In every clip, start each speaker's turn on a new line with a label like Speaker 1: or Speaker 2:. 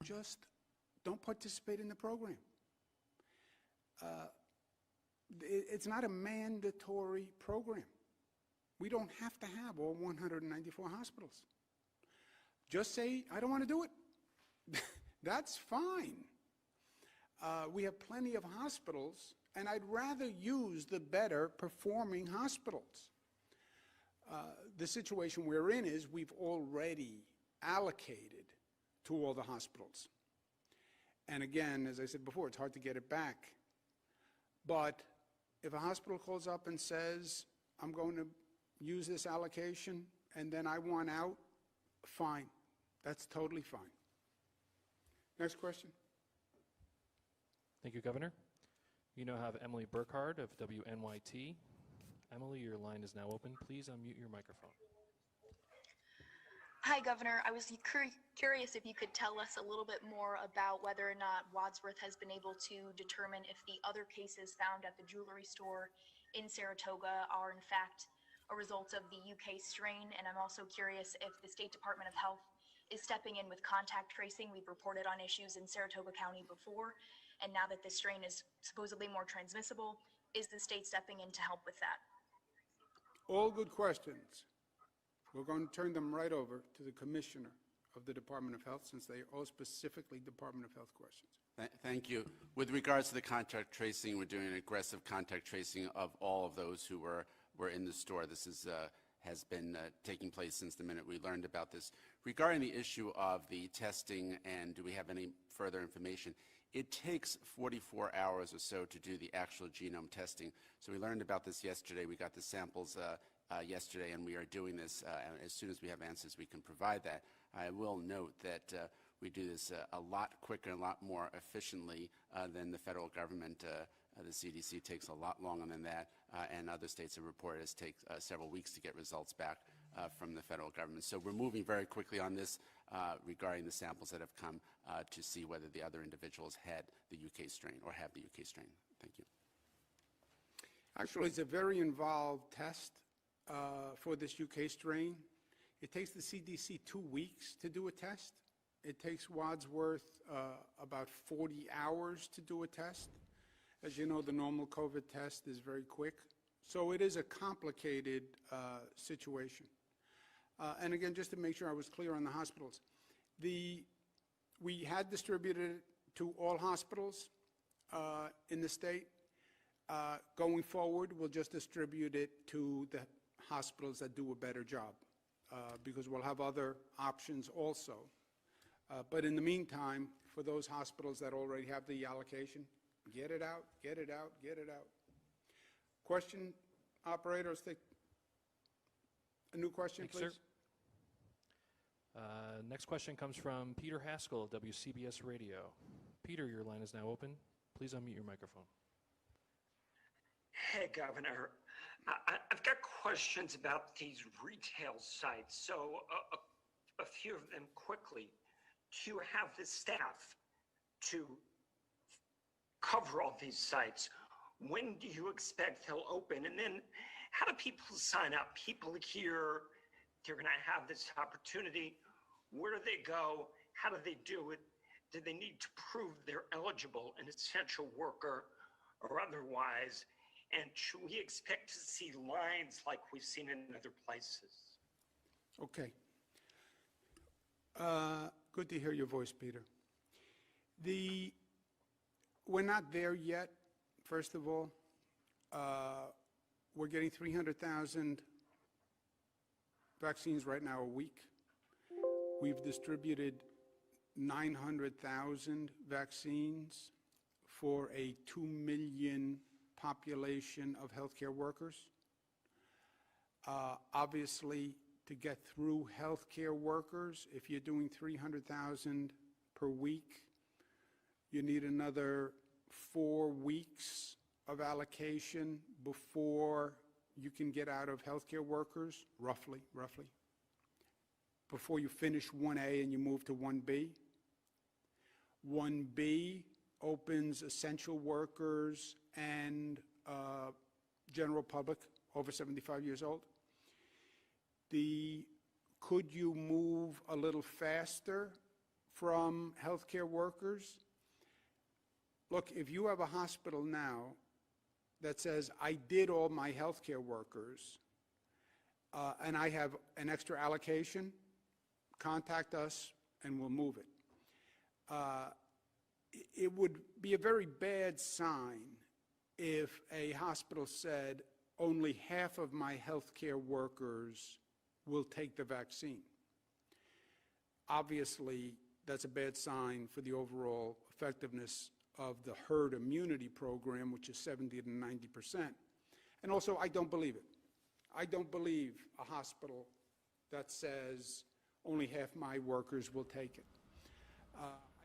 Speaker 1: just don't participate in the program. It's not a mandatory program. We don't have to have all 194 hospitals. Just say, I don't want to do it. That's fine. We have plenty of hospitals, and I'd rather use the better performing hospitals. The situation we're in is we've already allocated to all the hospitals. And again, as I said before, it's hard to get it back. But if a hospital calls up and says, I'm going to use this allocation and then I want out, fine. That's totally fine. Next question.
Speaker 2: Thank you, Governor. You now have Emily Burkhardt of WNYT. Emily, your line is now open. Please unmute your microphone.
Speaker 3: Hi, Governor. I was curious if you could tell us a little bit more about whether or not Wadsworth has been able to determine if the other cases found at the jewelry store in Saratoga are in fact a result of the UK strain. And I'm also curious if the State Department of Health is stepping in with contact tracing. We've reported on issues in Saratoga County before, and now that this strain is supposedly more transmissible, is the state stepping in to help with that?
Speaker 1: All good questions. We're going to turn them right over to the Commissioner of the Department of Health, since they are all specifically Department of Health questions.
Speaker 4: Thank you. With regards to the contact tracing, we're doing an aggressive contact tracing of all of those who were in the store. This has been taking place since the minute we learned about this. Regarding the issue of the testing and do we have any further information, it takes 44 hours or so to do the actual genome testing. So we learned about this yesterday. We got the samples yesterday, and we are doing this. As soon as we have answers, we can provide that. I will note that we do this a lot quicker and a lot more efficiently than the federal government. The CDC takes a lot longer than that, and other states have reported it takes several weeks to get results back from the federal government. So we're moving very quickly on this regarding the samples that have come to see whether the other individuals had the UK strain or have the UK strain. Thank you.
Speaker 1: Actually, it's a very involved test for this UK strain. It takes the CDC 2 weeks to do a test. It takes Wadsworth about 40 hours to do a test. As you know, the normal COVID test is very quick. So it is a complicated situation. And again, just to make sure I was clear on the hospitals, we had distributed it to all hospitals in the state. Going forward, we'll just distribute it to the hospitals that do a better job because we'll have other options also. But in the meantime, for those hospitals that already have the allocation, get it out, get it out, get it out. Question, operators, take a new question,
Speaker 2: Thanks,
Speaker 1: please.
Speaker 2: Sir. Next question comes from Peter Haskell of WCBS Radio. Peter, your line is now open. Please unmute your microphone.
Speaker 5: Hey, Governor. I've got questions about these retail sites. So a few of them quickly. Do you have the staff to cover all these sites? When do you expect they'll open? And then how do people sign up? People hear they're going to have this opportunity. Where do they go? How do they do it? Do they need to prove they're eligible, an essential worker or otherwise? And should we expect to see lines like we've seen in other places?
Speaker 1: Okay. Good to hear your voice, Peter. We're not there yet, first of all. We're getting 300,000 vaccines right now a week. We've distributed 900,000 vaccines for a 2 million population of healthcare workers. Obviously, to get through healthcare workers, if you're doing 300,000 per week, you need another 4 weeks of allocation before you can get out of healthcare workers, roughly, before you finish 1A and you move to 1B. 1B opens essential workers and general public over 75 years old. Could you move a little faster from healthcare workers. Look, if you have a hospital now that says, I did all my healthcare workers, and I have an extra allocation, contact us and we'll move it. It would be a very bad sign if a hospital said, only half of my healthcare workers will take the vaccine. Obviously, that's a bad sign for the overall effectiveness of the herd immunity program, which is 70 to 90%. And also, I don't believe it. I don't believe a hospital that says only half my workers will take it.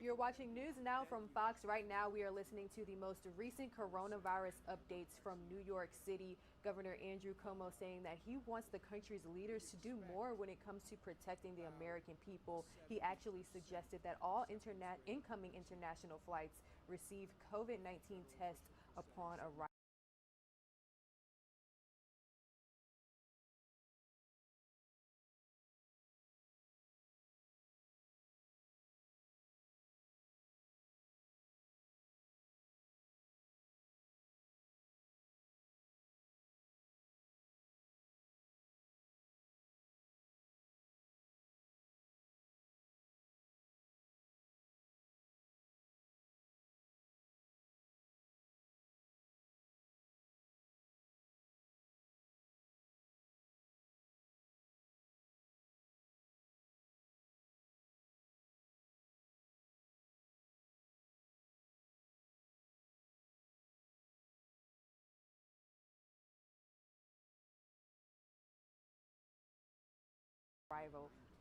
Speaker 6: You're watching News Now from Fox. Right now, we are listening to the most recent coronavirus updates from New York City. Governor Andrew Cuomo saying that he wants the country's leaders to do more when it comes to protecting the American people. He actually suggested that all incoming international flights receive COVID-19 tests upon arrival.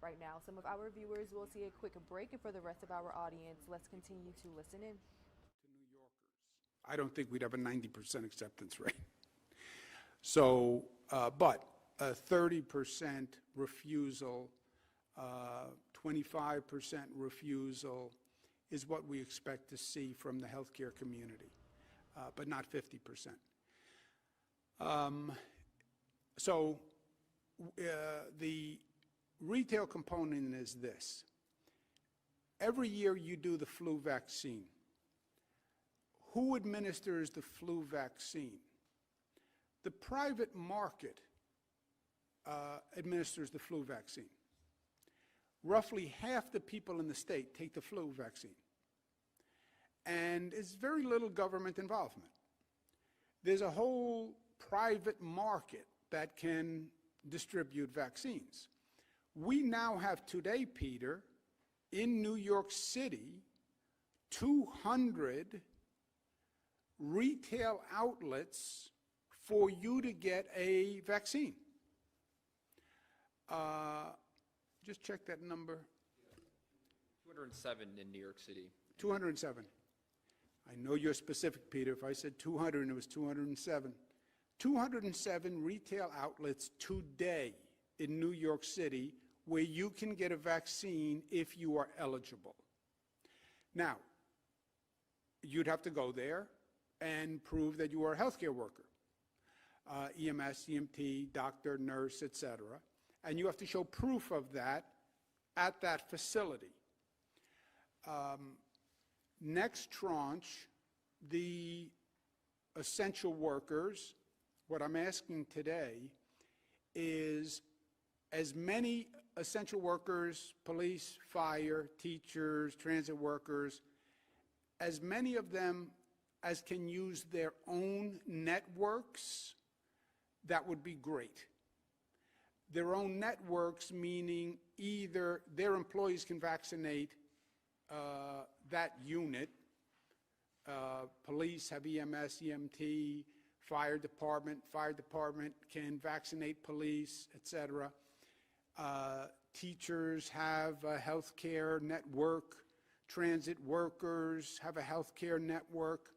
Speaker 6: Right now, some of our viewers will see a quick break, and for the rest of our audience, let's continue to listen in.
Speaker 1: To New Yorkers, I don't think we'd have a 90% acceptance rate. So, but a 30% refusal, 25% refusal is what we expect to see from the healthcare community, but not 50%. The retail component is this. Every year you do the flu vaccine. Who administers the flu vaccine? The private market administers the flu vaccine. Roughly half the people in the state take the flu vaccine. And there's very little government involvement. There's a whole private market that can distribute vaccines. We now have today, Peter, in New York City, 200 retail outlets for you to get a vaccine. Just check that number.
Speaker 7: 207 in New York City.
Speaker 1: 207. I know you're specific, Peter. If I said 200 and it was 207. 207 retail outlets today in New York City where you can get a vaccine if you are eligible. Now, you'd have to go there and prove that you are a healthcare worker, EMS, EMT, doctor, nurse, etc. And you have to show proof of that at that facility. Next tranche, the essential workers, what I'm asking today is as many essential workers, police, fire, teachers, transit workers, as many of them as can use their own networks, that would be great. Their own networks meaning either their employees can vaccinate that unit, police have EMS, EMT, fire department can vaccinate police, etc. Teachers have a healthcare network, transit workers have a healthcare network.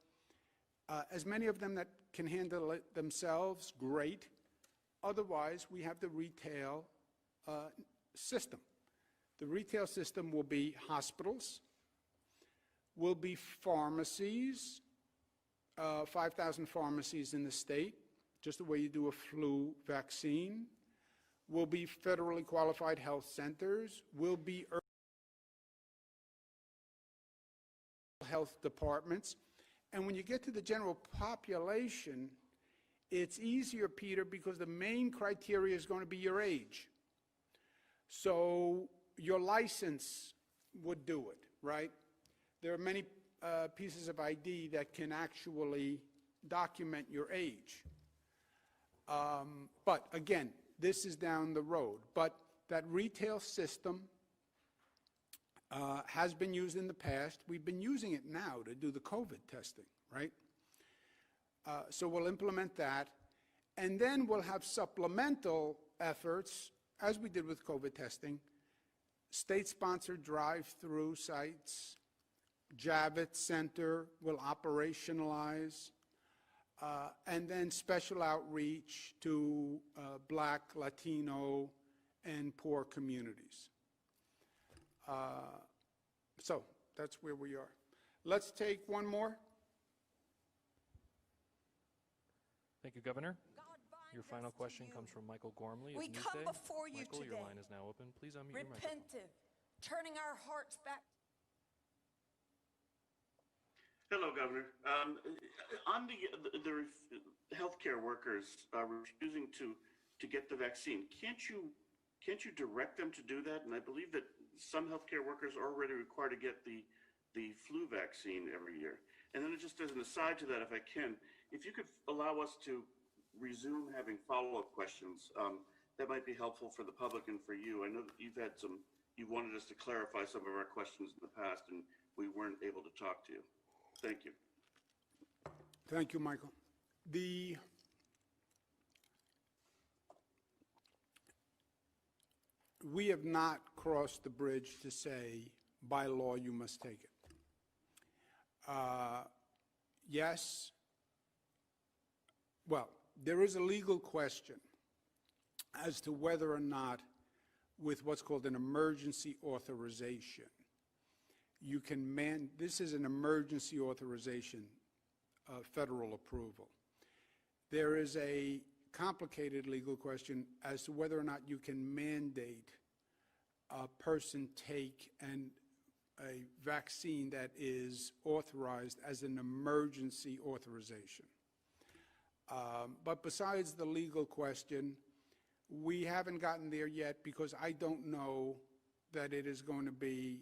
Speaker 1: As many of them that can handle it themselves, great. Otherwise, we have the retail system. The retail system will be hospitals, will be pharmacies, 5,000 pharmacies in the state, just the way you do a flu vaccine, will be federally qualified health centers, will be health departments. And when you get to the general population, it's easier, Peter, because the main criteria is going to be your age. So your license would do it, right? There are many pieces of ID that can actually document your age. But again, this is down the road. But that retail system has been used in the past. We've been using it now to do the COVID testing, right? So we'll implement that. And then we'll have supplemental efforts, as we did with COVID testing, state-sponsored drive-through sites, Javits Center will operationalize, and then special outreach to Black, Latino, and poor communities. So that's where we are. Let's take one more.
Speaker 2: Thank you, Governor. Your final question comes from Michael Gormley of
Speaker 7: We
Speaker 2: Newsday.
Speaker 7: come before you
Speaker 2: Michael, your
Speaker 7: today,
Speaker 2: line is now open. Please unmute your microphone.
Speaker 7: repentive, turning our hearts back.
Speaker 8: Hello, Governor. On the healthcare workers refusing to get the vaccine, can't you direct them to do that? And I believe that some healthcare workers are already required to get the flu vaccine every year. And then just as an aside to that, if I can, if you could allow us to resume having follow-up questions, that might be helpful for the public and for you. I know that you wanted us to clarify some of our questions in the past, and we weren't able to talk to you. Thank you.
Speaker 1: Thank you, Michael. We have not crossed the bridge to say, by law, you must take it. Yes. Well, there is a legal question as to whether or not, with what's called an emergency authorization, you can this is an emergency authorization, federal approval. There is a complicated legal question as to whether or not you can mandate a person take a vaccine that is authorized as an emergency authorization. But besides the legal question, we haven't gotten there yet because I don't know that it is going to be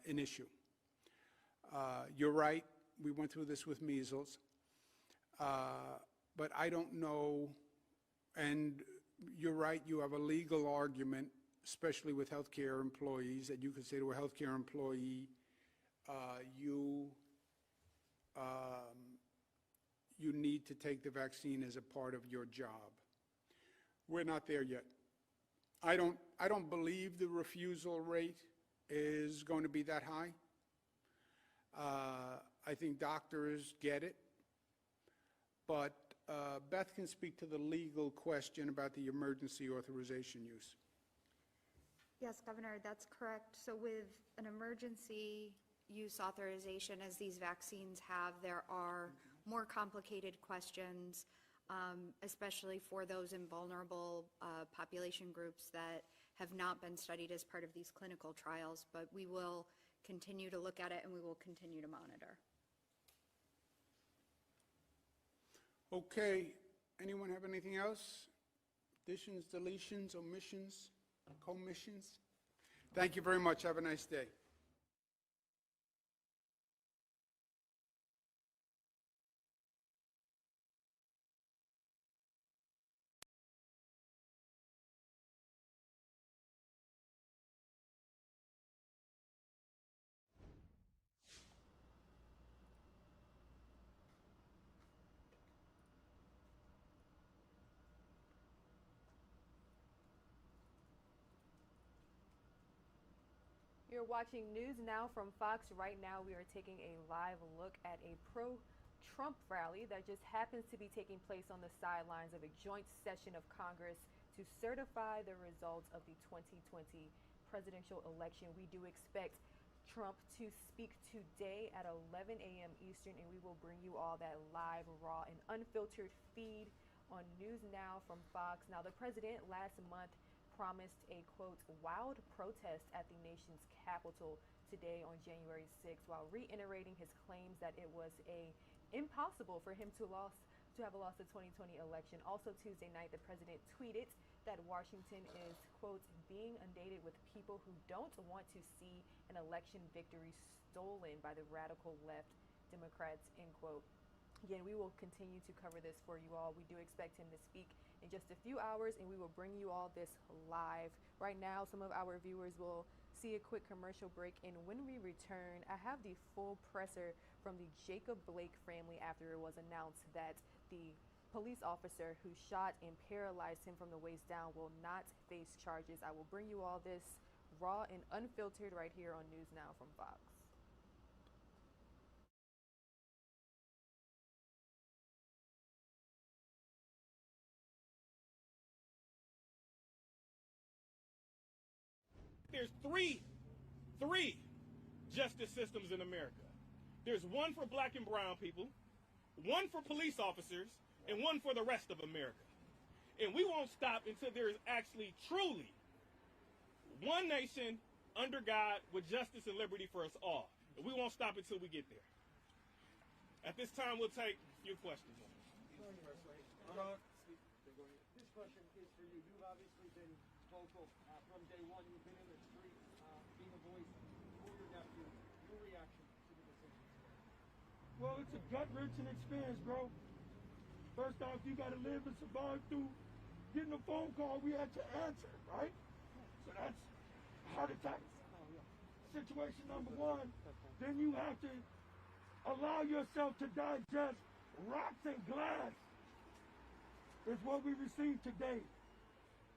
Speaker 1: an issue. You're right, we went through this with measles, but I don't know, and you're right, you have a legal argument, especially with healthcare employees, that you could say to a healthcare employee, you need to take the vaccine as a part of your job. We're not there yet. I don't believe the refusal rate is going to be that high. I think doctors get it, but Beth can speak to the legal question about the emergency authorization use.
Speaker 9: Yes, Governor, that's correct. So with an emergency use authorization, as these vaccines have, there are more complicated questions, especially for those in vulnerable population groups that have not been studied as part of these clinical trials, but we will continue to look at it and we will continue to monitor.
Speaker 1: Okay, anyone have anything else? Additions, deletions, omissions, commissions? Thank you very much. Have a nice day.
Speaker 6: You're watching News Now from Fox. Right now, we are taking a live look at a pro-Trump rally that just happens to be taking place on the sidelines of a joint session of Congress to certify the results of the 2020 presidential election. We do expect Trump to speak today at 11 a.m. Eastern, and we will bring you all that live, raw, and unfiltered feed on News Now from Fox. Now, the president last month promised a, quote, wild protest at the nation's capital to today on January 6th while reiterating his claims that it was impossible for him to have lost the 2020 election. Also Tuesday night, the president tweeted that Washington is, quote, being inundated with people who don't want to see an election victory stolen by the radical left Democrats, end quote. Again, we will continue to cover this for you all. We do expect him to speak in just a few hours, and we will bring you all this live. Right now, some of our viewers will see a quick commercial break, and when we return, I have the full presser from the Jacob Blake family after it was announced that the police officer who shot and paralyzed him from the waist down will not face charges. I will bring you all this raw and unfiltered right here on News Now from Fox.
Speaker 10: There's three justice systems in America. There's one for black and brown people, one for police officers, and one for the rest of America. And we won't stop until there is actually truly one nation under God with justice and liberty for us all. And we won't stop until we get there. At this time, we'll take a few questions.
Speaker 11: This question is for you. You've obviously been vocal from day one. You've been in the street, being a voice for your nephew. Your reaction to the decision?
Speaker 12: Well, it's a gut-wrenching experience, bro. First off, you got to live and survive through getting a phone call we had to answer, right? So that's heart attack. Situation number one. Then you have to allow yourself to digest rocks and glass. Is what we received today.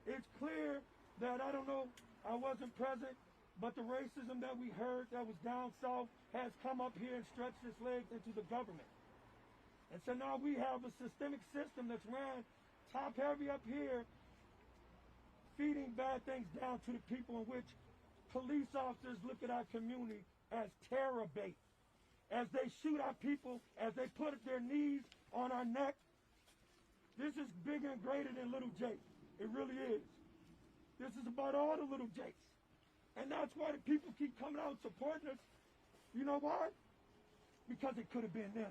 Speaker 12: It's clear that, I don't know, I wasn't present, but the racism that we heard that was down south has come up here and stretched its legs into the government. And so now we have a systemic system that's ran top heavy up here, feeding bad things down to the people, in which police officers look at our community as terror bait. As they shoot our people, as they put their knees on our neck. This is bigger and greater than Little Jake. It really is. This is about all the little Jakes. And that's why the people keep coming out and supporting us. You know why? Because it could have been them.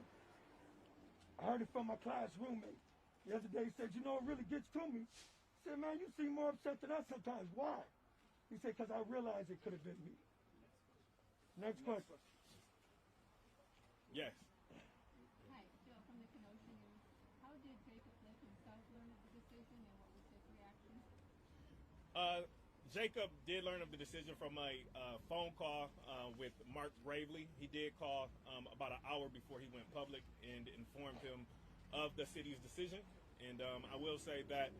Speaker 12: I heard it from my class roommate the other day. He said, you know, it really gets to me. I said, man, you seem more upset than us sometimes. Why? He said, because I realized it could have been me. Next question.
Speaker 10: Yes.
Speaker 13: Hi, Jill from the Kenosha News. How did Jacob Blake himself learn of the decision, and what was his reaction?
Speaker 10: Jacob did learn of the decision from a phone call with Mark Gravely. He did call about an hour before he went public and informed him of the city's decision. And I will say that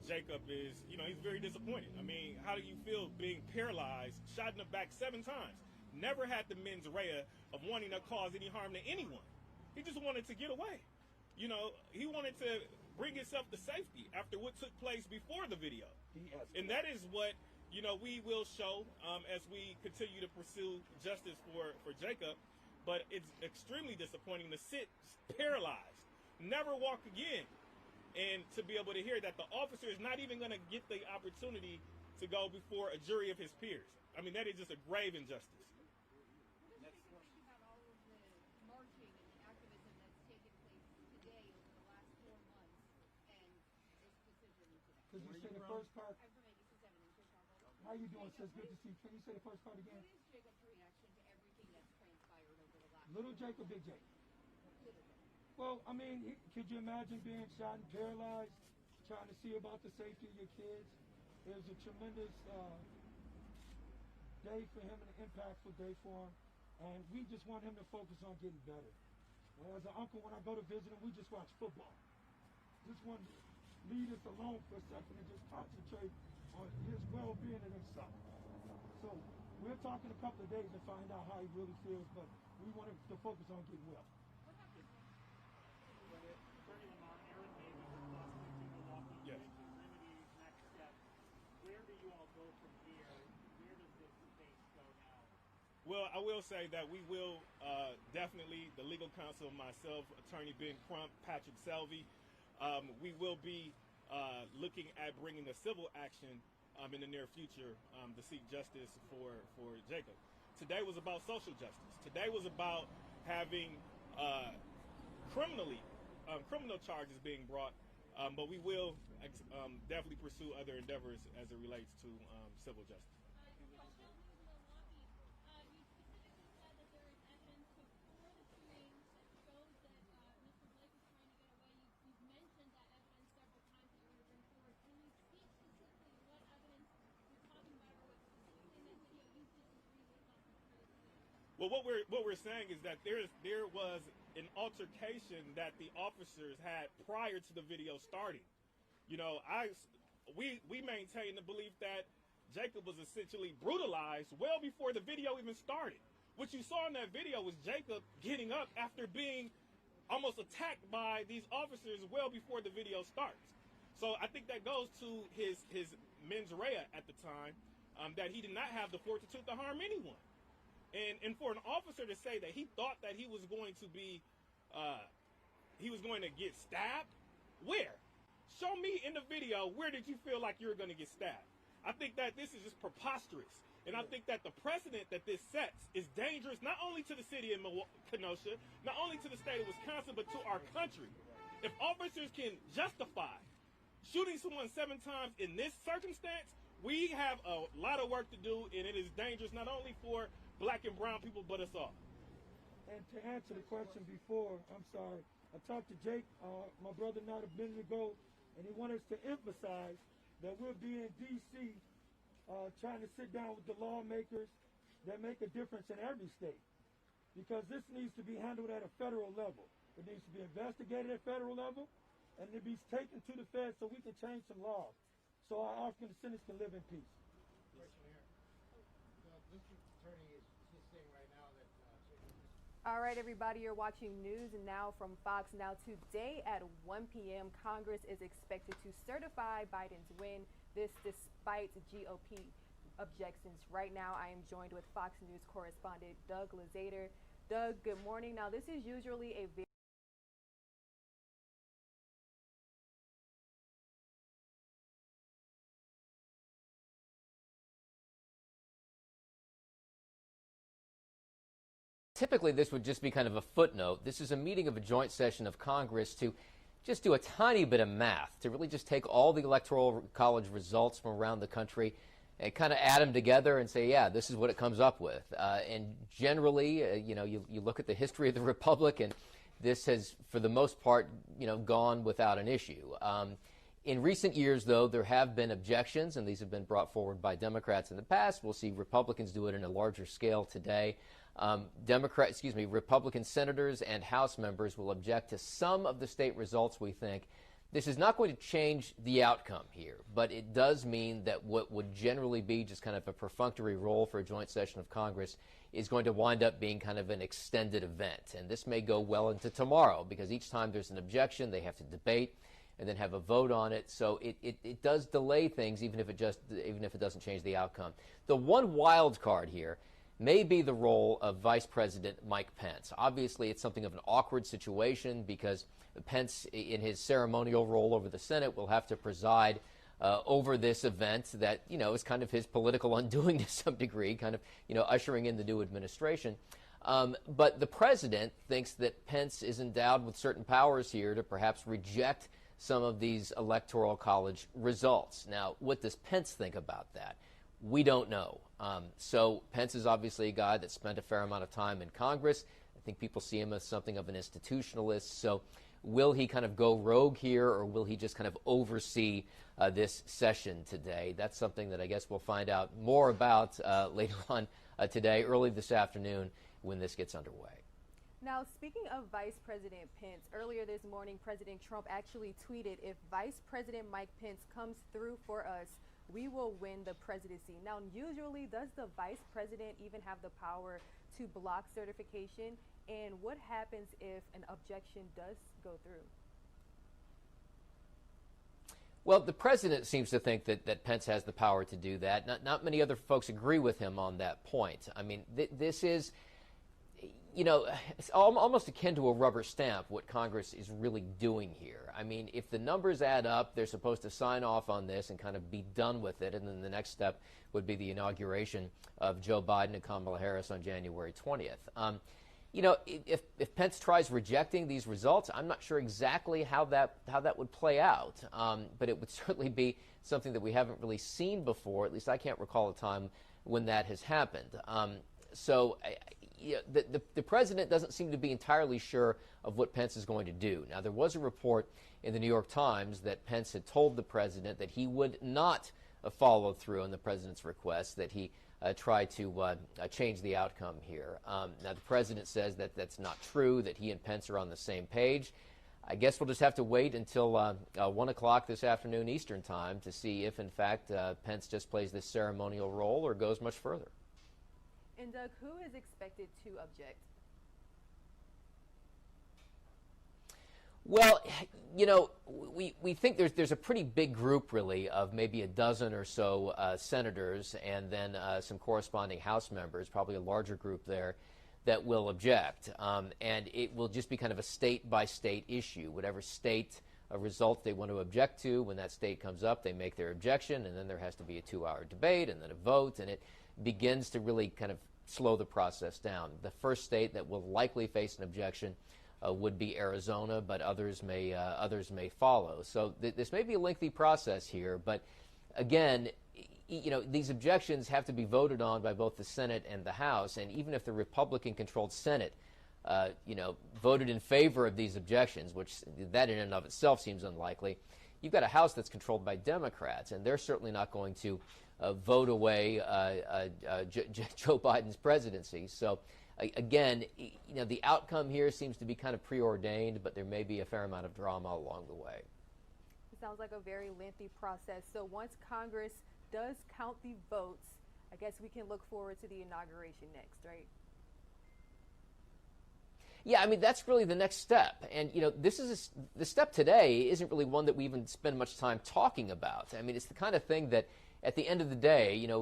Speaker 10: Jacob is, you know, he's very disappointed. I mean, how do you feel being paralyzed, shot in the back 7 times? Never had the mens rea of wanting to cause any harm to anyone. He just wanted to get away. You know, he wanted to bring himself to safety after what took place before the video. And that is what, you know, we will show as we continue to pursue justice for Jacob. But it's extremely disappointing to sit paralyzed, never walk again, and to be able to hear that the officer is not even going to get the opportunity to go before a jury of his peers. I mean, that is just a grave injustice.
Speaker 13: What do you think about all of the marching and the activism that's taken place today over the last 4 months and this decision today?
Speaker 12: Could you say the first part?
Speaker 13: I'm from 87 in Chicago.
Speaker 12: How you doing, sis? Good to see you. Can you say the first part again?
Speaker 13: What is Jacob's reaction to everything that's transpired over the last
Speaker 12: Little Jake or Big Jake?
Speaker 13: Little Jake.
Speaker 12: Well, I mean, could you imagine being shot and paralyzed, trying to see about the safety of your kids? It was a tremendous day for him and an impactful day for him. And we just want him to focus on getting better. And as an uncle, when I go to visit him, we just watch football. Just want to leave us alone for a second and just concentrate on his well-being and himself. So we'll talk in a couple of days and find out how he really feels, but we want him to focus on getting well.
Speaker 10: Yes.
Speaker 11: Next step. Where do you all go from here? Where does this case go now?
Speaker 10: Well, I will say that we will definitely, the legal counsel, myself, Attorney Ben Crump, Patrick Selvey, we will be looking at bringing a civil action in the near future to seek justice for Jacob. Today was about social justice. Today was about having criminal charges being brought, but we will definitely pursue other endeavors as it relates to civil justice. Well, what we're saying is that there was an altercation that the officers had prior to the video starting. You know, we maintain the belief that Jacob was essentially brutalized well before the video even started. What you saw in that video was Jacob getting up after being almost attacked by these officers well before the video starts. So I think that goes to his mens rea at the time, that he did not have the fortitude to harm anyone. And for an officer to say that he thought that he was going to get stabbed, where? Show me in the video, where did you feel like you were going to get stabbed? I think that this is just preposterous. And I think that the precedent that this sets is dangerous, not only to the city of Kenosha, not only to the state of Wisconsin, but to our country. If officers can justify shooting someone 7 times in this circumstance, we have a lot of work to do, and it is dangerous not only for Black and brown people, but us all.
Speaker 12: And to answer the question before, I'm sorry, I talked to Jake, my brother, not a minute ago, and he wanted us to emphasize that we'll be in D.C. Trying to sit down with the lawmakers that make a difference in every state, because this needs to be handled at a federal level. It needs to be investigated at federal level, and it needs to be taken to the feds so we can change some laws, so our African descendants can live in peace.
Speaker 6: All right, everybody, you're watching News Now from Fox. Now, today at 1 p.m., Congress is expected to certify Biden's win, this despite GOP objections. Right now, I am joined with Fox News correspondent Doug Lazater. Doug, good morning. Now, this is usually a very
Speaker 14: Typically, this would just be kind of a footnote. This is a meeting of a joint session of Congress to just do a tiny bit of math, to really just take all the Electoral College results from around the country and kind of add them together and say, yeah, this is what it comes up with. And generally, you look at the history of the Republic, and this has, for the most part, gone without an issue. In recent years, though, there have been objections, and these have been brought forward by Democrats in the past. We'll see Republicans do it in a larger scale today. Republican senators and House members will object to some of the state results, we think. This is not going to change the outcome here, but it does mean that what would generally be just kind of a perfunctory role for a joint session of Congress is going to wind up being kind of an extended event. And this may go well into tomorrow, because each time there's an objection, they have to debate and then have a vote on it. So it does delay things, even if it doesn't change the outcome. The one wild card here may be the role of Vice President Mike Pence. Obviously, it's something of an awkward situation, because Pence, in his ceremonial role over the Senate, will have to preside over this event that, is kind of his political undoing to some degree, kind of, ushering in the new administration. But the president thinks that Pence is endowed with certain powers here to perhaps reject some of these Electoral College results. Now, what does Pence think about that? We don't know. So Pence is obviously a guy that spent a fair amount of time in Congress. I think people see him as something of an institutionalist. So will he kind of go rogue here, or will he just kind of oversee this session today? That's something that I guess we'll find out more about later on today, early this afternoon, when this gets underway.
Speaker 6: Now, speaking of Vice President Pence, earlier this morning, President Trump actually tweeted, "If Vice President Mike Pence comes through for us, we will win the presidency." Now, usually, does the vice president even have the power to block certification? And what happens if an objection does go through?
Speaker 14: Well, the president seems to think that Pence has the power to do that. Not many other folks agree with him on that point. I mean, this is, you know, it's almost akin to a rubber stamp what Congress is really doing here. I mean, if the numbers add up, they're supposed to sign off on this and kind of be done with it, and then the next step would be the inauguration of Joe Biden and Kamala Harris on January 20th. You know, if Pence tries rejecting these results, I'm not sure exactly how that would play out, but it would certainly be something that we haven't really seen before. At least I can't recall a time when that has happened. The president doesn't seem to be entirely sure of what Pence is going to do. Now, there was a report in the New York Times that Pence had told the president that he would not follow through on the president's request, that he try to change the outcome here. Now, the president says that that's not true, that he and Pence are on the same page. I guess we'll just have to wait until 1 o'clock this afternoon Eastern time to see if, in fact, Pence just plays this ceremonial role or goes much further.
Speaker 6: And Doug, who is expected to object?
Speaker 14: Well, you know, we think there's a pretty big group, really, of maybe a dozen or so senators and then some corresponding House members, probably a larger group there, that will object. And it will just be kind of a state-by-state issue. Whatever state result they want to object to, when that state comes up, they make their objection, and then there has to be a 2-hour debate and then a vote, and it begins to really kind of slow the process down. The first state that will likely face an objection would be Arizona, but others may follow. So this may be a lengthy process here, but again, you know, these objections have to be voted on by both the Senate and the House, and even if the Republican-controlled Senate, you know, voted in favor of these objections, which that in and of itself seems unlikely, you've got a House that's controlled by Democrats, and they're certainly not going to vote away Joe Biden's presidency. So again, you know, the outcome here seems to be kind of preordained, but there may be a fair amount of drama along the way.
Speaker 6: It sounds like a very lengthy process. So once Congress does count the votes, I guess we can look forward to the inauguration next, right?
Speaker 14: Yeah, I mean, that's really the next step. And, you know, the step today isn't really one that we even spend much time talking about. I mean, it's the kind of thing that at the end of the day, you know,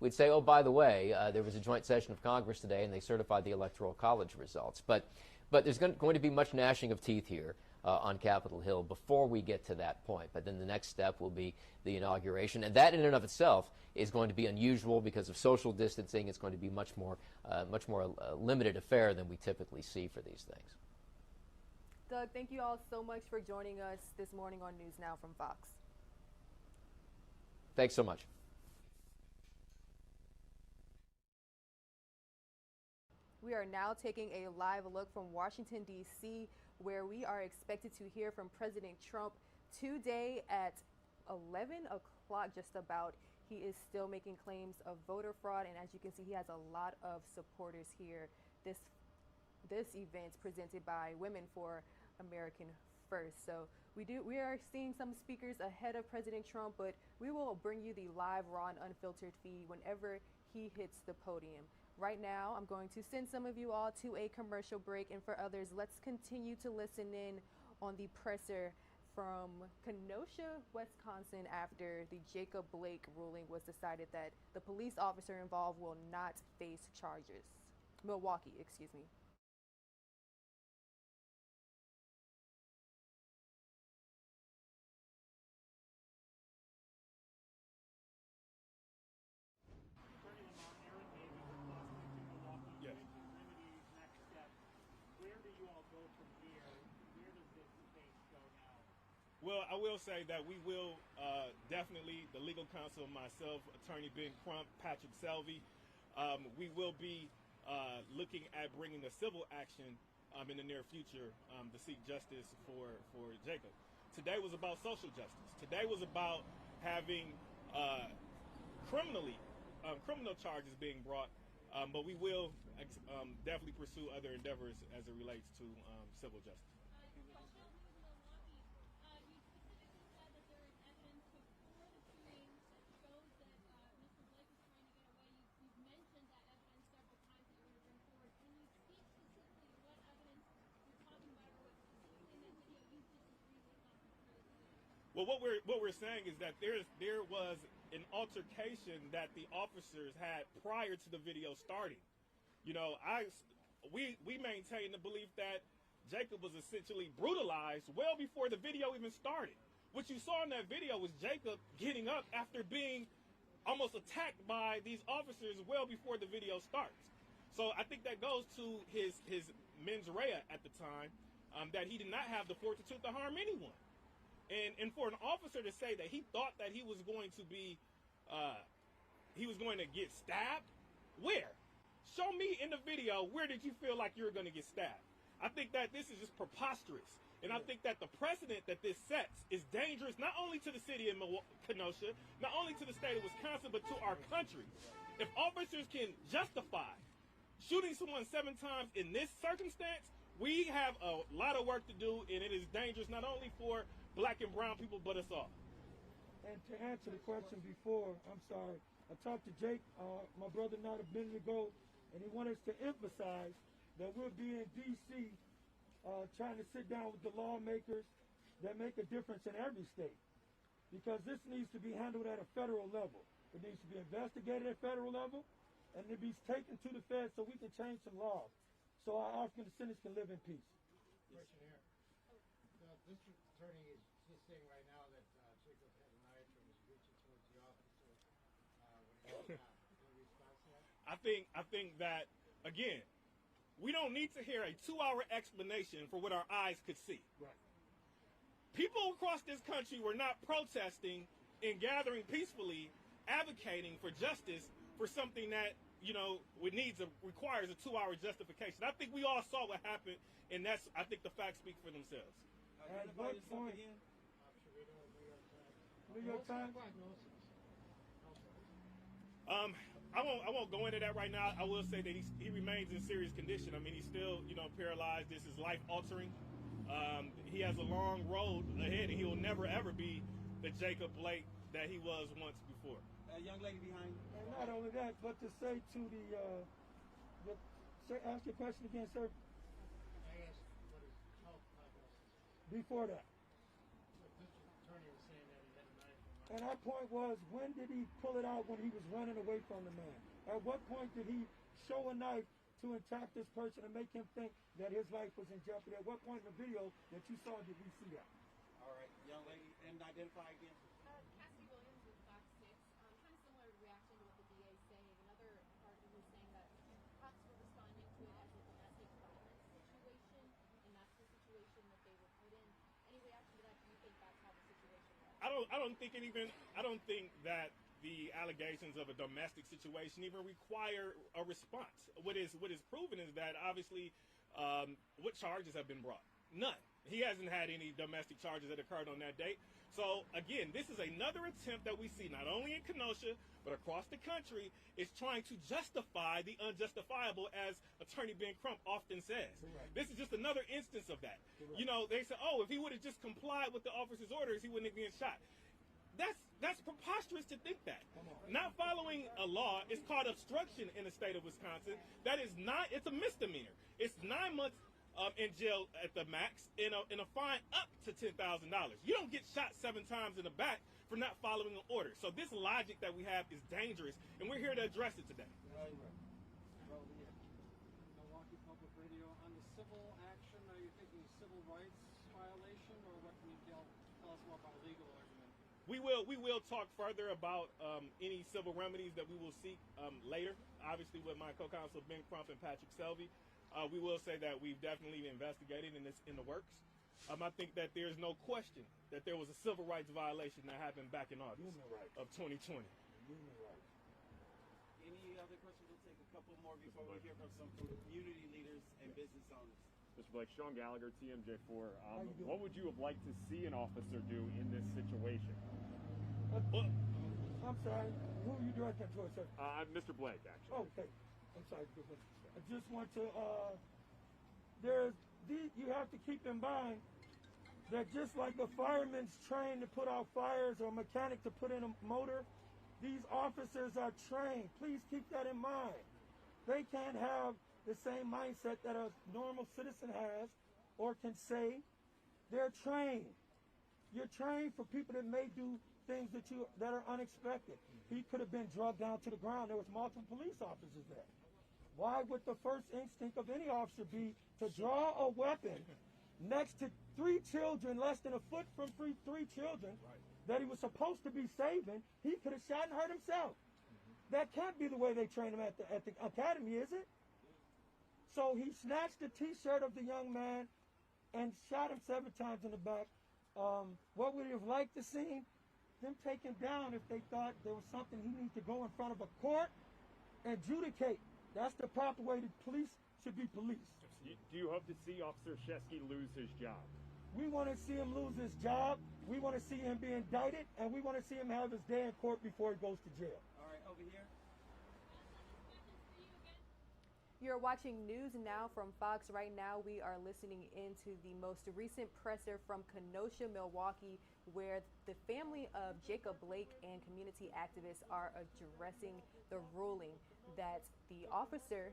Speaker 14: we'd say, oh, by the way, there was a joint session of Congress today and they certified the Electoral College results. But there's going to be much gnashing of teeth here on Capitol Hill before we get to that point. But then the next step will be the inauguration. And that in and of itself is going to be unusual because of social distancing. It's going to be much more limited affair than we typically see for these things.
Speaker 6: Doug, thank you all so much for joining us this morning on News Now from Fox.
Speaker 14: Thanks so much.
Speaker 6: We are now taking a live look from Washington, D.C., where we are expected to hear from President Trump today at 11 o'clock, just about. He is still making claims of voter fraud, and as you can see, he has a lot of supporters here. This event presented by Women for American First. So we are seeing some speakers ahead of President Trump, but we will bring you the live, raw, and unfiltered feed whenever he hits the podium. Right now, I'm going to send some of you all to a commercial break, and for others, let's continue to listen in on the presser from Kenosha, Wisconsin, after the Jacob Blake ruling was decided that the police officer involved will not face charges. Milwaukee, excuse me.
Speaker 10: Well, I will say that we will definitely, the legal counsel, myself, Attorney Ben Crump, Patrick Selvey, we will be looking at bringing a civil action in the near future to seek justice for Jacob. Today was about social justice. Today was about having criminal charges being brought, but we will definitely pursue other endeavors as it relates to civil justice. Well, what we're saying is that there was an altercation that the officers had prior to the video starting. You know, we maintain the belief that Jacob was essentially brutalized well before the video even started. What you saw in that video was Jacob getting up after being almost attacked by these officers well before the video starts. So I think that goes to his mens rea at the time, that he did not have the fortitude to harm anyone. And for an officer to say that he thought that he was going to be, he was going to get stabbed, where? Show me in the video, where did you feel like you were going to get stabbed? I think that this is just preposterous. And I think that the precedent that this sets is dangerous, not only to the city of Kenosha, not only to the state of Wisconsin, but to our country. If officers can justify shooting someone 7 times in this circumstance, we have a lot of work to do, and it is dangerous not only for black and brown people, but us all.
Speaker 12: And to answer the question before, I'm sorry, I talked to Jake, my brother, not a minute ago, and he wanted us to emphasize that we'll be in D.C. Trying to sit down with the lawmakers that make a difference in every state, because this needs to be handled at a federal level. It needs to be investigated at federal level, and it needs to be taken to the feds so we can change some laws, so our African descendants can live in peace.
Speaker 11: Question here. The district attorney is just saying right now that Jacob had a knife and was reaching towards the officer when he was not. In response to that?
Speaker 10: I think that, again, we don't need to hear a 2-hour explanation for what our eyes could see.
Speaker 12: Right.
Speaker 10: People across this country were not protesting and gathering peacefully, advocating for justice for something that, requires a 2-hour justification. I think we all saw what happened, and I think the facts speak for themselves.
Speaker 12: At what point? New York Times?
Speaker 10: I won't go into that right now. I will say that he remains in serious condition. I mean, he's still, paralyzed. This is life-altering. He has a long road ahead, and he will never, ever be the Jacob Blake that he was once before.
Speaker 11: Young lady behind you.
Speaker 12: And not only that, but to say to sir, ask your question again, sir.
Speaker 11: I asked what his health prognosis is.
Speaker 12: Before that.
Speaker 11: The district attorney was saying that he had a knife.
Speaker 12: And our point was, when did he pull it out when he was running away from the man? At what point did he show a knife to attack this person and make him think that his life was in jeopardy? At what point in the video that you saw did we see that?
Speaker 11: All right, young lady, and identify again.
Speaker 13: Cassidy Williams with Fox 6. Kind of similar reaction to what the DA is saying. Another party was saying that cops were responding to it as a domestic violence situation, and that's the situation that they were put in. Any reaction to that? Do you think that's how the situation was?
Speaker 10: I don't think that the allegations of a domestic situation even require a response. What is proven is that obviously what charges have been brought? None. He hasn't had any domestic charges that occurred on that date. So again, this is another attempt that we see not only in Kenosha but across the country, is trying to justify the unjustifiable, as Attorney Ben Crump often says.
Speaker 12: Correct.
Speaker 10: This is just another instance of that.
Speaker 12: Correct.
Speaker 10: They say, if he would have just complied with the officer's orders, he wouldn't have been shot. That's preposterous to think that. Not following a law is called obstruction in the state of Wisconsin. It's a misdemeanor. It's 9 months in jail at the max, and a fine up to $10,000. You don't get shot 7 times in the back for not following an order. So this logic that we have is dangerous, and we're here to address it today.
Speaker 11: Milwaukee Public Radio. On the civil action, are you thinking civil rights violation, or what can you tell us more about a legal argument?
Speaker 10: We will talk further about any civil remedies that we will seek later, obviously with my co-counsel Ben Crump and Patrick Selvey. We will say that we've definitely investigated in the works. I think that there's no question that there was a civil rights violation that happened back in August of 2020.
Speaker 11: Any other questions? We'll take a couple more before we hear from some community leaders and business owners.
Speaker 15: Mr. Blake, Sean Gallagher, TMJ4. What would you have liked to see an officer do in this situation?
Speaker 12: I'm sorry, who are you directing towards, sir?
Speaker 15: Mr. Blake, actually.
Speaker 12: Okay, I'm sorry. I just want to, you have to keep in mind that just like a fireman's trained to put out fires or a mechanic to put in a motor, these officers are trained. Please keep that in mind. They can't have the same mindset that a normal citizen has or can say. They're trained. You're trained for people that may do things that are unexpected. He could have been drugged down to the ground. There was multiple police officers there. Why would the first instinct of any officer be to draw a weapon next to 3 children, less than a foot from 3 children that he was supposed to be saving? He could have shot and hurt himself. That can't be the way they train him at the academy, is it? So he snatched the T-shirt of the young man and shot him 7 times in the back. What would he have liked to see? Them take him down if they thought there was something he needs to go in front of a court and adjudicate. That's the proper way that police should be policed.
Speaker 15: Do you hope to see Officer Shesky lose his job?
Speaker 12: We want to see him lose his job. We want to see him be indicted, and we want to see him have his day in court before he goes to jail.
Speaker 11: All right, over here.
Speaker 6: You're watching News Now from Fox. Right now, we are listening into the most recent presser from Kenosha, Milwaukee, where the family of Jacob Blake and community activists are addressing the ruling that the officer,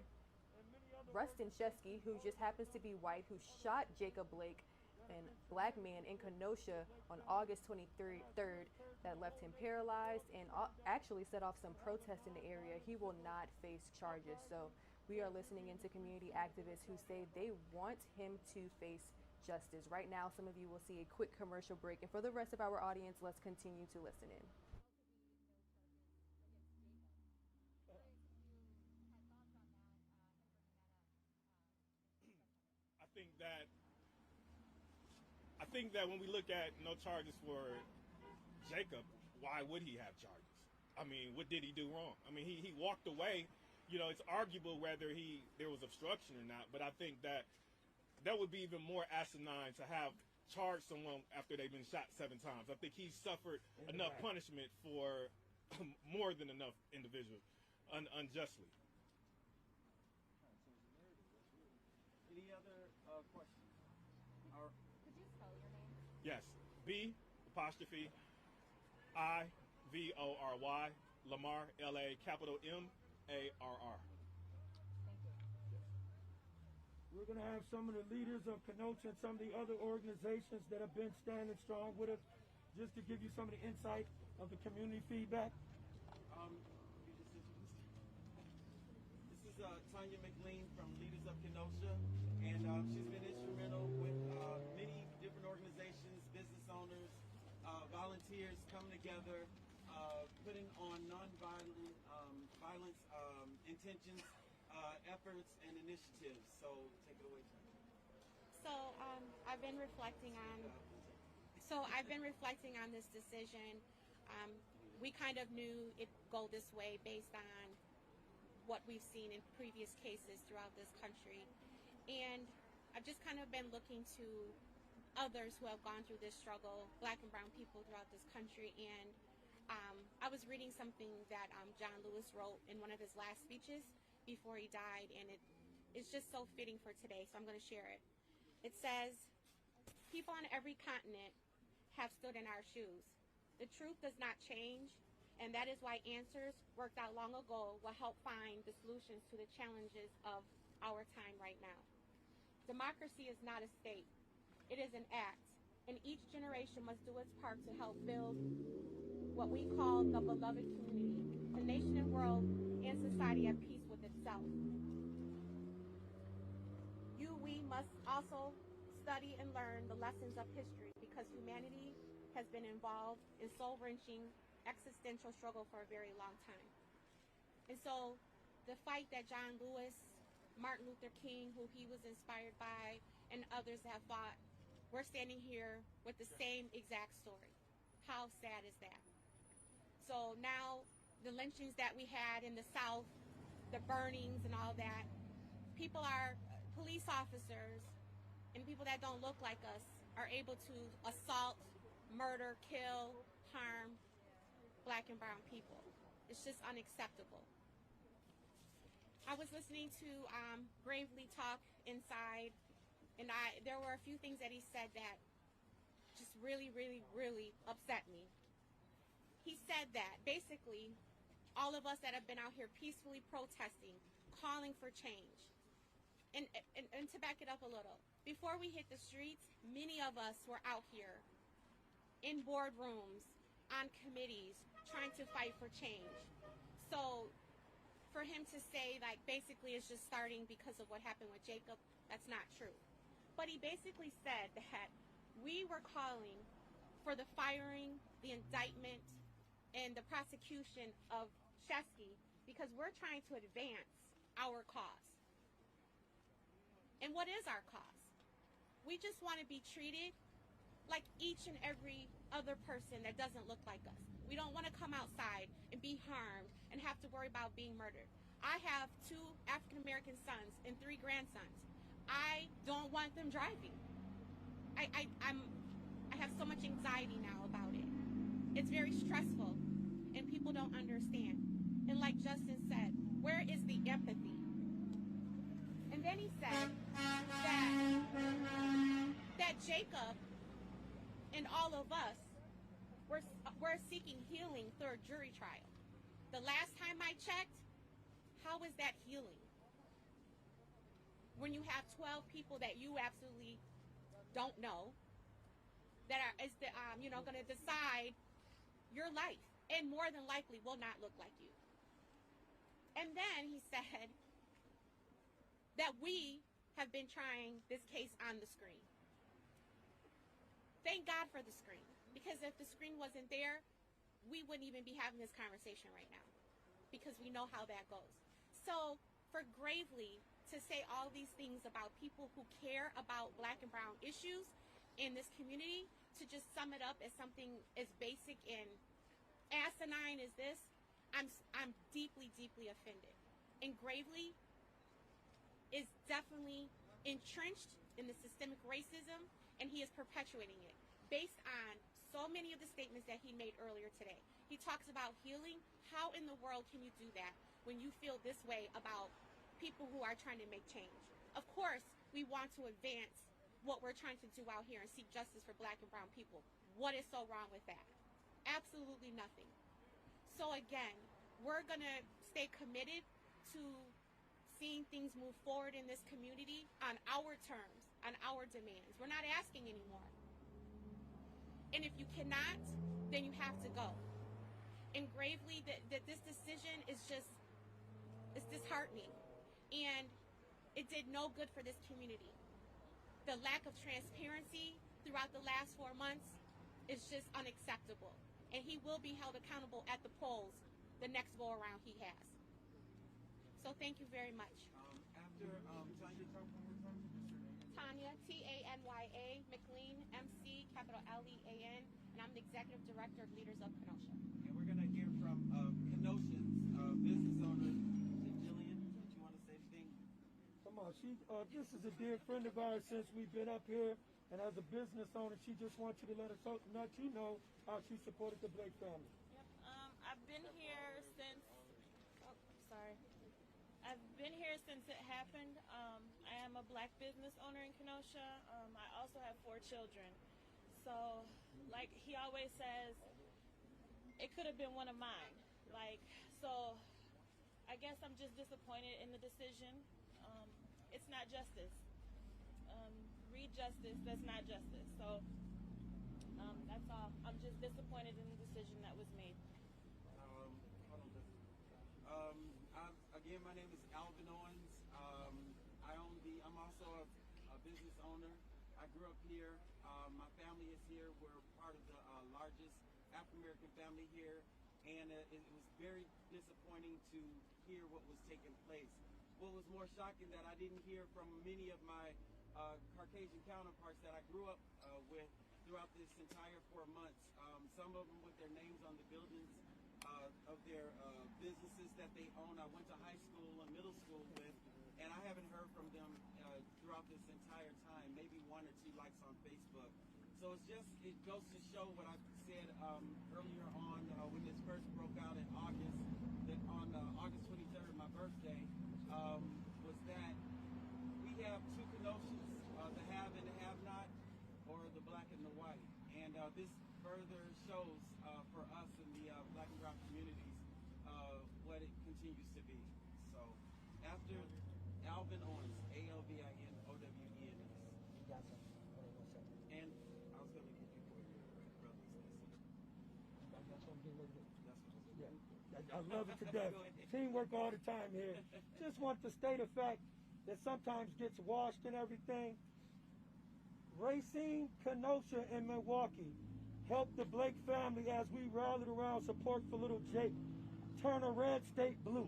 Speaker 6: Rustin Shesky, who just happens to be white, who shot Jacob Blake, a black man in Kenosha on August 23rd, that left him paralyzed and actually set off some protests in the area. He will not face charges. So we are listening into community activists who say they want him to face justice. Right now, some of you will see a quick commercial break. And for the rest of our audience, let's continue to listen in.
Speaker 10: I think that when we look at no charges for Jacob, why would he have charges? I mean, what did he do wrong? I mean, he walked away. You know, it's arguable whether there was obstruction or not, but I think that would be even more asinine to have charged someone after they've been shot 7 times. I think he suffered enough punishment for more than enough individuals unjustly.
Speaker 11: Any other questions?
Speaker 13: Could you spell your name?
Speaker 10: Yes, B''IVORY, Lamar, LA, capital MARR.
Speaker 12: We're going to have some of the leaders of Kenosha and some of the other organizations that have been standing strong with us, just to give you some of the insight of the community feedback.
Speaker 11: This is Tanya McLean from Leaders of Kenosha, and she's been instrumental with many different organizations, business owners, volunteers coming together, putting on nonviolent violence intentions, efforts, and initiatives. So take it away, Tanya.
Speaker 13: So I've been reflecting on this decision. We kind of knew it'd go this way based on what we've seen in previous cases throughout this country. And I've just kind of been looking to others who have gone through this struggle, black and brown people throughout this country. And I was reading something that John Lewis wrote in one of his last speeches before he died, and it's just so fitting for today, so I'm going to share it. It says, "People on every continent have stood in our shoes. The truth does not change, and that is why answers worked out long ago will help find the solutions to the challenges of our time right now. Democracy is not a state. It is an act, and each generation must do its part to help build what we call the beloved community, a nation and world and society at peace with itself. We must also study and learn the lessons of history, because humanity has been involved in soul-wrenching existential struggle for a very long time. And so the fight that John Lewis, Martin Luther King, who he was inspired by, and others have fought, we're standing here with the same exact story. How sad is that? So now the lynchings that we had in the South, the burnings and all that, police officers and people that don't look like us are able to assault, murder, kill, harm black and brown people. It's just unacceptable. I was listening to Gravely talk inside, and there were a few things that he said that just really, really, really upset me. He said that basically all of us that have been out here peacefully protesting, calling for change, and to back it up a little, before we hit the streets, many of us were out here in boardrooms, on committees, trying to fight for change. So for him to say, like, basically it's just starting because of what happened with Jacob, that's not true. But he basically said that we were calling for the firing, the indictment, and the prosecution of Shesky because we're trying to advance our cause. And what is our cause? We just want to be treated like each and every other person that doesn't look like us. We don't want to come outside and be harmed and have to worry about being murdered. I have 2 African-American sons and 3 grandsons. I don't want them driving. I have so much anxiety now about it. It's very stressful, and people don't understand. And like Justin said, where is the empathy? And then he said that Jacob and all of us we're seeking healing through a jury trial. The last time I checked, how is that healing? When you have 12 people that you absolutely don't know that are going to decide your life, and more than likely will not look like you. And then he said that we have been trying this case on the screen. Thank God for the screen, because if the screen wasn't there, we wouldn't even be having this conversation right now, because we know how that goes. So for Gravely to say all these things about people who care about Black and brown issues in this community, to just sum it up as something as basic and asinine as this, I'm deeply, deeply offended. And Gravely is definitely entrenched in the systemic racism, and he is perpetuating it based on so many of the statements that he made earlier today. He talks about healing. How in the world can you do that when you feel this way about people who are trying to make change? Of course, we want to advance what we're trying to do out here and seek justice for Black and brown people. What is so wrong with that? Absolutely nothing. So again, we're going to stay committed to seeing things move forward in this community on our terms, on our demands. We're not asking anymore. And if you cannot, then you have to go. And Gravely, that this decision is just, it's disheartening. And it did no good for this community. The lack of transparency throughout the last 4 months is just unacceptable. And he will be held accountable at the polls the next go around he has. So thank you very much.
Speaker 11: After Tanya, talk one more time.
Speaker 13: Tanya, Tanya, McLean, MC, capital Lean, and I'm the executive director of Leaders of Kenosha.
Speaker 11: And we're going to hear from Kenosha's business owner, Jillian. Do you want to say anything?
Speaker 12: Come on, this is a dear friend of ours since we've been up here, and as a business owner, she just wants you to let you know how she supported the Blake family.
Speaker 16: Yep. I've been here since. I've been here since it happened. I am a Black business owner in Kenosha. I also have 4 children. So, like he always says, it could have been one of mine. So I guess I'm just disappointed in the decision. It's not justice. Read justice, that's not justice. So that's all. I'm just disappointed in the decision that was made.
Speaker 11: Again, my name is Alvin Owens. I'm also a business owner. I grew up here. My family is here. We're part of the largest African-American family here. And it was very disappointing to hear what was taking place. What was more shocking that I didn't hear from many of my Caucasian counterparts that I grew up with throughout this entire 4 months. Some of them with their names on the buildings of their businesses that they own. I went to high school and middle school with, and I haven't heard from them throughout this entire time, maybe 1 or 2 likes on Facebook. So it goes to show what I said earlier on when this first broke out in August, that on August 23rd, my birthday, was that we have 2 Kenosha's, the have and the have not, or the Black and the white. And this further shows for us in the Black and brown communities what it continues to be. So after Alvin Owens, ALVINOWENS. And I was going to give you for your brother's list. That's what I was going to do.
Speaker 12: I love it to death. Teamwork all the time here. Just want to state a fact that sometimes gets washed and everything. Racine, Kenosha, and Milwaukee helped the Blake family as we rallied around support for little Jake turn a red state blue.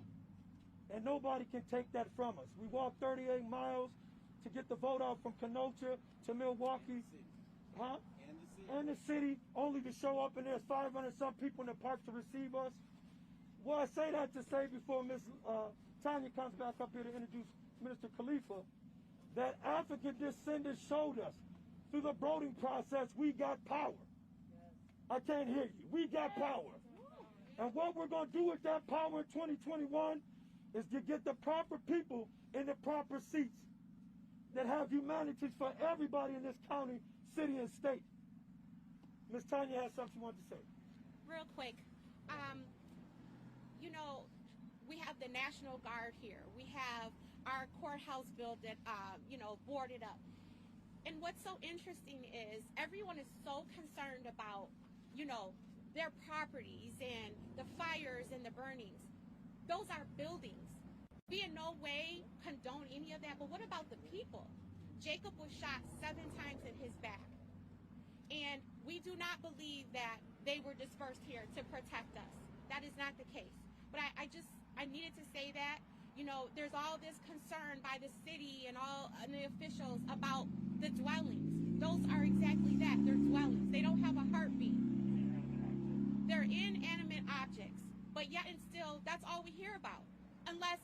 Speaker 12: And nobody can take that from us. We walked 38 miles to get the vote out from Kenosha to Milwaukee. Huh? And the city, only to show up and there's 500 some people in the park to receive us. Well, I say that to say before Ms. Tanya comes back up here to introduce Minister Khalifa, that African descendants showed us through the voting process we got power. I can't hear you. We got power. And what we're going to do with that power in 2021 is to get the proper people in the proper seats that have humanities for everybody in this county, city, and state. Ms. Tanya has something she wanted to say.
Speaker 13: Real quick, you know, we have the National Guard here. We have our courthouse building, you know, boarded up. And what's so interesting is everyone is so concerned about, you know, their properties and the fires and the burnings. Those are buildings. We in no way condone any of that, but what about the people? Jacob was shot 7 times in his back. And we do not believe that they were dispersed here to protect us. That is not the case. But I needed to say that. You know, there's all this concern by the city and all the officials about the dwellings. Those are exactly that. They're dwellings. They don't have a heartbeat. They're inanimate objects. But yet and still, that's all we hear about. Unless,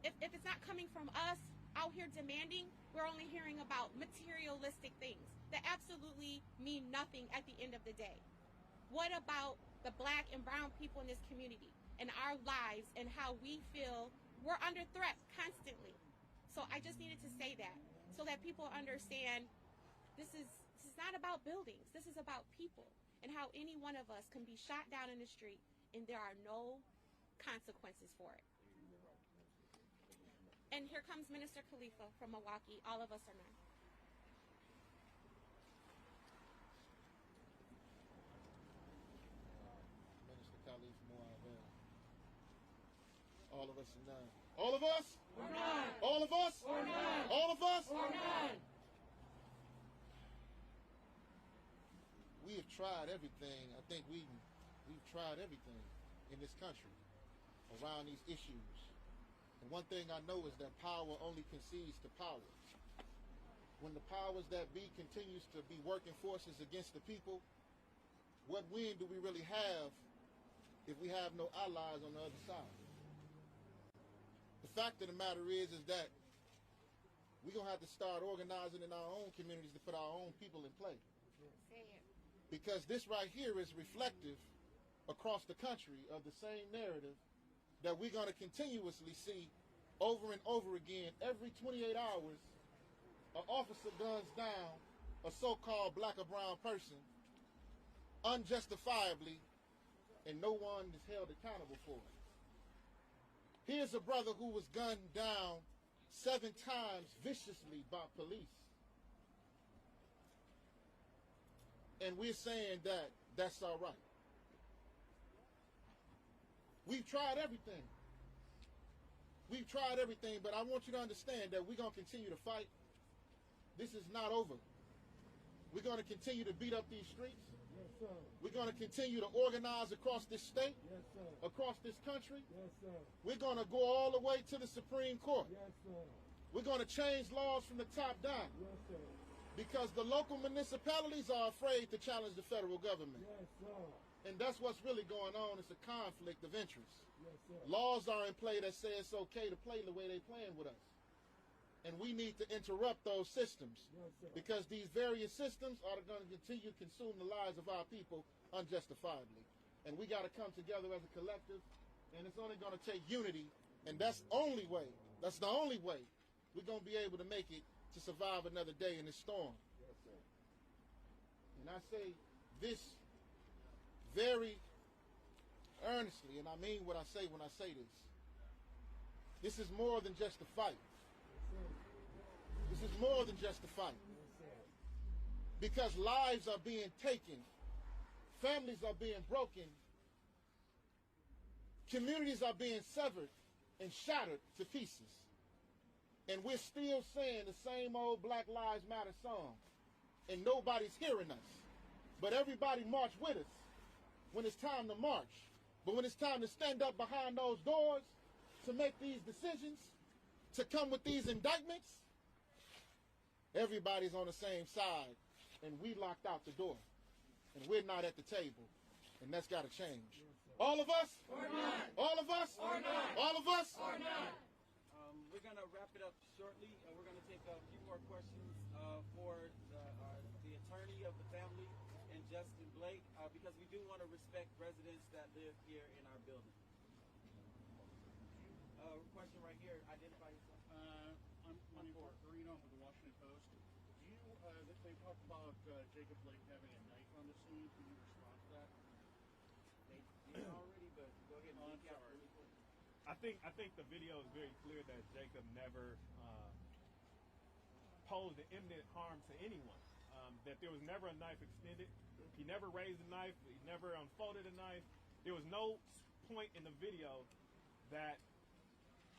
Speaker 13: if it's not coming from us out here demanding, we're only hearing about materialistic things that absolutely mean nothing at the end of the day. What about the black and brown people in this community and our lives and how we feel we're under threat constantly? So I just needed to say that so that people understand this is not about buildings. This is about people and how any one of us can be shot down in the street and there are no consequences for it. And here comes Minister Khalifa from Milwaukee. All of us are none.
Speaker 17: Minister Khalifa Moab. All of us are none. All of us? Or none. All of us? Or none. All of us? Or none. We have tried everything. I think we've tried everything in this country around these issues. And one thing I know is that power only concedes to power. When the powers that be continues to be working forces against the people, what win do we really have if we have no allies on the other side? The fact of the matter is that we're going to have to start organizing in our own communities to put our own people in play. Because this right here is reflective across the country of the same narrative that we're going to continuously see over and over again. Every 28 hours, an officer guns down a so-called black or brown person unjustifiably, and no one is held accountable for it. Here's a brother who was gunned down 7 times viciously by police. And we're saying that that's all right. We've tried everything. We've tried everything, but I want you to understand that we're going to continue to fight. This is not over. We're going to continue to beat up these streets.
Speaker 12: Yes, sir.
Speaker 17: We're going to continue to organize across this state,
Speaker 12: yes, sir.
Speaker 17: across this country.
Speaker 12: Yes, sir.
Speaker 17: We're going to go all the way to the Supreme Court.
Speaker 12: Yes, sir.
Speaker 17: We're going to change laws from the top down.
Speaker 12: Yes, sir.
Speaker 17: Because the local municipalities are afraid to challenge the federal government.
Speaker 12: Yes, sir.
Speaker 17: And that's what's really going on. It's a conflict of interest.
Speaker 12: Yes, sir.
Speaker 17: Laws are in play that say it's okay to play the way they're playing with us. And we need to interrupt those systems.
Speaker 12: Yes, sir.
Speaker 17: Because these various systems are going to continue to consume the lives of our people unjustifiably. And we got to come together as a collective. And it's only going to take unity. And that's the only way we're going to be able to make it to survive another day in this storm.
Speaker 12: Yes, sir.
Speaker 17: And I say this very earnestly, and I mean what I say when I say this. This is more than just a fight. This is more than just a fight. Because lives are being taken, families are being broken, Communities are being severed and shattered to pieces. And we're still saying the same old Black Lives Matter song. And nobody's hearing us. But everybody march with us when it's time to march. But when it's time to stand up behind those doors, to make these decisions, to come with these indictments, everybody's on the same side. And we locked out the door. And we're not at the table. And that's got to change. All of us? Or none. All of us? Or none. All of us? Or none.
Speaker 11: We're going to wrap it up shortly, and we're going to take a few more questions for the attorney of the family and Justin Blake, because we do want to respect residents that live here in our building. Question right here. Identify yourself.
Speaker 18: I'm Marino with the Washington Post. They talked about Jacob Blake having a knife on the scene. Can you respond to that?
Speaker 11: They did already, but go ahead and recap really quick.
Speaker 10: I think the video is very clear that Jacob never posed an imminent harm to anyone. That there was never a knife extended. He never raised a knife. He never unfolded a knife. There was no point in the video that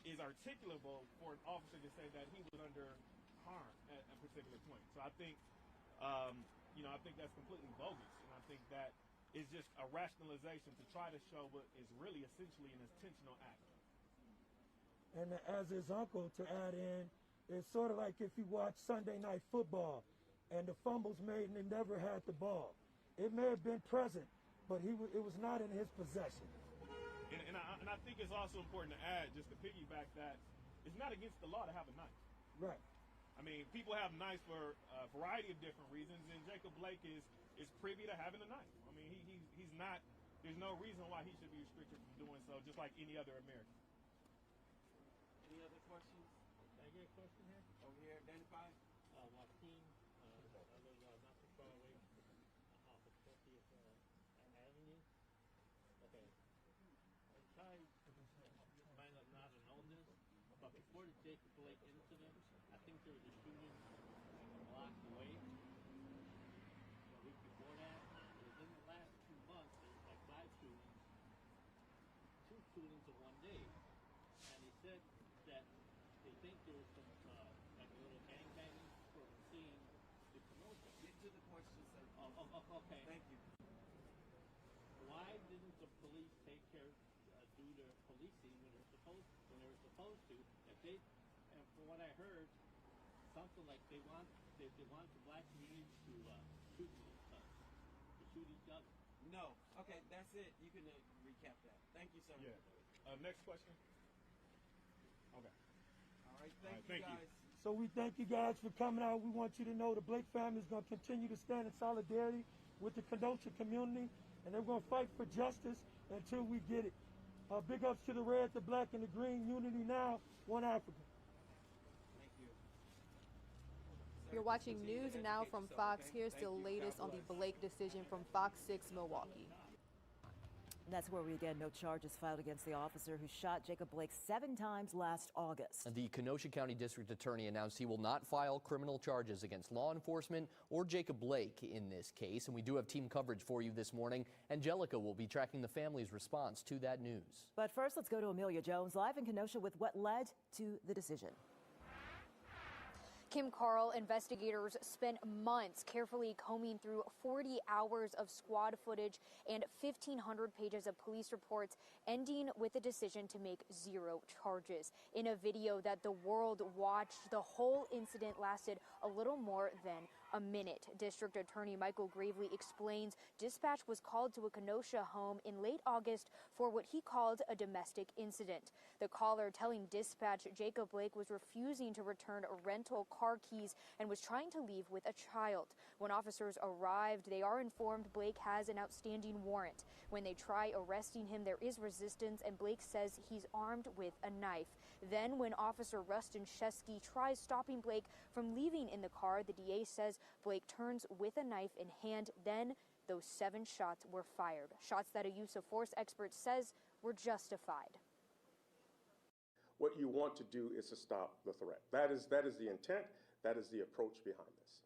Speaker 10: is articulable for an officer to say that he was under harm at a particular point. So I think, I think that's completely bogus, and I think that is just a rationalization to try to show what is really essentially an intentional act.
Speaker 12: And as his uncle, to add in, it's sort of like if you watch Sunday Night Football and the fumbles made and he never had the ball. It may have been present, but it was not in his possession.
Speaker 10: And I think it's also important to add, just to piggyback that, it's not against the law to have a knife.
Speaker 12: Right.
Speaker 10: I mean, people have knives for a variety of different reasons, and Jacob Blake is privy to having a knife. I mean, he's not, there's no reason why he should be restricted from doing so, just like any other American.
Speaker 11: Any other questions?
Speaker 18: Can I get a question here?
Speaker 11: Over here, identify.
Speaker 18: Joaquin, I live not too far away off of 40th Avenue. Okay. I tried, might not have known this, but before the Jacob Blake incident, I think there was a shooting a block away. A week before that, within the last 2 months, there was like 5 shootings, 2 shootings in one day. And he said that they think there was some, like a little gangbanging from seeing the commotion.
Speaker 11: Get to the question, sir.
Speaker 18: Okay.
Speaker 11: Thank you.
Speaker 18: Why didn't the police take care, do their policing when they were supposed to? If they, and from what I heard, something like they want the black community to shoot each other.
Speaker 11: No. Okay, that's it. You can recap that. Thank you, sir.
Speaker 10: Yeah. Next question. Okay.
Speaker 11: All right. Thank you, guys.
Speaker 12: So we thank you guys for coming out. We want you to know the Blake family is going to continue to stand in solidarity with the Kenosha community, and they're going to fight for justice until we get it. Big ups to the red, the black, and the green. Unity now, one Africa.
Speaker 11: Thank you.
Speaker 6: You're watching News Now from Fox. Here's the latest on the Blake decision from Fox 6 Milwaukee.
Speaker 19: That's where we again no charges filed against the officer who shot Jacob Blake 7 times last August.
Speaker 14: The Kenosha County District Attorney announced he will not file criminal charges against law enforcement or Jacob Blake in this case. And we do have team coverage for you this morning. Angelica will be tracking the family's response to that news.
Speaker 19: But first, let's go to Amelia Jones live in Kenosha with what led to the decision.
Speaker 20: Kim Carl, investigators spent months carefully combing through 40 hours of squad footage and 1,500 pages of police reports, ending with a decision to make 0 charges. In a video that the world watched, the whole incident lasted a little more than a minute. District Attorney Michael Gravely explains dispatch was called to a Kenosha home in late August for what he called a domestic incident. The caller telling dispatch Jacob Blake was refusing to return rental car keys and was trying to leave with a child. When officers arrived, they are informed Blake has an outstanding warrant. When they try arresting him, there is resistance, and Blake says he's armed with a knife. Then when Officer Rustin Shesky tries stopping Blake from leaving in the car, the DA says Blake turns with a knife in hand. Then those 7 shots were fired, shots that a use of force expert says were justified.
Speaker 21: What you want to do is to stop the threat. That is the intent. That is the approach behind this.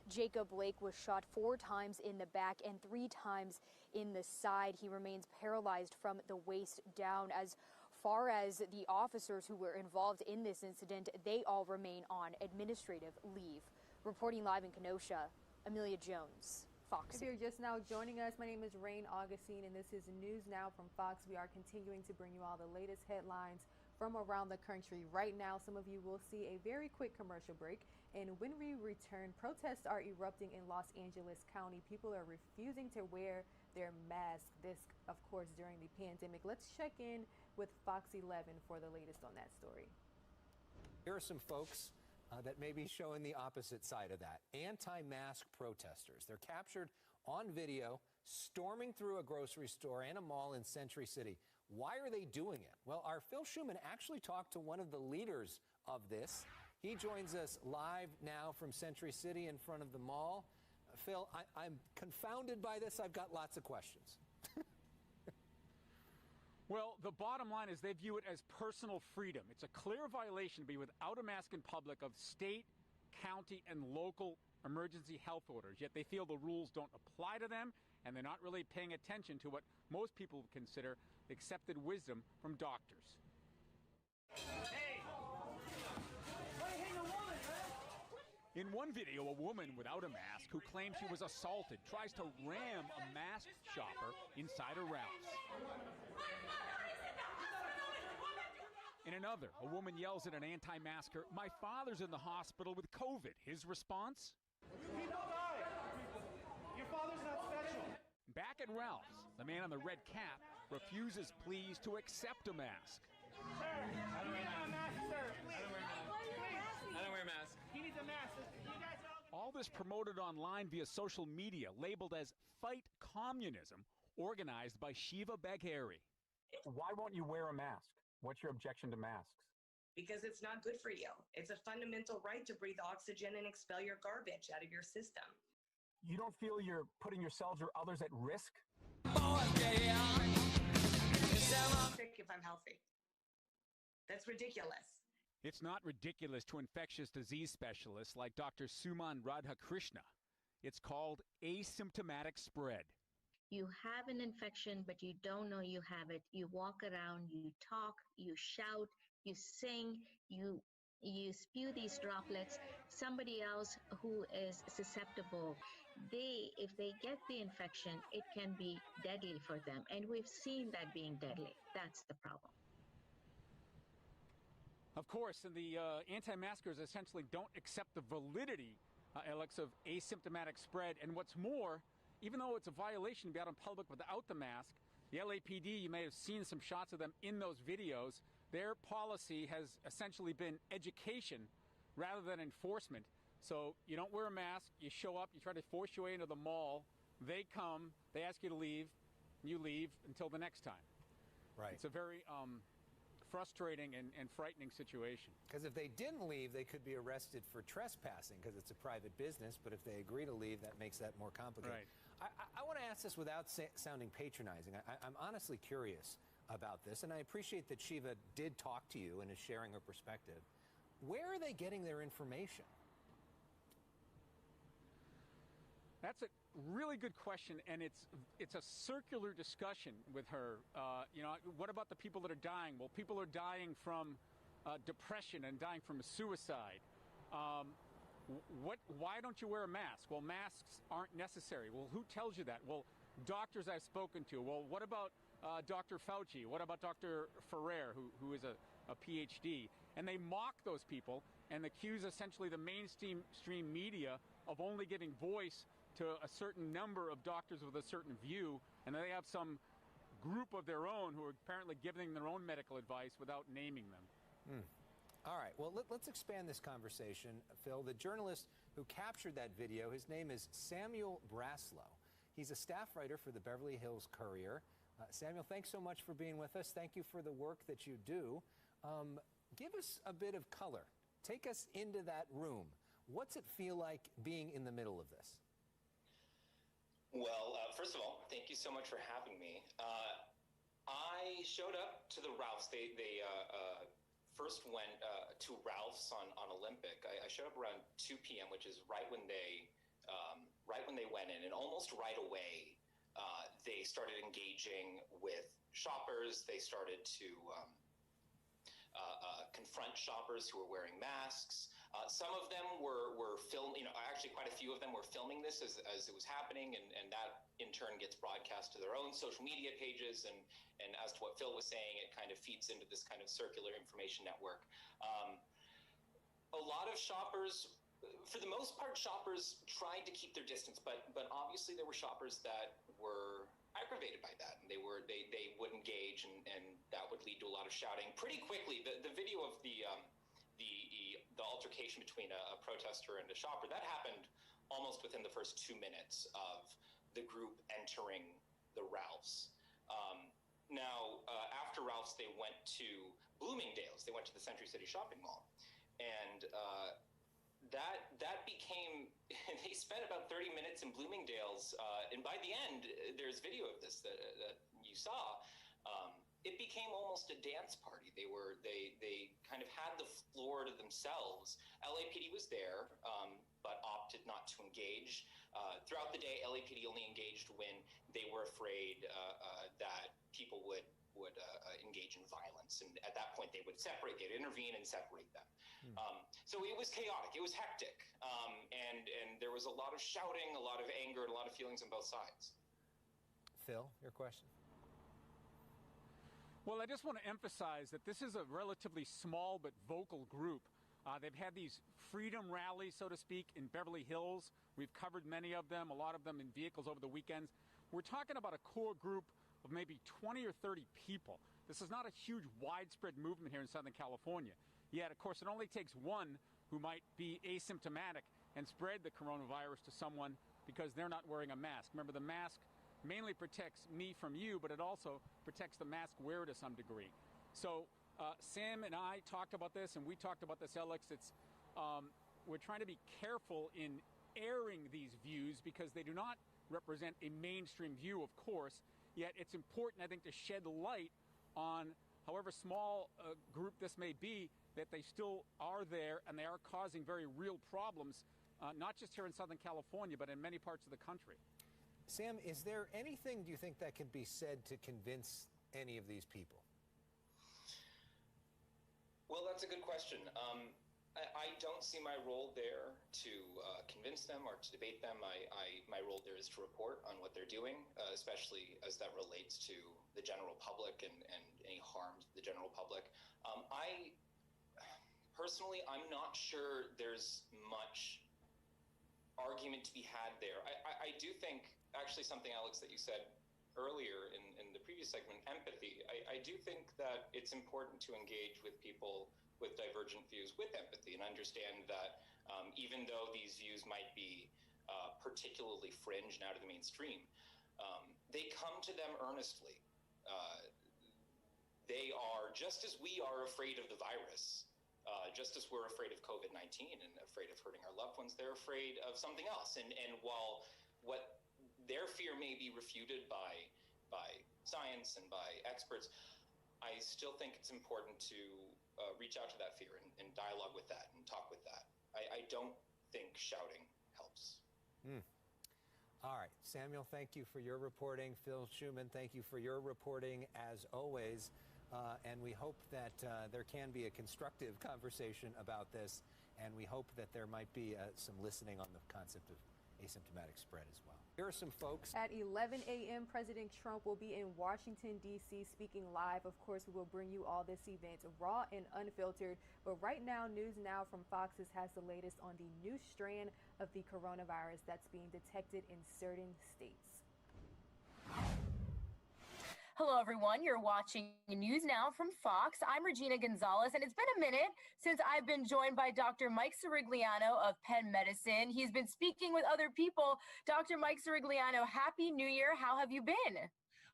Speaker 20: Jacob Blake was shot 4 times in the back and 3 times in the side. He remains paralyzed from the waist down. As far as the officers who were involved in this incident, they all remain on administrative leave. Reporting live in Kenosha, Amelia Jones, Fox.
Speaker 6: If you're just now joining us, my name is Rain Augustine, and this is News Now from Fox. We are continuing to bring you all the latest headlines from around the country. Right now, some of you will see a very quick commercial break, and when we return, protests are erupting in Los Angeles County. People are refusing to wear their masks, this, of course, during the pandemic. Let's check in with Fox 11 for the latest on that story.
Speaker 3: Here are some folks that may be showing the opposite side of that. Anti-mask protesters. They're captured on video storming through a grocery store and a mall in Century City. Why are they doing it? Well, our Phil Schuman actually talked to one of the leaders of this. He joins us live now from Century City in front of the mall. Phil, I'm confounded by this. I've got lots of questions.
Speaker 22: Well, the bottom line is they view it as personal freedom. It's a clear violation to be without a mask in public of state, county, and local emergency health orders. Yet they feel the rules don't apply to them, and they're not really paying attention to what most people consider accepted wisdom from doctors. In one video, a woman without a mask who claims she was assaulted tries to ram a masked shopper inside a Ralph's. In another, a woman yells at an anti-masker, "My father's in the hospital with COVID." His response?
Speaker 23: People die. Your father's not special.
Speaker 22: Back at Ralph's, the man on the red cap refuses pleas to accept a mask.
Speaker 23: Sir, I don't wear a mask, sir. Please.
Speaker 24: I don't wear a mask.
Speaker 23: He needs a mask. You guys are
Speaker 22: All this promoted online via social media, labeled as Fight Communism, organized by Shiva Bagheri.
Speaker 25: Why won't you wear a mask? What's your objection to masks?
Speaker 26: Because it's not good for you. It's a fundamental right to breathe oxygen and expel your garbage out of your system.
Speaker 25: You don't feel you're putting yourselves or others at risk?
Speaker 26: Sick if I'm healthy. That's ridiculous.
Speaker 22: It's not ridiculous to infectious disease specialists like Dr. Suman Radhakrishna. It's called asymptomatic spread.
Speaker 27: You have an infection, but you don't know you have it. You walk around, you talk, you shout, you sing, you spew these droplets. Somebody else who is susceptible, if they get the infection, it can be deadly for them. And we've seen that being deadly. That's the problem.
Speaker 22: Of course, and the anti-maskers essentially don't accept the validity, Alex, of asymptomatic spread. And what's more, even though it's a violation to be out in public without the mask, the LAPD, you may have seen some shots of them in those videos, their policy has essentially been education rather than enforcement. So you don't wear a mask, you show up, you try to force your way into the mall, they come, they ask you to leave, you leave until the next time.
Speaker 3: Right.
Speaker 22: It's a very frustrating and frightening situation.
Speaker 3: Because if they didn't leave, they could be arrested for trespassing because it's a private business. But if they agree to leave, that makes that more complicated.
Speaker 22: Right.
Speaker 3: I want to ask this without sounding patronizing. I'm honestly curious about this, and I appreciate that Shiva did talk to you and is sharing her perspective. Where are they getting their information?
Speaker 22: That's a really good question, and it's a circular discussion with her. What about the people that are dying? Well, people are dying from depression and dying from suicide. Why don't you wear a mask? Well, masks aren't necessary. Well, who tells you that? Well, doctors I've spoken to. Well, what about Dr. Fauci? What about Dr. Ferrer, who is a PhD? And they mock those people and accuse essentially the mainstream media of only giving voice to a certain number of doctors with a certain view, and then they have some group of their own who are apparently giving their own medical advice without naming them.
Speaker 3: All right, well, let's expand this conversation, Phil. The journalist who captured that video, his name is Samuel Braslow. He's a staff writer for the Beverly Hills Courier. Samuel, thanks so much for being with us. Thank you for the work that you do. Give us a bit of color. Take us into that room. What's it feel like being in the middle of this?
Speaker 24: Well, first of all, thank you so much for having me. I showed up to the Ralph's. They first went to Ralph's on Olympic. I showed up around 2 p.m., which is right when they right when they went in, and almost right away, they started engaging with shoppers. They started to confront shoppers who were wearing masks. Some of them were filming, actually quite a few of them were filming this as it was happening, and that in turn gets broadcast to their own social media pages. And as to what Phil was saying, it kind of feeds into this kind of circular information network. A lot of shoppers, for the most part, shoppers tried to keep their distance, but obviously there were shoppers that were aggravated by that, and they would engage, and that would lead to a lot of shouting pretty quickly. The video of the altercation between a protester and a shopper, that happened almost within the first 2 minutes of the group entering the Ralphs. Now, after Ralph's, they went to Bloomingdale's. They went to the Century City shopping mall, and that became, they spent about 30 minutes in Bloomingdale's, and by the end, there's video of this that you saw. It became almost a dance party. They kind of had the floor to themselves. LAPD was there, but opted not to engage. Throughout the day, LAPD only engaged when they were afraid that people would engage in violence, and at that point they would separate. They'd intervene and separate them. So it was chaotic. It was hectic, and there was a lot of shouting, a lot of anger, and a lot of feelings on both sides.
Speaker 3: Phil, your question?
Speaker 22: Well, I just want to emphasize that this is a relatively small but vocal group. They've had these freedom rallies, so to speak, in Beverly Hills. We've covered many of them, a lot of them in vehicles over the weekends. We're talking about a core group of maybe 20 or 30 people. This is not a huge widespread movement here in Southern California. Yet, of course, it only takes one who might be asymptomatic and spread the coronavirus to someone because they're not wearing a mask. Remember, the mask mainly protects me from you, but it also protects the mask wearer to some degree. So Sam and I talked about this, and we talked about this, Alex. We're trying to be careful in airing these views because they do not represent a mainstream view, of course. Yet it's important, I think, to shed light on, however small a group this may be, that they still are there and they are causing very real problems, not just here in Southern California, but in many parts of the country.
Speaker 3: Sam, is there anything, do you think, that can be said to convince any of these people?
Speaker 24: Well, that's a good question. I don't see my role there to convince them or to debate them. My role there is to report on what they're doing, especially as that relates to the general public and any harm to the general public. Personally, I'm not sure there's much argument to be had there. I do think, actually, something, Alex, that you said earlier in the previous segment, empathy. I do think that it's important to engage with people with divergent views with empathy and understand that even though these views might be particularly fringe now to the mainstream, they come to them earnestly. They are, just as we are afraid of the virus, just as we're afraid of COVID-19 and afraid of hurting our loved ones, they're afraid of something else. And while what their fear may be refuted by science and by experts, I still think it's important to reach out to that fear and dialogue with that and talk with that. I don't think shouting helps.
Speaker 3: All right, Samuel, thank you for your reporting. Phil Schuman, thank you for your reporting as always. And we hope that there can be a constructive conversation about this, and we hope that there might be some listening on the concept of asymptomatic spread as well. Here are some folks.
Speaker 6: At 11 a.m., President Trump will be in Washington, D.C. speaking live. Of course, we will bring you all this event raw and unfiltered. But right now, News Now from Fox's has the latest on the new strand of the coronavirus that's being detected in certain states.
Speaker 1: Hello, everyone. You're watching News Now from Fox. I'm Regina Gonzalez, and it's been a minute since I've been joined by Dr. Mike Sirigliano of Penn Medicine. He's been speaking with other people. Dr. Mike Sirigliano, Happy New Year. How have you been?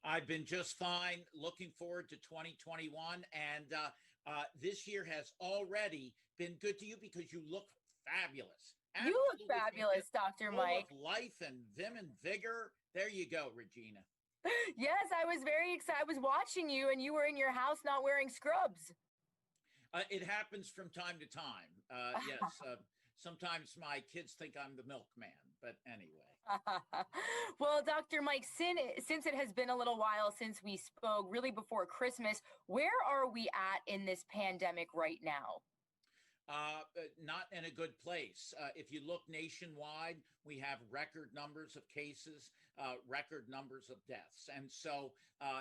Speaker 2: I've been just fine. Looking forward to 2021. And this year has already been good to you because you look fabulous.
Speaker 1: You look fabulous, Dr. Mike.
Speaker 2: Full of life and vim and vigor. There you go, Regina.
Speaker 1: Yes, I was very excited. I was watching you, and you were in your house not wearing scrubs.
Speaker 2: It happens from time to time. Yes. Sometimes my kids think I'm the milkman, But anyway.
Speaker 1: Well, Dr. Mike, since it has been a little while since we spoke, really before Christmas, where are we at in this pandemic right now?
Speaker 2: Not in a good place. If you look nationwide, we have record numbers of cases, record numbers of deaths. And so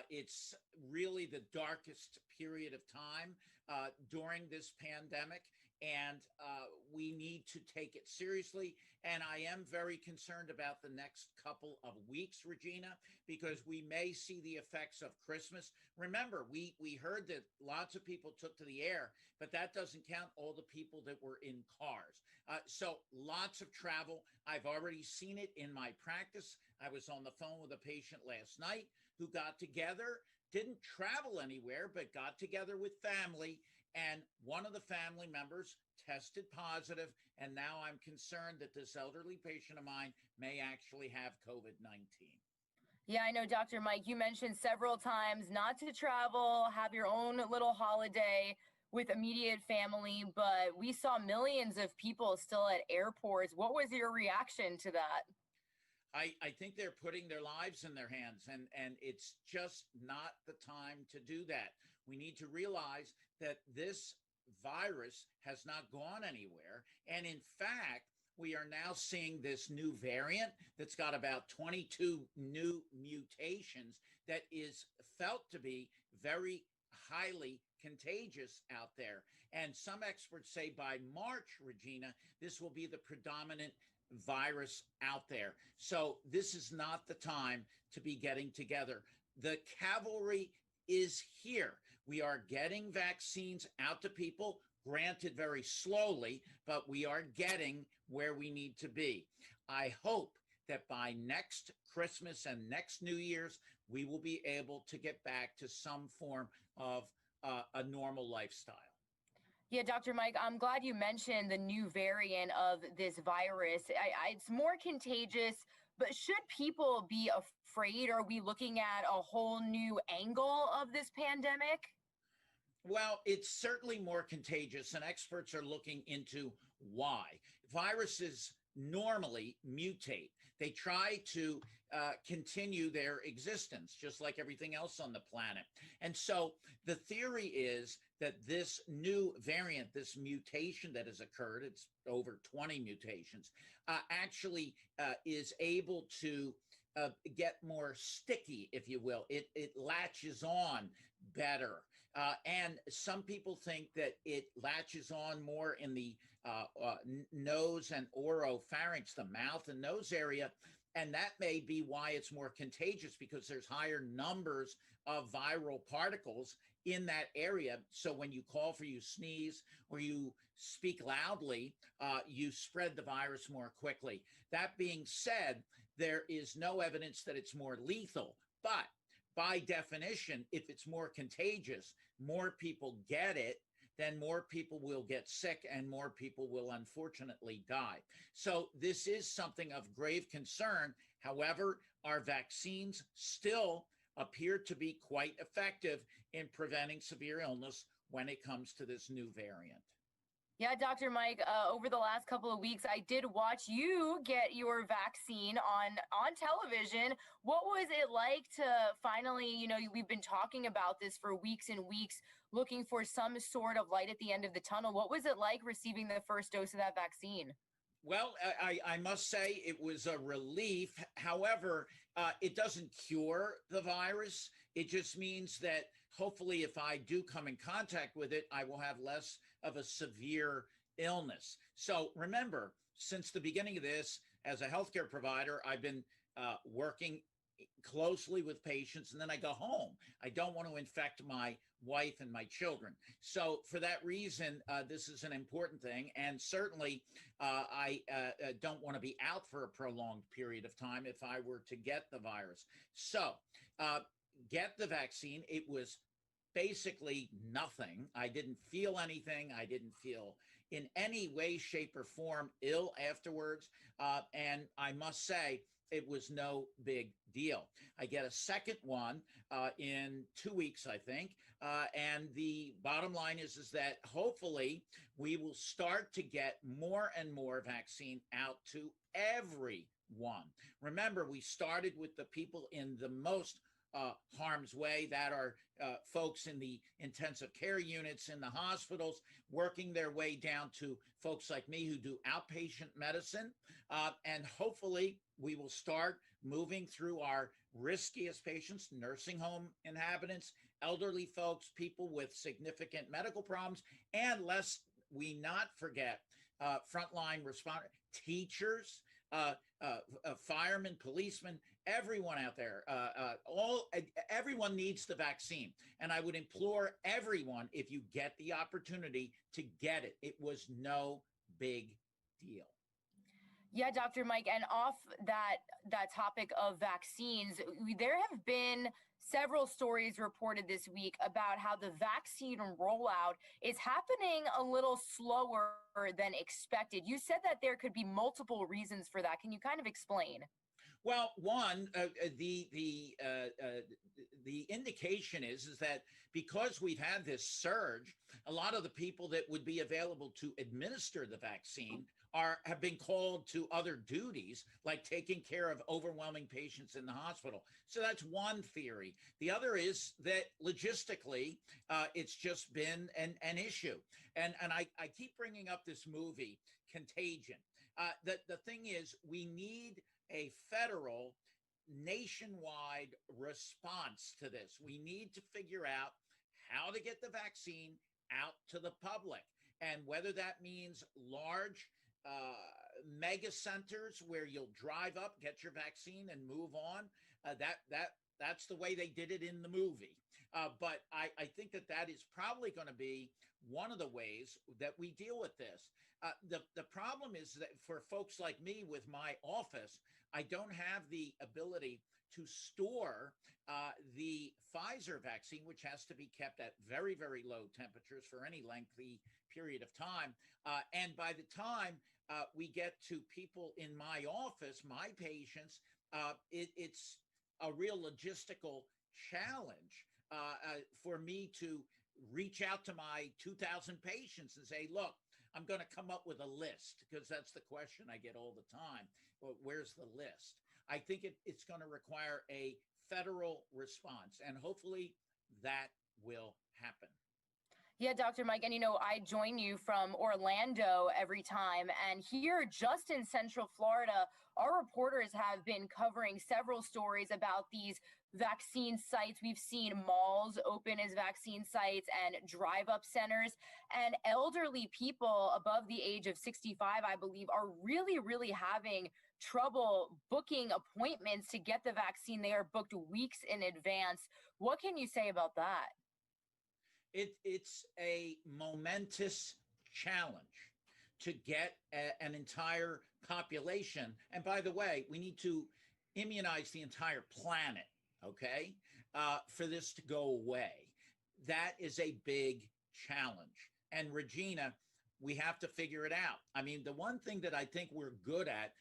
Speaker 2: it's really the darkest period of time during this pandemic. And we need to take it seriously. And I am very concerned about the next couple of weeks, Regina, because we may see the effects of Christmas. Remember, we heard that lots of people took to the air, but that doesn't count all the people that were in cars. So lots of travel. I've already seen it in my practice. I was on the phone with a patient last night who got together, didn't travel anywhere, but got together with family. And one of the family members tested positive, and now I'm concerned that this elderly patient of mine may actually have COVID-19.
Speaker 1: Yeah, I know, Dr. Mike, you mentioned several times not to travel, have your own little holiday with immediate family, but we saw millions of people still at airports. What was your reaction to that?
Speaker 2: I think they're putting their lives in their hands, and it's just not the time to do that. We need to realize that this virus has not gone anywhere. And in fact, we are now seeing this new variant that's got about 22 new mutations that is felt to be very highly contagious out there. And some experts say by March, Regina, this will be the predominant virus out there. So this is not the time to be getting together. The cavalry is here. We are getting vaccines out to people, granted very slowly, but we are getting where we need to be. I hope that by next Christmas and next New Year's, we will be able to get back to some form of a normal lifestyle.
Speaker 1: Yeah, Dr. Mike, I'm glad you mentioned the new variant of this virus. It's more contagious, but should people be afraid? Are we looking at a whole new angle of this pandemic?
Speaker 2: Well, it's certainly more contagious, and experts are looking into why. Viruses normally mutate. They try to continue their existence, just like everything else on the planet. And so the theory is that this new variant, this mutation that has occurred, it's over 20 mutations, actually is able to get more sticky, if you will. It latches on better. And some people think that it latches on more in the nose and oropharynx, the mouth and nose area. And that may be why it's more contagious, because there's higher numbers of viral particles in that area. So when you cough or you sneeze or you speak loudly, you spread the virus more quickly. That being said, there is no evidence that it's more lethal. But by definition, if it's more contagious, more people get it, then more people will get sick and more people will unfortunately die. So this is something of grave concern. However, our vaccines still appear to be quite effective in preventing severe illness when it comes to this new variant.
Speaker 1: Yeah, Dr. Mike, over the last couple of weeks, I did watch you get your vaccine on television. What was it like to finally, we've been talking about this for weeks and weeks, looking for some sort of light at the end of the tunnel. What was it like receiving the first dose of that vaccine?
Speaker 2: Well, I must say it was a relief. However, it doesn't cure the virus. It just means that hopefully if I do come in contact with it, I will have less of a severe illness. So remember, since the beginning of this, as a healthcare provider, I've been working closely with patients, and then I go home. I don't want to infect my wife and my children. So for that reason, this is an important thing. And certainly I don't want to be out for a prolonged period of time if I were to get the virus. So get the vaccine. It was basically nothing. I didn't feel anything. I didn't feel in any way, shape, or form ill afterwards. And I must say, it was no big deal. I get a second one in 2 weeks, I think. And the bottom line is that hopefully we will start to get more and more vaccine out to everyone. Remember, we started with the people in the most harm's way, that are folks in the intensive care units in the hospitals, working their way down to folks like me who do outpatient medicine. And hopefully we will start moving through our riskiest patients, nursing home inhabitants, elderly folks, people with significant medical problems, and lest we not forget frontline responders, teachers, firemen, policemen, everyone out there, everyone needs the vaccine. And I would implore everyone, if you get the opportunity, to get it. It was no big deal.
Speaker 1: Yeah, Dr. Mike, and off that topic of vaccines, there have been several stories reported this week about how the vaccine rollout is happening a little slower than expected. You said that there could be multiple reasons for that. Can you kind of explain?
Speaker 2: Well, one, the indication is that because we've had this surge, a lot of the people that would be available to administer the vaccine have been called to other duties, like taking care of overwhelming patients in the hospital. So that's one theory. The other is that logistically, it's just been an issue. And I keep bringing up this movie, Contagion. The thing is, we need a federal nationwide response to this. We need to figure out how to get the vaccine out to the public, and whether that means large mega centers where you'll drive up, get your vaccine, and move on. That's the way they did it in the movie. But I think that is probably going to be one of the ways that we deal with this. The problem is that for folks like me with my office, I don't have the ability to store the Pfizer vaccine, which has to be kept at very, very low temperatures for any lengthy period of time. And by the time we get to people in my office, my patients, it's a real logistical challenge for me to reach out to my 2,000 patients and say, look, I'm going to come up with a list, because that's the question I get all the time. Well, where's the list? I think it's going to require a federal response, and hopefully that will happen.
Speaker 1: Yeah, Dr. Mike, and I join you from Orlando every time, and here just in Central Florida, our reporters have been covering several stories about these vaccine sites. We've seen malls open as vaccine sites and drive-up centers, and elderly people above the age of 65, I believe, are really, really having trouble booking appointments to get the vaccine. They are booked weeks in advance. What can you say about that?
Speaker 2: It's a momentous challenge to get an entire population. And by the way, we need to immunize the entire planet, okay, for this to go away. That is a big challenge. And Regina, we have to figure it out. I mean, the one thing that I think we're good at,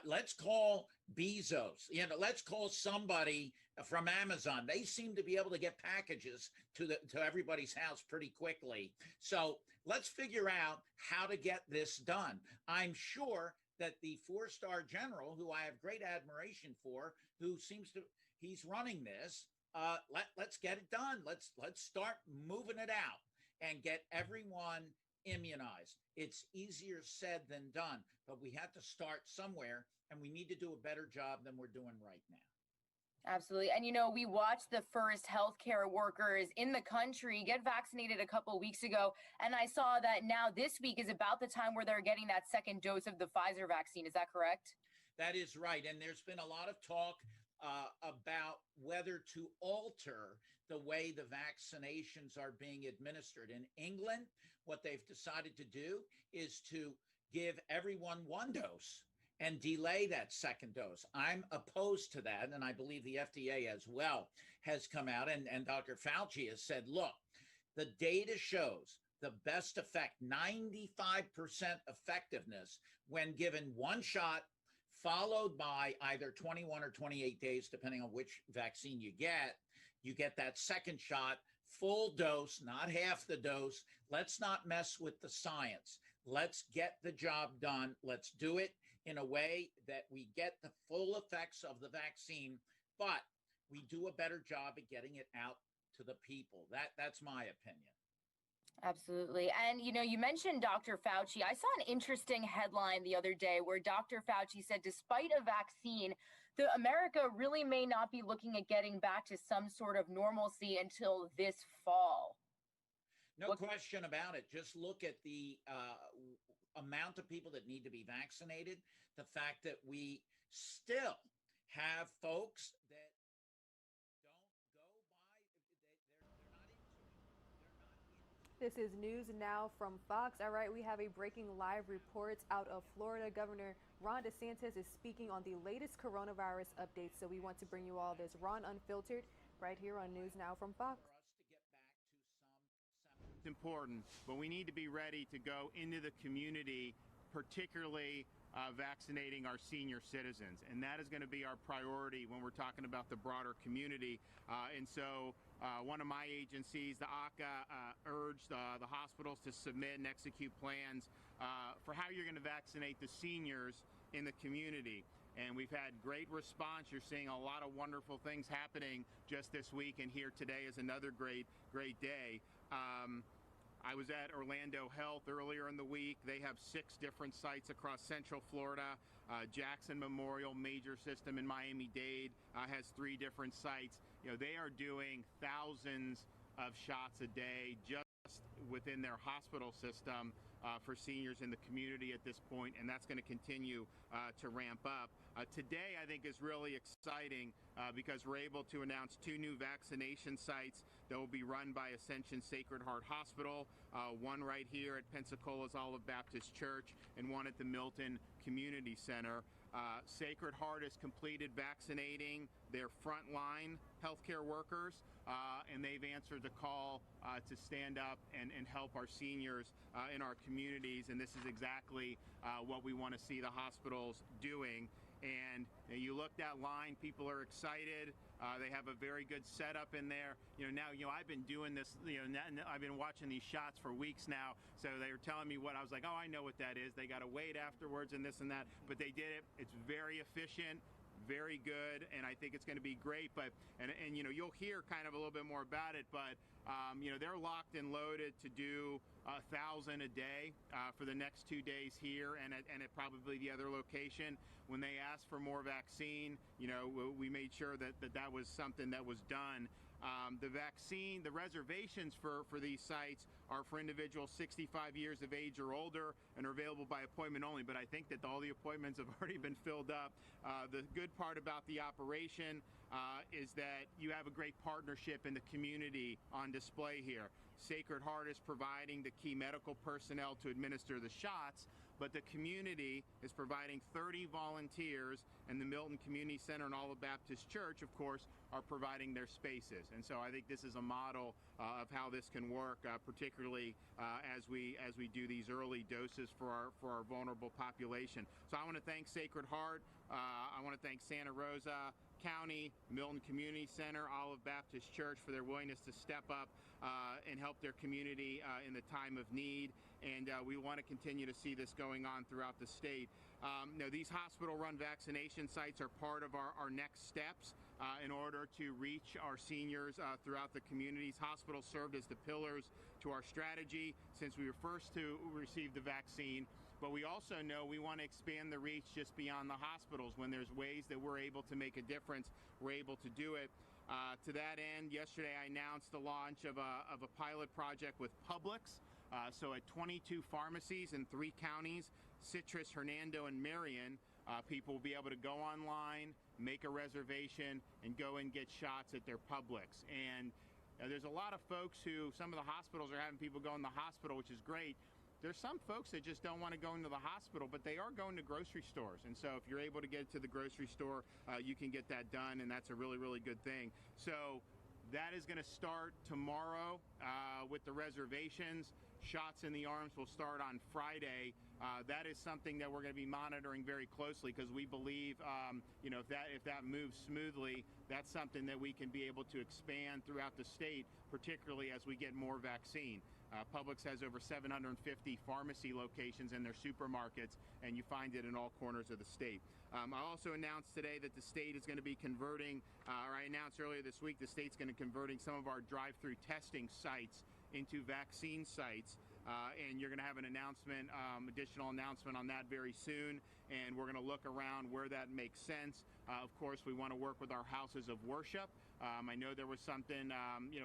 Speaker 2: let's call Bezos, let's call somebody from Amazon. They seem to be able to get packages to everybody's house pretty quickly. So let's figure out how to get this done. I'm sure that the 4-star general, who I have great admiration for, he's running this. Let's get it done. Let's start moving it out and get everyone immunized. It's easier said than done, but we have to start somewhere, and we need to do a better job than we're doing right now.
Speaker 1: Absolutely. And, we watched the first healthcare workers in the country get vaccinated a couple of weeks ago. And I saw that now this week is about the time where they're getting that second dose of the Pfizer vaccine. Is that correct?
Speaker 2: That is right. And there's been a lot of talk about whether to alter the way the vaccinations are being administered. In England, what they've decided to do is to give everyone one dose and delay that second dose. I'm opposed to that, and I believe the FDA as well has come out, and Dr. Fauci has said, look, the data shows the best effect, 95% effectiveness when given one shot followed by either 21 or 28 days, depending on which vaccine you get that second shot, full dose, not half the dose. Let's not mess with the science. Let's get the job done. Let's do it in a way that we get the full effects of the vaccine, but we do a better job at getting it out to the people. That's my opinion.
Speaker 1: Absolutely. And, you mentioned Dr. Fauci. I saw an interesting headline the other day where Dr. Fauci said, despite a vaccine, America really may not be looking at getting back to some sort of normalcy until this fall.
Speaker 2: No question about it. Just look at the amount of people that need to be vaccinated, the fact that we still have folks that
Speaker 6: This is News Now from Fox. All right, we have a breaking live report out of Florida. Governor Ron DeSantis is speaking on the latest coronavirus updates, so we want to bring you all this Ron Unfiltered right here on News Now from Fox.
Speaker 4: It's important, but we need to be ready to go into the community, particularly vaccinating our senior citizens. And that is going to be our priority when we're talking about the broader community. And so one of my agencies, the ACA, urged the hospitals to submit and execute plans for how you're going to vaccinate the seniors in the community. And we've had great response. You're seeing a lot of wonderful things happening just this week, and here today is another great day. I was at Orlando Health earlier in the week. They have 6 different sites across Central Florida. Jackson Memorial Major System in Miami-Dade has 3 different sites. They are doing thousands of shots a day just within their hospital system for seniors in the community at this point, and that's going to continue to ramp up. Today, I think, is really exciting because we're able to announce 2 new vaccination sites that will be run by Ascension Sacred Heart Hospital, one right here at Pensacola's Olive Baptist Church and one at the Milton Community Center. Sacred Heart has completed vaccinating their frontline healthcare workers, and they've answered the call to stand up and help our seniors in our communities, and this is exactly what we want to see the hospitals doing. And you look that line, people are excited. They have a very good setup in there. Now, I've been doing this, I've been watching these shots for weeks now. So they were telling me what I was like, oh, I know what that is. They got to wait afterwards and this and that, but they did it. It's very efficient, very good, and I think it's going to be great. But and you'll hear kind of a little bit more about it, but they're locked and loaded to do 1,000 a day for the next 2 days here and at probably the other location. When they asked for more vaccine, we made sure that was something that was done. The reservations for these sites are for individuals 65 years of age or older and are available by appointment only, but I think that all the appointments have already been filled up. The good part about the operation is that you have a great partnership in the community on display here. Sacred Heart is providing the key medical personnel to administer the shots, but the community is providing 30 volunteers, and the Milton Community Center and Olive Baptist Church, of course, are providing their spaces. And so I think this is a model of how this can work, particularly as we do these early doses for our vulnerable population. So I want to thank Sacred Heart. I want to thank Santa Rosa County, Milton Community Center, Olive Baptist Church for their willingness to step up and help their community in the time of need. And we want to continue to see this going on throughout the state. These hospital-run vaccination sites are part of our next steps in order to reach our seniors throughout the communities. Hospitals served as the pillars to our strategy since we were first to receive the vaccine. But we also know we want to expand the reach just beyond the hospitals. When there's ways that we're able to make a difference, we're able to do it. To that end, yesterday I announced the launch of a pilot project with Publix. So at 22 pharmacies in 3 counties, Citrus, Hernando, and Marion, people will be able to go online, make a reservation, and go and get shots at their Publix. And there's a lot of folks some of the hospitals are having people go in the hospital, which is great. There's some folks that just don't want to go into the hospital, but they are going to grocery stores. And so if you're able to get to the grocery store, you can get that done, and that's a really, really good thing. So That is going to start tomorrow with the reservations. Shots in the arms will start on Friday. That is something that we're going to be monitoring very closely because we believe, if that moves smoothly, that's something that we can be able to expand throughout the state, particularly as we get more vaccine. Publix has over 750 pharmacy locations in their supermarkets, and you find it in all corners of the state. I also announced today that the state is going to be converting, or I announced earlier this week, the state's going to be converting some of our drive-through testing sites into vaccine sites. And you're going to have an announcement, additional announcement on that very soon. And we're going to look around where that makes sense. Of course, we want to work with our houses of worship. I know there was something,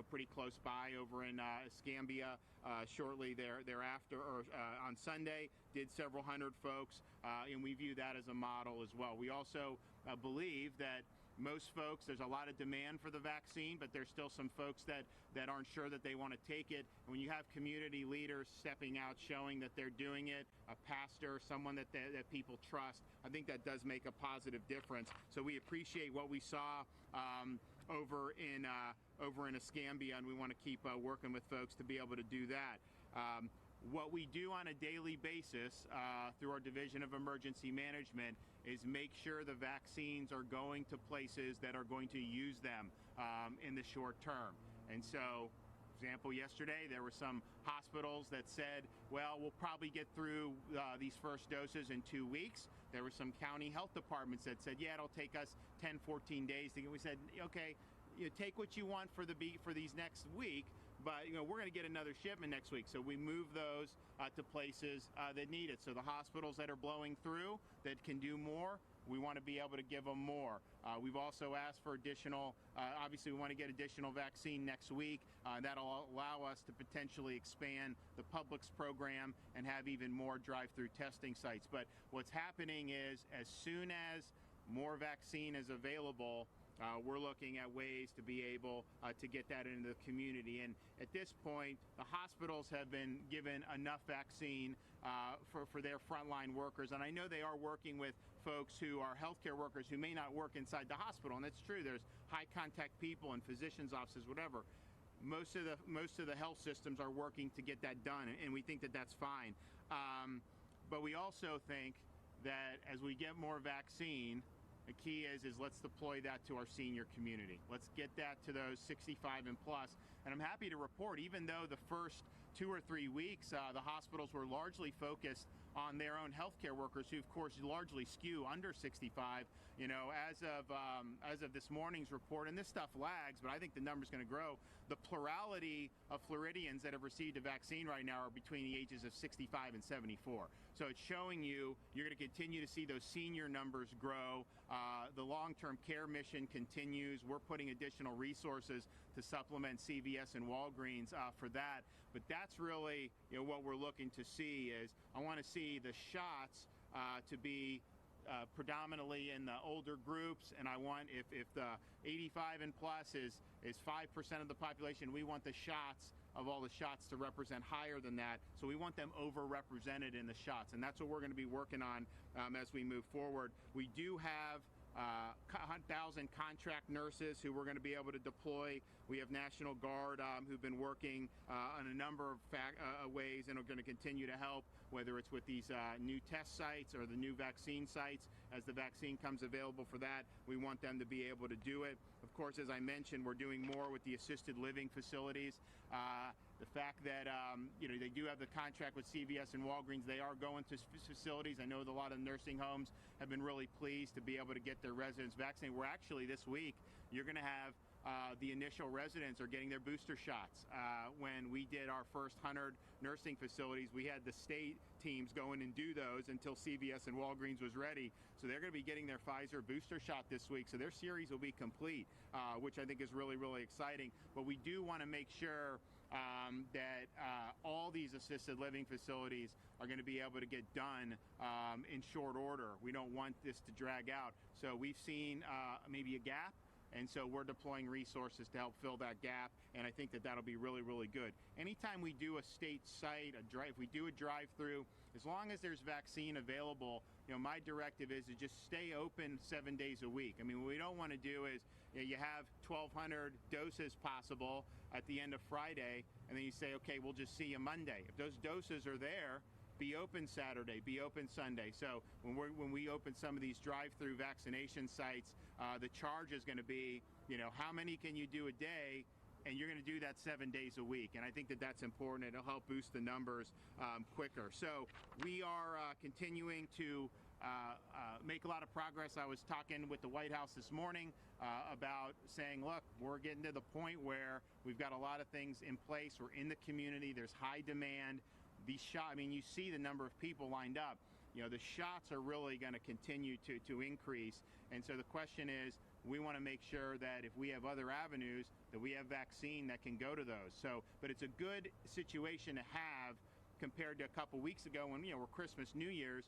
Speaker 4: pretty close by over in Escambia shortly thereafter, or on Sunday, did several hundred folks, and we view that as a model as well. We also believe that most folks, there's a lot of demand for the vaccine, but there's still some folks that aren't sure that they want to take it. And when you have community leaders stepping out, showing that they're doing it, a pastor, someone that people trust, I think that does make a positive difference. So we appreciate what we saw over in Escambia, and we want to keep working with folks to be able to do that. What we do on a daily basis through our Division of Emergency Management is make sure the vaccines are going to places that are going to use them in the short term. And so, for example, yesterday there were some hospitals that said, well, we'll probably get through these first doses in 2 weeks. There were some county health departments that said, yeah, it'll take us 10, 14 days to get. We said, okay, you take what you want for these next week, but we're going to get another shipment next week. So we move those to places that need it. So the hospitals that are blowing through that can do more, we want to be able to give them more. We've also asked for additional, obviously we want to get additional vaccine next week. That'll allow us to potentially expand the Publix program and have even more drive-through testing sites. But what's happening is as soon as more vaccine is available, we're looking at ways to be able to get that into the community. And at this point, the hospitals have been given enough vaccine for their frontline workers. And I know they are working with folks who are healthcare workers who may not work inside the hospital. And that's true. There's high contact people in physicians' offices, whatever. Most of the health systems are working to get that done, and we think that that's fine. But we also think that as we get more vaccine, the key is let's deploy that to our senior community. Let's get that to those 65 and plus. And I'm happy to report, even though the first 2 or 3 weeks, the hospitals were largely focused on their own healthcare workers, who of course largely skew under 65. As of this morning's report, and this stuff lags, but I think the number's going to grow. The plurality of Floridians that have received a vaccine right now are between the ages of 65 and 74. So it's showing you're going to continue to see those senior numbers grow. The long-term care mission continues. We're putting additional resources to supplement CVS and Walgreens for that. But that's really what we're looking to see is I want to see the shots to be predominantly in the older groups, and I want if the 85 and plus is 5% of the population, we want the shots of all the shots to represent higher than that. So we want them overrepresented in the shots, and that's what we're going to be working on as we move forward. We do have 1,000 contract nurses who we're going to be able to deploy. We have National Guard who've been working on a number of ways and are going to continue to help, whether it's with these new test sites or the new vaccine sites. As the vaccine comes available for that, we want them to be able to do it. Of course, as I mentioned, we're doing more with the assisted living facilities. The fact that they do have the contract with CVS and Walgreens, they are going to facilities. I know that a lot of nursing homes have been really pleased to be able to get their residents vaccinated. We're actually, this week, you're going to have the initial residents are getting their booster shots. When we did our first 100 nursing facilities, we had the state teams go in and do those until CVS and Walgreens was ready. So they're going to be getting their Pfizer booster shot this week. So their series will be complete, which I think is really, really exciting. But we do want to make sure that all these assisted living facilities are going to be able to get done in short order. We don't want this to drag out. So we've seen maybe a gap. And so we're deploying resources to help fill that gap, and I think that that'll be really, really good. Anytime we do a state site, if we do a drive-through, as long as there's vaccine available, my directive is to just stay open 7 days a week. I mean, what we don't want to do is you have 1,200 doses possible at the end of Friday, and then you say, okay, we'll just see you Monday. If those doses are there, be open Saturday, be open Sunday. So when we open some of these drive-through vaccination sites, the charge is going to be, how many can you do a day? And you're going to do that 7 days a week. And I think that that's important. It'll help boost the numbers quicker. So we are continuing to make a lot of progress. I was talking with the White House this morning about saying, look, we're getting to the point where we've got a lot of things in place. We're in the community. There's high demand. These shots, I mean, you see the number of people lined up. The shots are really going to continue to increase. And so the question is, we want to make sure that if we have other avenues, that we have vaccine that can go to those. So, but it's a good situation to have compared to a couple weeks ago when, we're Christmas, New Year's.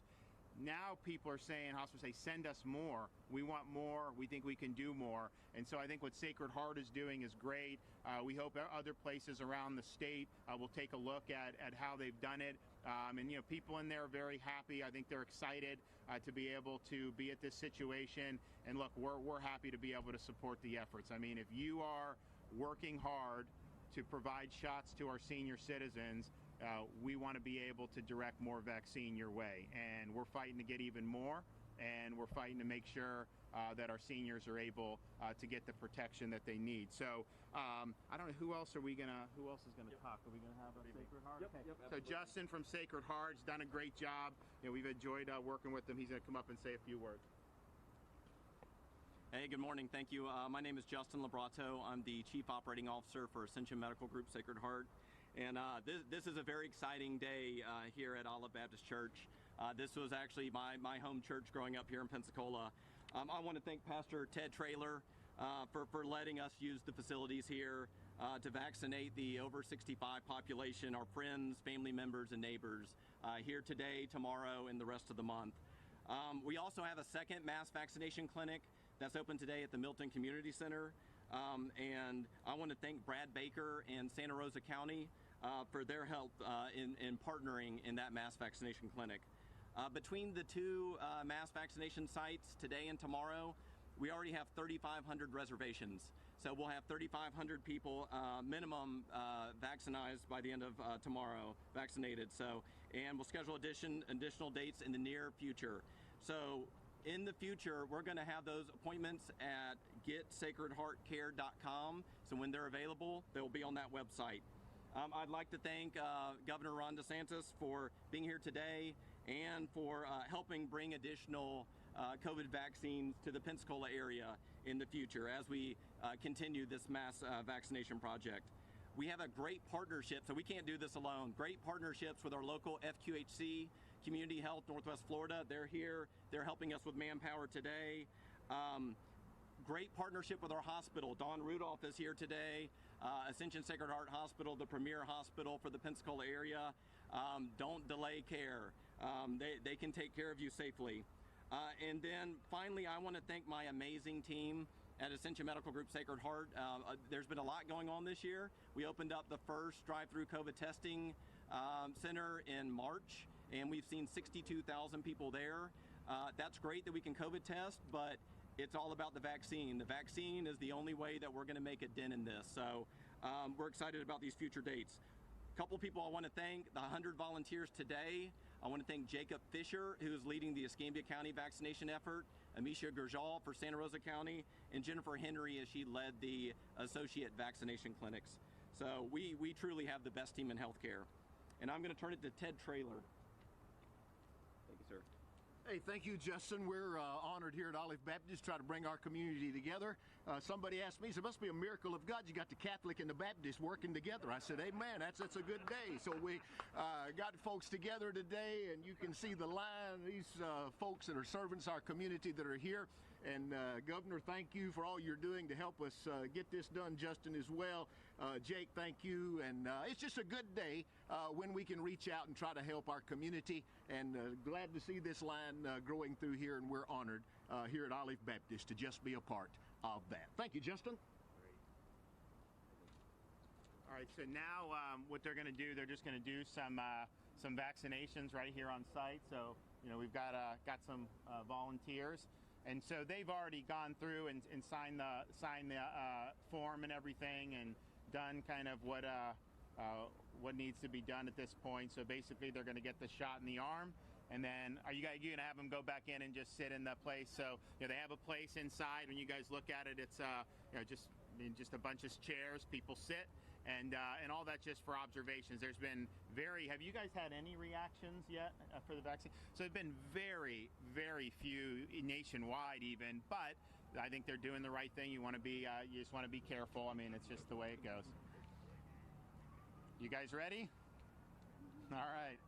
Speaker 4: Now people are saying, hospitals say, send us more. We want more. We think we can do more. And so I think what Sacred Heart is doing is great. We hope other places around the state will take a look at how they've done it. And people in there are very happy. I think they're excited to be able to be at this situation. And look, we're happy to be able to support the efforts. I mean, if you are working hard to provide shots to our senior citizens, we want to be able to direct more vaccine your way. And we're fighting to get even more, and we're fighting to make sure that our seniors are able to get the protection that they need. So I don't know, who else is going to talk? Are we going to have a Sacred Heart?
Speaker 5: Yep,
Speaker 4: Okay.
Speaker 5: yep,
Speaker 4: So
Speaker 5: absolutely.
Speaker 4: Justin from Sacred Heart's done a great job. We've enjoyed working with him. He's going to come up and say a few words.
Speaker 5: Hey, good morning. Thank you. My name is Justin Labrato. I'm the Chief Operating Officer for Ascension Medical Group Sacred Heart. And this is a very exciting day here at Olive Baptist Church. This was actually my home church growing up here in Pensacola. I want to thank Pastor Ted Traylor for letting us use the facilities here to vaccinate the over 65 population, our friends, family members, and neighbors here today, tomorrow, and the rest of the month. We also have a second mass vaccination clinic that's open today at the Milton Community Center. And I want to thank Brad Baker and Santa Rosa County for their help in partnering in that mass vaccination clinic. Between the two mass vaccination sites today and tomorrow, we already have 3,500 reservations. So we'll have 3,500 people minimum vaccinated by the end of tomorrow, vaccinated. So, and we'll schedule additional dates in the near future. So in the future, we're going to have those appointments at getsacredheartcare.com. So when they're available, they'll be on that website. I'd like to thank Governor Ron DeSantis for being here today and for helping bring additional COVID vaccines to the Pensacola area in the future as we continue this mass vaccination project. We have a great partnership, so we can't do this alone. Great partnerships with our local FQHC, Community Health Northwest Florida. They're here. They're helping us with manpower today. Great partnership with our hospital. Dawn Rudolph is here today. Ascension Sacred Heart Hospital, the premier hospital for the Pensacola area. Don't delay care. They can take care of you safely. And then finally, I want to thank my amazing team at Ascension Medical Group Sacred Heart. There's been a lot going on this year. We opened up the first drive-through COVID testing center in March, and we've seen 62,000 people there. That's great that we can COVID test, but it's all about the vaccine. The vaccine is the only way that we're going to make a dent in this. So we're excited about these future dates. A couple people I want to thank, the 100 volunteers today. I want to thank Jacob Fisher, who is leading the Escambia County vaccination effort, Amisha Gurjal for Santa Rosa County, and Jennifer Henry as she led the associate vaccination clinics. So we truly have the best team in healthcare. And I'm going to turn it to Ted Traylor. Thank you, sir.
Speaker 7: Hey, thank you, Justin. We're honored here at Olive Baptist, try to bring our community together. Somebody asked me, so it must be a miracle of God you got the Catholic and the Baptist working together. I said, amen, that's a good day. So we got folks together today, and you can see the line, these folks that are servants, our community that are here. And Governor, thank you for all you're doing to help us get this done. Justin as well. Jake, thank you. And it's just a good day when we can reach out and try to help our community. And glad to see this line growing through here. And we're honored here at Olive Baptist to just be a part of that. Thank you, Justin.
Speaker 4: All right, so now what they're going to do, they're just going to do some vaccinations right here on site. So we've got some volunteers, and so they've already gone through and signed the form and everything, and done kind of what needs to be done at this point. So basically, they're going to get the shot in the arm. And then are you going to have them go back in and just sit in the place? So they have a place inside. When you guys look at it, it's just a bunch of chairs. People sit, and all that just for observations. There's been have you guys had any reactions yet for the vaccine? So there's been very, very few nationwide even, but I think they're doing the right thing. You just want to be careful. I mean, it's just the way it goes. You guys ready? All right.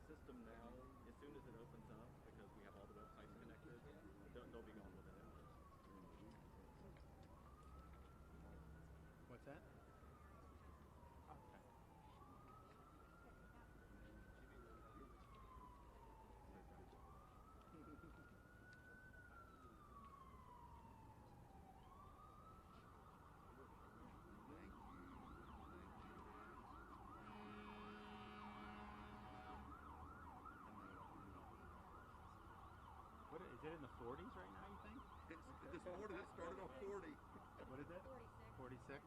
Speaker 5: System now, as soon as it opens up, because we have all the websites connected, they'll be gone within hours.
Speaker 4: What's that? Is it in the 40s right now, you think?
Speaker 7: This morning it started on 40.
Speaker 4: What is it? 46?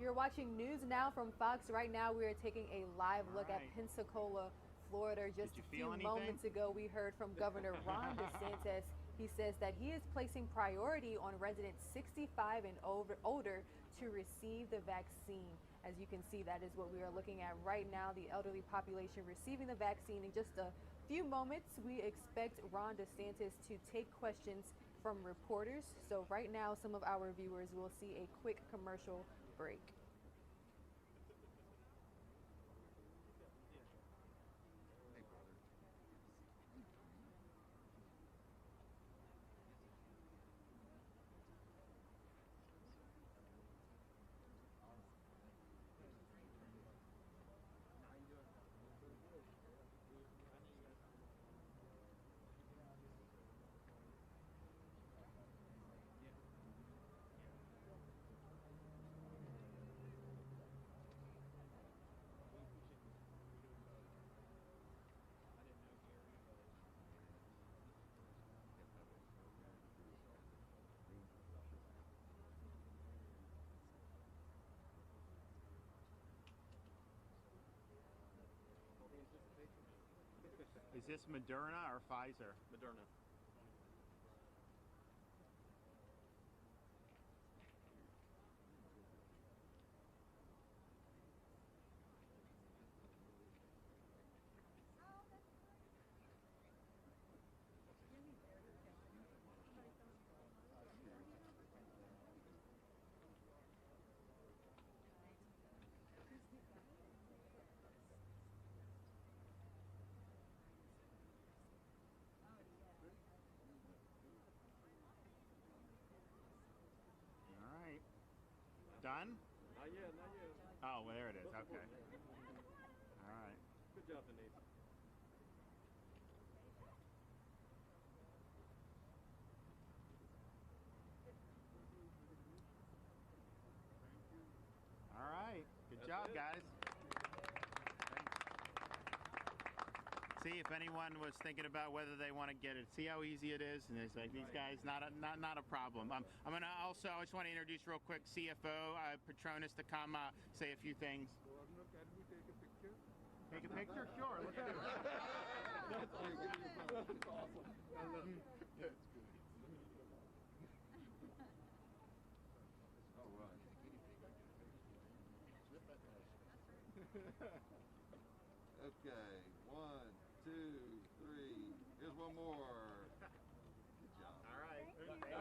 Speaker 6: You're watching News Now from Fox. Right now, we are taking a live look at Pensacola, Florida. Just a few moments ago, we heard from Governor Ron DeSantis. He says that he is placing priority on residents 65 and older to receive the vaccine. As you can see, that is what we are looking at right now, the elderly population receiving the vaccine. In just a few moments, we expect Ron DeSantis to take questions from reporters. So right now, some of our viewers will see a quick commercial break.
Speaker 4: Is this Moderna or Pfizer?
Speaker 5: Moderna.
Speaker 4: done?
Speaker 8: Not yet, not yet.
Speaker 4: Oh, well, there it is. Okay. All right.
Speaker 8: Good job, Denise.
Speaker 4: All right. Good job, guys. See if anyone was thinking about whether they want to get it. See how easy it is, and it's like these guys, not a problem. I'm gonna also, I just want to introduce real quick CFO Petronas to come say a few things.
Speaker 8: Governor, can we take a picture?
Speaker 4: Take a picture? Sure. Look at it.
Speaker 8: That's awesome. I love it. Yeah, it's good. All right. Okay, 1, 2, 3. Here's one more. Good job.
Speaker 4: All right.
Speaker 8: Now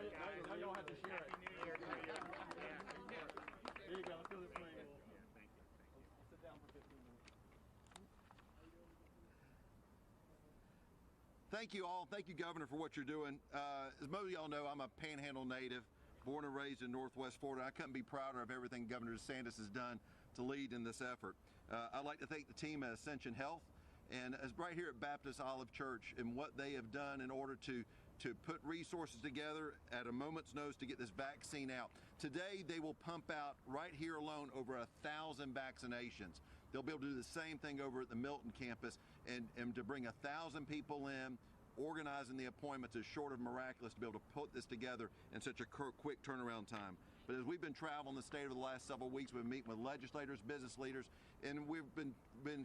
Speaker 8: you don't have to share it.
Speaker 4: Happy New Year to you. Yeah.
Speaker 8: There you go. Let's do this plane.
Speaker 4: Thank you.
Speaker 8: I'll sit down for 15 minutes.
Speaker 9: Thank you all. Thank you, Governor, for what you're doing. As most of y'all know, I'm a Panhandle native, born and raised in Northwest Florida. I couldn't be prouder of everything Governor DeSantis has done to lead in this effort. I'd like to thank the team at Ascension Health and as right here at Baptist Olive Church and what they have done in order to put resources together at a moment's notice to get this vaccine out. Today, they will pump out right here alone over 1,000 vaccinations. They'll be able to do the same thing over at the Milton campus and to bring 1,000 people in. Organizing the appointments is short of miraculous to be able to put this together in such a quick turnaround time. But as we've been traveling the state over the last several weeks, we've been meeting with legislators, business leaders, and we've been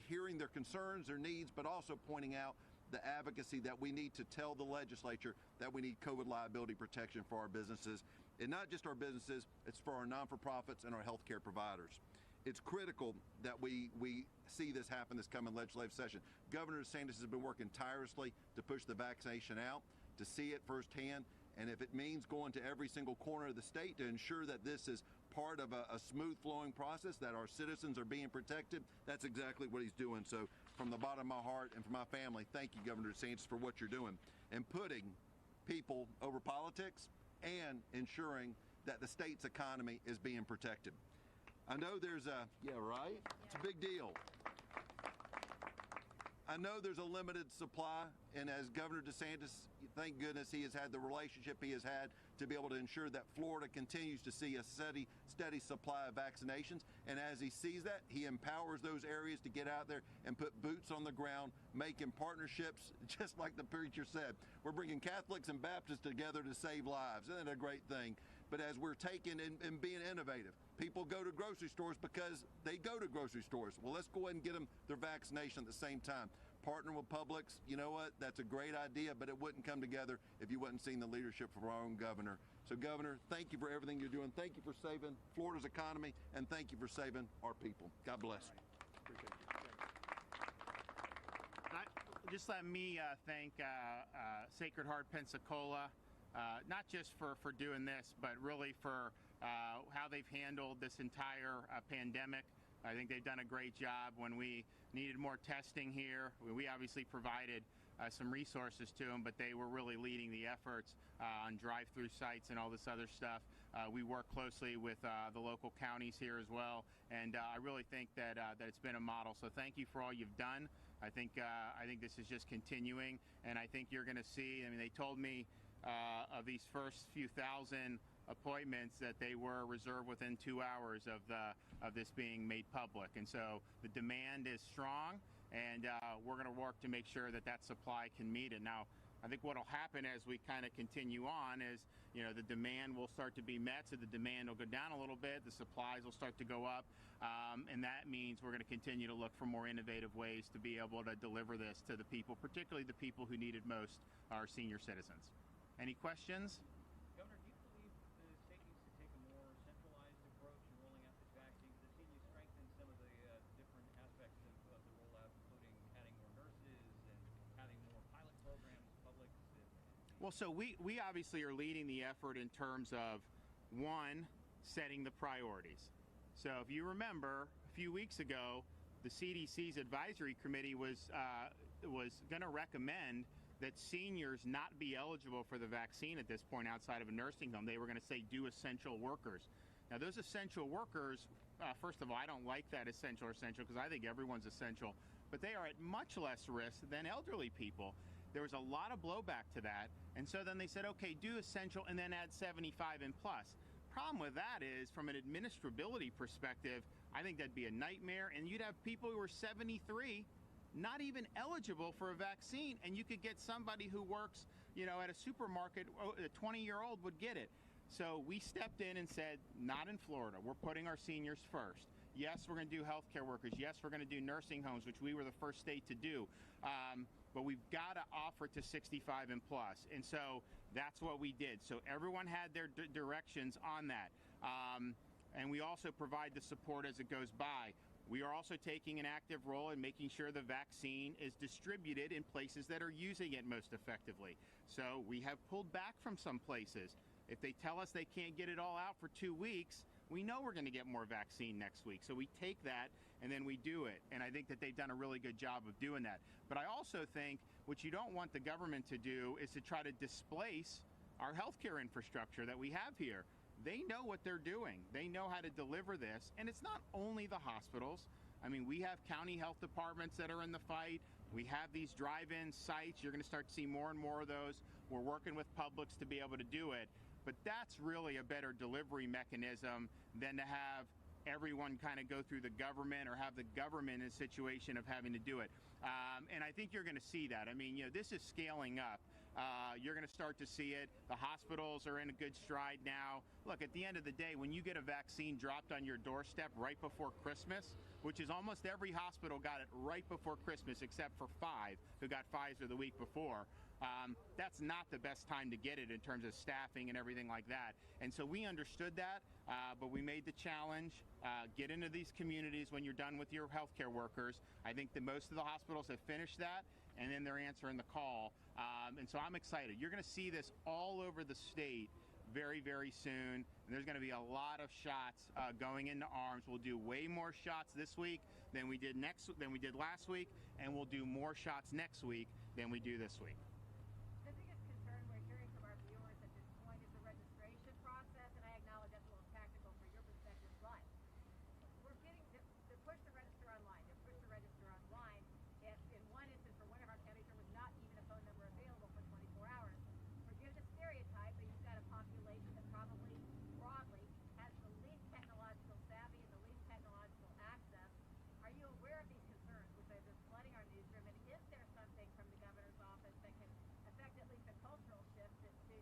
Speaker 9: hearing their concerns, their needs, but also pointing out the advocacy that we need to tell the legislature that we need COVID liability protection for our businesses. And not just our businesses, it's for our non-for-profits and our healthcare providers. It's critical that we see this happen this coming legislative session. Governor DeSantis has been working tirelessly to push the vaccination out, to see it firsthand, and if it means going to every single corner of the state to ensure that this is part of a smooth flowing process, that our citizens are being protected, that's exactly what he's doing. So from the bottom of my heart and from my family, thank you, Governor DeSantis, for what you're doing and putting people over politics and ensuring that the state's economy is being protected. I know there's it's a big deal. I know there's a limited supply, and as Governor DeSantis, thank goodness he has had the relationship he has had to be able to ensure that Florida continues to see a steady supply of vaccinations. And as he sees that, he empowers those areas to get out there and put boots on the ground, making partnerships, just like the preacher said. We're bringing Catholics and Baptists together to save lives. Isn't that a great thing? But as we're taking and being innovative, people go to grocery stores because they go to grocery stores. Well, let's go ahead and get them their vaccination at the same time. Partner with Publix, you know what? That's a great idea, but it wouldn't come together if you wouldn't seen the leadership from our own governor. So, Governor, thank you for everything you're doing. Thank you for saving Florida's economy, and thank you for saving our people. God bless.
Speaker 4: Appreciate you. Just let me thank Sacred Heart Pensacola, not just for doing this, but really for how they've handled this entire pandemic. I think they've done a great job. When we needed more testing here, we obviously provided some resources to them, but they were really leading the efforts on drive-through sites and all this other stuff. We work closely with the local counties here as well, and I really think that it's been a model. So thank you for all you've done. I think this is just continuing, and I think you're going to see. I mean, they told me of these first few thousand appointments that they were reserved within 2 hours of this being made public, and so the demand is strong, and we're going to work to make sure that supply can meet it. Now, I think what will happen as we kind of continue on is, the demand will start to be met, so the demand will go down a little bit, the supplies will start to go up, and that means we're going to continue to look for more innovative ways to be able to deliver this to the people, particularly the people who need it most, our senior citizens. Any questions?
Speaker 13: Governor, do you believe the state needs to take a more centralized approach in rolling out this vaccine? Because can you strengthen some of the different aspects of the rollout, including adding more nurses and having more pilot programs, public?
Speaker 4: Well, so we obviously are leading the effort in terms of, one, setting the priorities. So if you remember, a few weeks ago, the CDC's advisory committee was going to recommend that seniors not be eligible for the vaccine at this point outside of a nursing home. They were going to say do essential workers. Now, those essential workers, first of all, I don't like that essential because I think everyone's essential, but they are at much less risk than elderly people. There was a lot of blowback to that, and so then they said, okay, do essential and then add 75 and plus. Problem with that is, from an administrability perspective, I think that'd be a nightmare, and you'd have people who are 73 not even eligible for a vaccine, and you could get somebody who works, at a supermarket, a 20-year-old would get it. So we stepped in and said, not in Florida. We're putting our seniors first. Yes, we're going to do healthcare workers. Yes, we're going to do nursing homes, which we were the first state to do. But we've got to offer it to 65 and plus. And so that's what we did. So everyone had their directions on that. And we also provide the support as it goes by. We are also taking an active role in making sure the vaccine is distributed in places that are using it most effectively. So we have pulled back from some places. If they tell us they can't get it all out for 2 weeks, we know we're going to get more vaccine next week. So we take that and then we do it. And I think that they've done a really good job of doing that. But I also think what you don't want the government to do is to try to displace our healthcare infrastructure that we have here. They know what they're doing. They know how to deliver this. And it's not only the hospitals. I mean, we have county health departments that are in the fight. We have these drive-in sites. You're going to start to see more and more of those. We're working with Publix to be able to do it. But that's really a better delivery mechanism than to have everyone kind of go through the government or have the government in a situation of having to do it. And I think you're going to see that. I mean, this is scaling up. You're going to start to see it. The hospitals are in a good stride now. Look, at the end of the day, when you get a vaccine dropped on your doorstep right before Christmas, which is almost every hospital got it right before Christmas except for 5 who got Pfizer the week before, that's not the best time to get it in terms of staffing and everything like that. And so we understood that, but we made the challenge. Get into these communities when you're done with your healthcare workers. I think that most of the hospitals have finished that, and then they're answering the call. And so I'm excited. You're going to see this all over the state very, very soon. And there's going to be a lot of shots going into arms. We'll do way more shots this week than we did last week, and we'll do more shots next week than we do this week.
Speaker 6: The biggest concern we're hearing from our viewers at this point is the registration process, and I acknowledge that's a little tactical from your perspective, but we're getting the push to register online. The push to register online. If in one instance, for one of our counties, there was not even a phone number available for 24 hours. Forgive the stereotype, but you've got a population that probably broadly has the least technological savvy and the least technological access. Are you aware of these concerns, which have been flooding our newsroom? And is there something from the governor's office that can affect at least a cultural shift to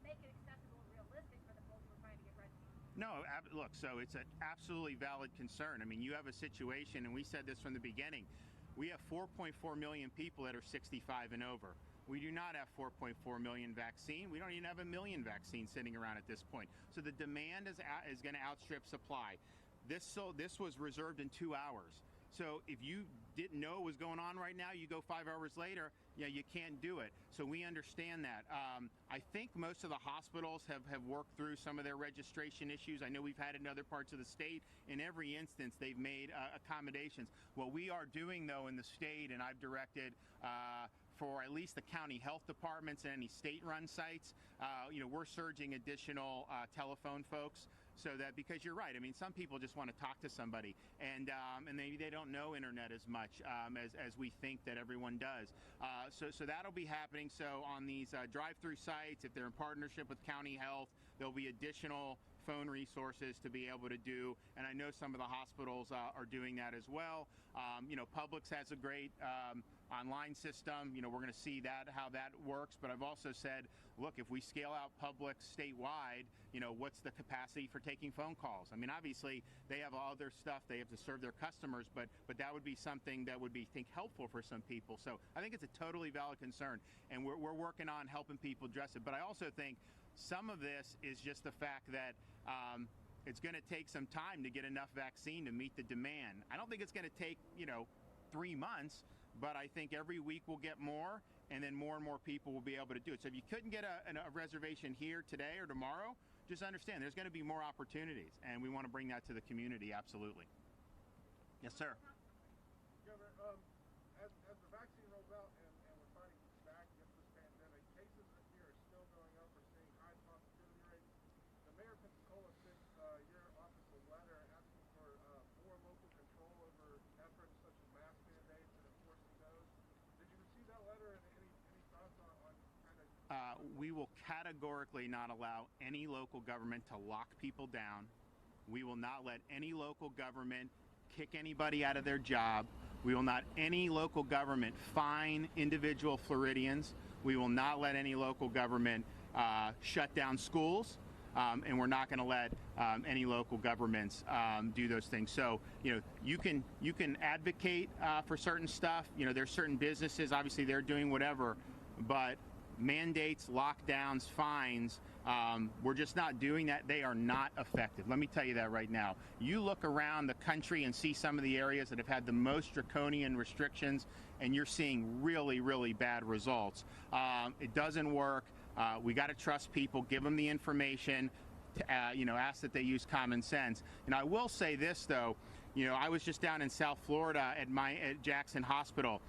Speaker 6: make it accessible and realistic for the folks we're trying to get registered?
Speaker 4: No, look, so it's an absolutely valid concern. I mean, you have a situation, and we said this from the beginning, we have 4.4 million people that are 65 and over. We do not have 4.4 million vaccine. We don't even have 1 million vaccines sitting around at this point. So the demand is going to outstrip supply. This was reserved in 2 hours. So if you didn't know what was going on right now, you go 5 hours later, you can't do it. So we understand that. I think most of the hospitals have worked through some of their registration issues. I know we've had it in other parts of the state. In every instance, they've made accommodations. What we are doing, though, in the state, and I've directed for at least the county health departments and any state-run sites, we're surging additional telephone folks. So that, because you're right, I mean, some people just want to talk to somebody, and maybe they don't know internet as much as we think that everyone does. So that'll be happening. So on these drive-through sites, if they're in partnership with county health, there'll be additional phone resources to be able to do, and I know some of the hospitals are doing that as well. Publix has a great online system. We're going to see how that works, but I've also said, look, if we scale out Publix statewide, what's the capacity for taking phone calls? I mean, obviously they have other stuff they have to serve their customers, but that would be something that would be, helpful for some people. So I think it's a totally valid concern, and we're working on helping people address it. But I also think some of this is just the fact that it's going to take some time to get enough vaccine to meet the demand. I don't think it's going to take 3 months, but I think every week we'll get more, and then more and more people will be able to do it. So if you couldn't get a reservation here today or tomorrow, just understand there's going to be more opportunities, and we want to bring that to the community, absolutely. Yes, sir.
Speaker 8: Governor, as the vaccine rolls out and we're fighting back against this pandemic, cases here are still going up. We're seeing high positivity rates. The mayor of Pensacola spent a year
Speaker 4: we will categorically not allow any local government to lock people down. We will not let any local government kick anybody out of their job. We will not any local government fine individual Floridians. We will not let any local government shut down schools. And we're not going to let any local governments do those things. So, you can advocate for certain stuff. There's certain businesses, obviously they're doing whatever, but mandates, lockdowns, fines, we're just not doing that. They are not effective. Let me tell you that right now. You look around the country and see some of the areas that have had the most draconian restrictions, and you're seeing really, really bad results. It doesn't work. We got to trust people, give them the information, ask that they use common sense. And I will say this, though, I was just down in South Florida at Jackson Hospital.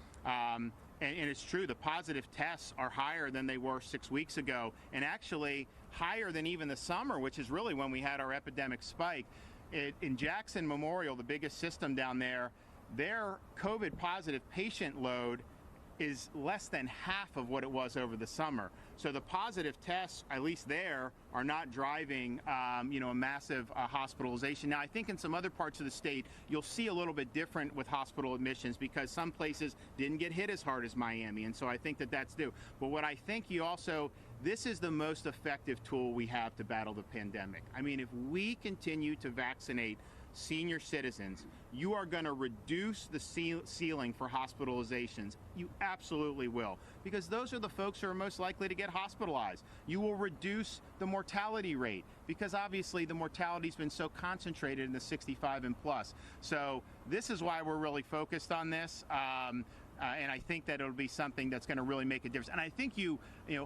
Speaker 4: And it's true, the positive tests are higher than they were 6 weeks ago, and actually higher than even the summer, which is really when we had our epidemic spike. In Jackson Memorial, the biggest system down there, their COVID positive patient load is less than half of what it was over the summer. So the positive tests, at least there, are not driving, a massive hospitalization. Now, I think in some other parts of the state, you'll see a little bit different with hospital admissions because some places didn't get hit as hard as Miami, and so I think that that's due. But what I think this is the most effective tool we have to battle the pandemic. I mean, if we continue to vaccinate senior citizens, you are going to reduce the ceiling for hospitalizations. You absolutely will, because those are the folks who are most likely to get hospitalized. You will reduce the mortality rate, because obviously the mortality's been so concentrated in the 65 and plus. So this is why we're really focused on this. And I think that it'll be something that's going to really make a difference. And I think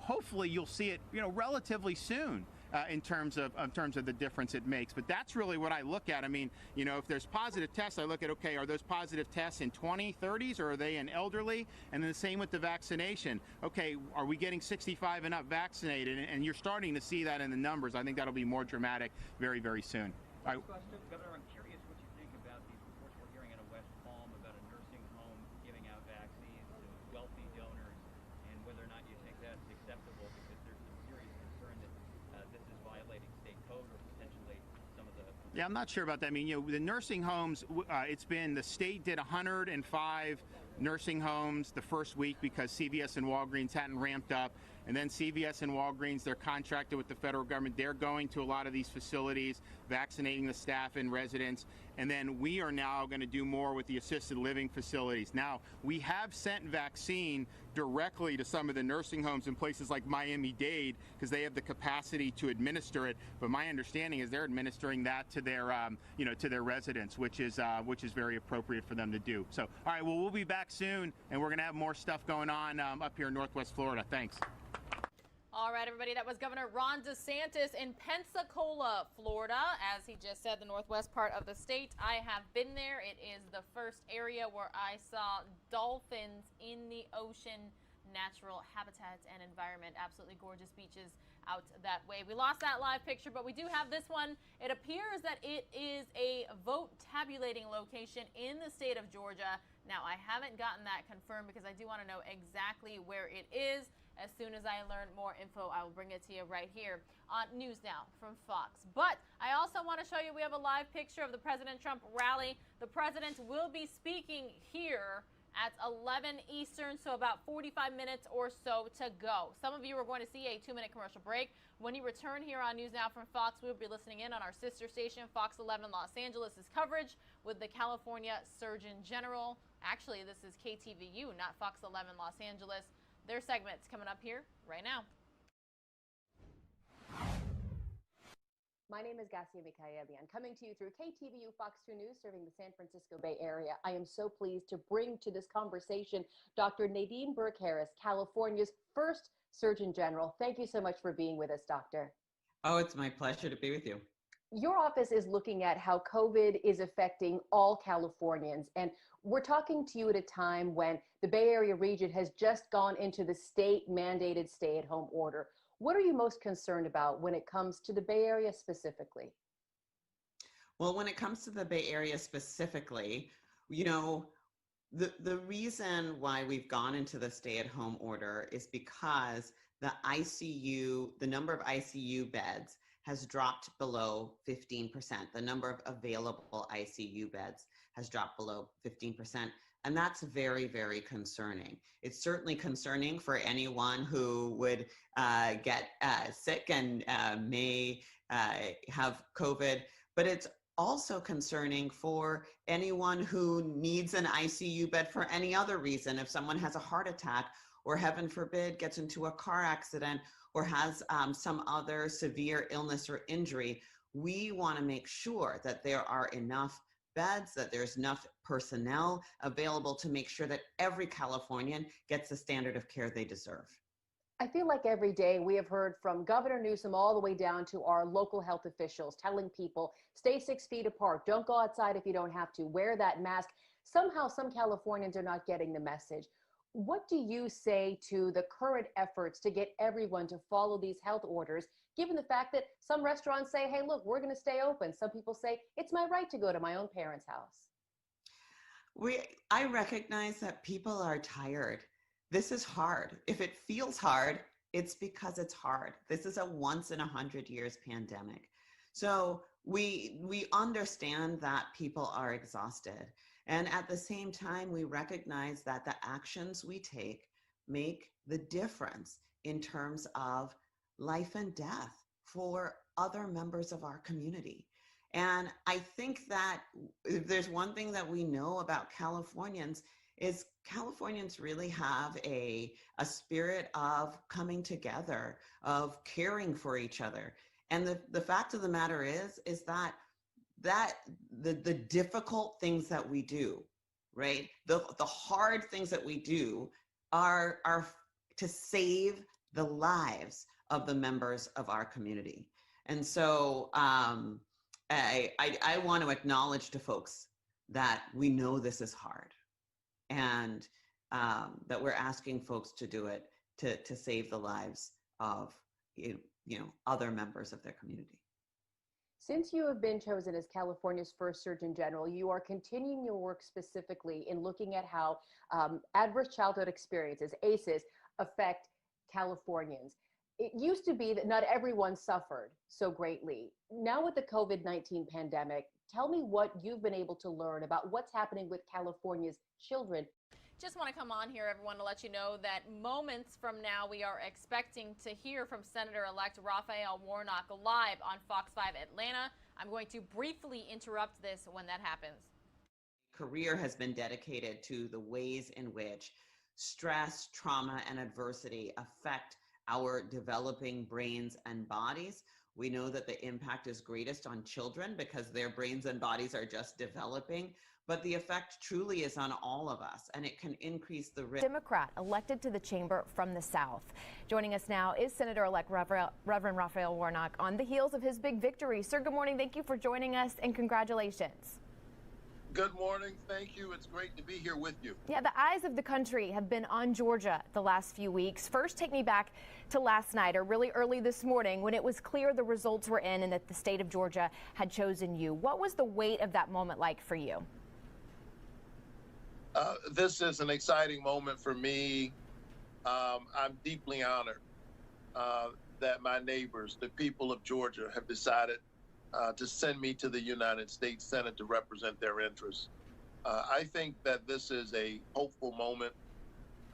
Speaker 4: hopefully you'll see it, relatively soon. In terms of the difference it makes. But that's really what I look at. I mean, if there's positive tests, I look at, okay, are those positive tests in 20, 30s, or are they in elderly? And then the same with the vaccination. Okay, are we getting 65 and up vaccinated? And you're starting to see that in the numbers. I think that'll be more dramatic very, very soon.
Speaker 13: Question, Governor, I'm curious what you think about these reports we're hearing out of West Palm about a nursing home giving out vaccines to wealthy donors, and whether or not you think that's acceptable, because there's some serious concern that this is violating state code or potentially some of the...
Speaker 4: Yeah, I'm not sure about that. I mean, the nursing homes, the state did 105 nursing homes the first week because CVS and Walgreens hadn't ramped up. And then CVS and Walgreens, they're contracted with the federal government. They're going to a lot of these facilities, vaccinating the staff and residents. And then we are now going to do more with the assisted living facilities. Now, we have sent vaccine directly to some of the nursing homes in places like Miami-Dade because they have the capacity to administer it. But my understanding is they're administering that to their, to their residents, which is very appropriate for them to do. So, all right, well, we'll be back soon, and we're going to have more stuff going on up here in Northwest Florida. Thanks.
Speaker 10: All right, everybody, that was Governor Ron DeSantis in Pensacola, Florida. As he just said, the northwest part of the state. I have been there. It is the first area where I saw dolphins in the ocean, natural habitats and environment. Absolutely gorgeous beaches out that way. We lost that live picture, but we do have this one. It appears that it is a vote tabulating location in the state of Georgia. Now, I haven't gotten that confirmed because I do want to know exactly where it is. As soon as I learn more info, I will bring it to you right here on News Now from Fox. But I also want to show you, we have a live picture of the President Trump rally. The president will be speaking here at 11 Eastern, so about 45 minutes or so to go. Some of you are going to see a 2-minute commercial break. When you return here on News Now from Fox, we'll be listening in on our sister station, Fox 11 Los Angeles' coverage with the California Surgeon General. Actually, this is KTVU, not Fox 11 Los Angeles. Their segment's coming up here right now.
Speaker 11: My name is Gassia Mikaelian, coming to you through KTVU Fox 2 News, serving the San Francisco Bay Area. I am so pleased to bring to this conversation Dr. Nadine Burke-Harris, California's first Surgeon General. Thank you so much for being with us, Doctor.
Speaker 12: Oh, it's my pleasure to be with you.
Speaker 11: Your office is looking at how COVID is affecting all Californians, and we're talking to you at a time when the Bay Area region has just gone into the state-mandated stay-at-home order. What are you most concerned about when it comes to the Bay Area specifically?
Speaker 12: Well, when it comes to the Bay Area specifically, the reason why we've gone into the stay-at-home order is because the number of ICU beds has dropped below 15%. The number of available ICU beds has dropped below 15%. And that's very, very concerning. It's certainly concerning for anyone who would get sick and may have COVID, but it's also concerning for anyone who needs an ICU bed for any other reason. If someone has a heart attack, or heaven forbid, gets into a car accident, or has some other severe illness or injury, we want to make sure that there are enough beds, that there's enough personnel available to make sure that every Californian gets the standard of care they deserve.
Speaker 11: I feel like every day we have heard from Governor Newsom all the way down to our local health officials telling people, stay 6 feet apart, don't go outside if you don't have to, wear that mask. Somehow some Californians are not getting the message. What do you say to the current efforts to get everyone to follow these health orders, given the fact that some restaurants say, hey, look, we're going to stay open. Some people say, it's my right to go to my own parents' house.
Speaker 12: I recognize that people are tired. This is hard. If it feels hard, it's because it's hard. This is a once in 100 years pandemic. So we understand that people are exhausted. And at the same time, we recognize that the actions we take make the difference in terms of life and death for other members of our community. And I think that if there's one thing that we know about Californians is Californians really have a spirit of coming together, of caring for each other. And the fact of the matter is that the difficult things that we do, right? The hard things that we do are to save the lives of the members of our community. And so I want to acknowledge to folks that we know this is hard, and that we're asking folks to do it to save the lives of other members of their community.
Speaker 11: Since you have been chosen as California's first Surgeon General, you are continuing your work specifically in looking at how adverse childhood experiences, ACEs, affect Californians. It used to be that not everyone suffered so greatly. Now with the COVID-19 pandemic, tell me what you've been able to learn about what's happening with California's children.
Speaker 10: Just want to come on here, everyone, to let you know that moments from now we are expecting to hear from Senator-elect Raphael Warnock live on Fox 5 Atlanta. I'm going to briefly interrupt this when that happens.
Speaker 12: Career has been dedicated to the ways in which stress, trauma, and adversity affect our developing brains and bodies. We know that the impact is greatest on children because their brains and bodies are just developing. But the effect truly is on all of us, and it can increase the risk.
Speaker 14: Democrat elected to the chamber from the South. Joining us now is Senator-elect Reverend Raphael Warnock on the heels of his big victory. Sir, good morning. Thank you for joining us, and congratulations.
Speaker 8: Good morning. Thank you. It's great to be here with you.
Speaker 14: Yeah, the eyes of the country have been on Georgia the last few weeks. First, take me back to last night, or really early this morning, when it was clear the results were in and that the state of Georgia had chosen you. What was the weight of that moment like for you?
Speaker 8: This is an exciting moment for me. I'm deeply honored that my neighbors, the people of Georgia, have decided to send me to the United States Senate to represent their interests. I think that this is a hopeful moment.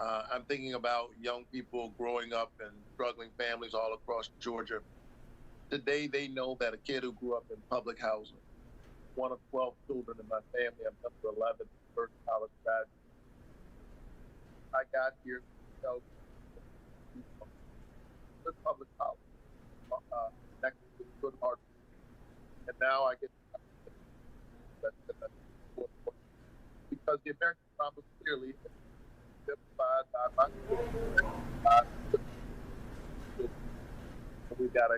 Speaker 8: I'm thinking about young people growing up in struggling families all across Georgia. Today, they know that a kid who grew up in public housing, one of 12 children in my family, I'm number 11, first college graduate. I got here, good public college, next to good heart, and now I get because the American promise clearly we got to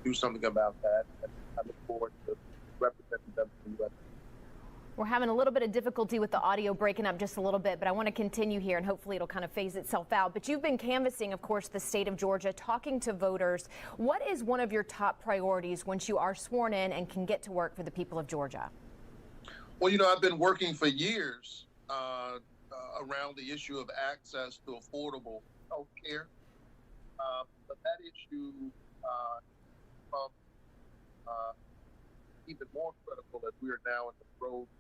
Speaker 8: do something about that. And I look forward to representing them in the U.S.
Speaker 14: We're having a little bit of difficulty with the audio breaking up just a little bit, but I want to continue here and hopefully it'll kind of phase itself out. But you've been canvassing, of course, the state of Georgia, talking to voters. What is one of your top priorities once you are sworn in and can get to work for the people of Georgia?
Speaker 8: Well, I've been working for years around the issue of access to affordable health care. But that issue becomes even more critical as we are now in the throes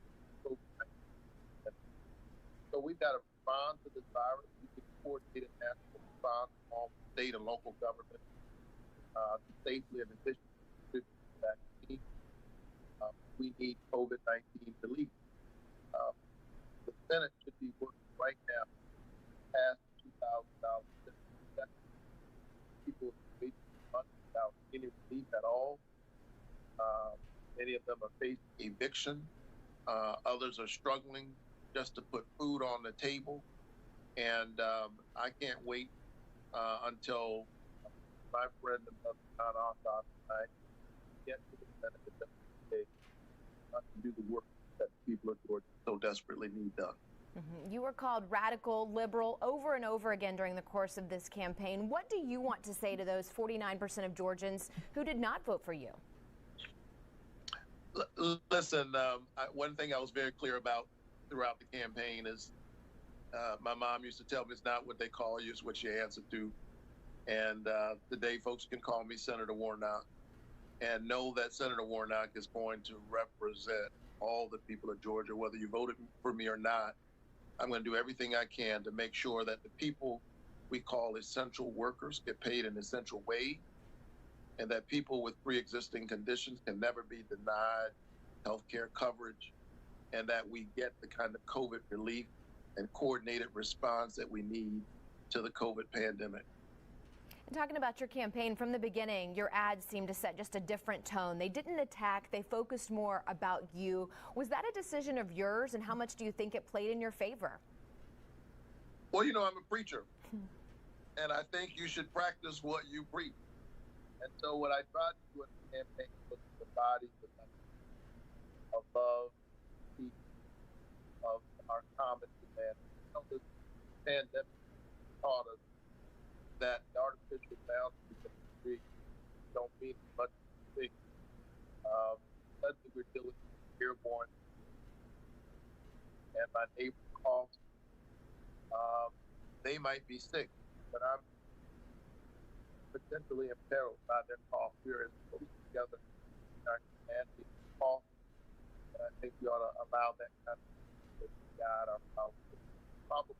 Speaker 8: of COVID-19. So we've got to respond to this virus. We can coordinate a national response from state and local government to safely and efficiently distribute the vaccine. We need COVID-19 relief. The Senate should be working right now to pass the $2,000 people waiting months without any relief at all. Many of them are facing eviction. Others are struggling just to put food on the table. And I can't wait until my friend and brother John Ossoff and I get to the Senate to do the work that the people of Georgia so desperately need done.
Speaker 14: You were called radical, liberal over and over again during the course of this campaign. What do you want to say to those 49% of Georgians who did not vote for you?
Speaker 8: Listen, one thing I was very clear about throughout the campaign is my mom used to tell me it's not what they call you, it's what you answer to. And today folks can call me Senator Warnock and know that Senator Warnock is going to represent all the people of Georgia, whether you voted for me or not. I'm going to do everything I can to make sure that the people we call essential workers get paid an essential wage, and that people with pre-existing conditions can never be denied health care coverage, and that we get the kind of COVID relief and coordinated response that we need to the COVID pandemic.
Speaker 14: And talking about your campaign from the beginning, your ads seemed to set just a different tone. They didn't attack, they focused more about you. Was that a decision of yours, and how much do you think it played in your favor?
Speaker 8: Well, you know, I'm a preacher, and I think you should practice what you preach. And so what I tried to do in the campaign was to embody the message of love, peace, of our common humanity. You know, this pandemic taught us that the artificial boundaries of the street don't mean as much as you think. Suddenly we're dealing with airborne, and my neighbor coughs. They might be sick, but I'm potentially imperiled by their cough. We're as close together in our humanity cough, and I think we ought to allow that kind of guide our policy. Probably,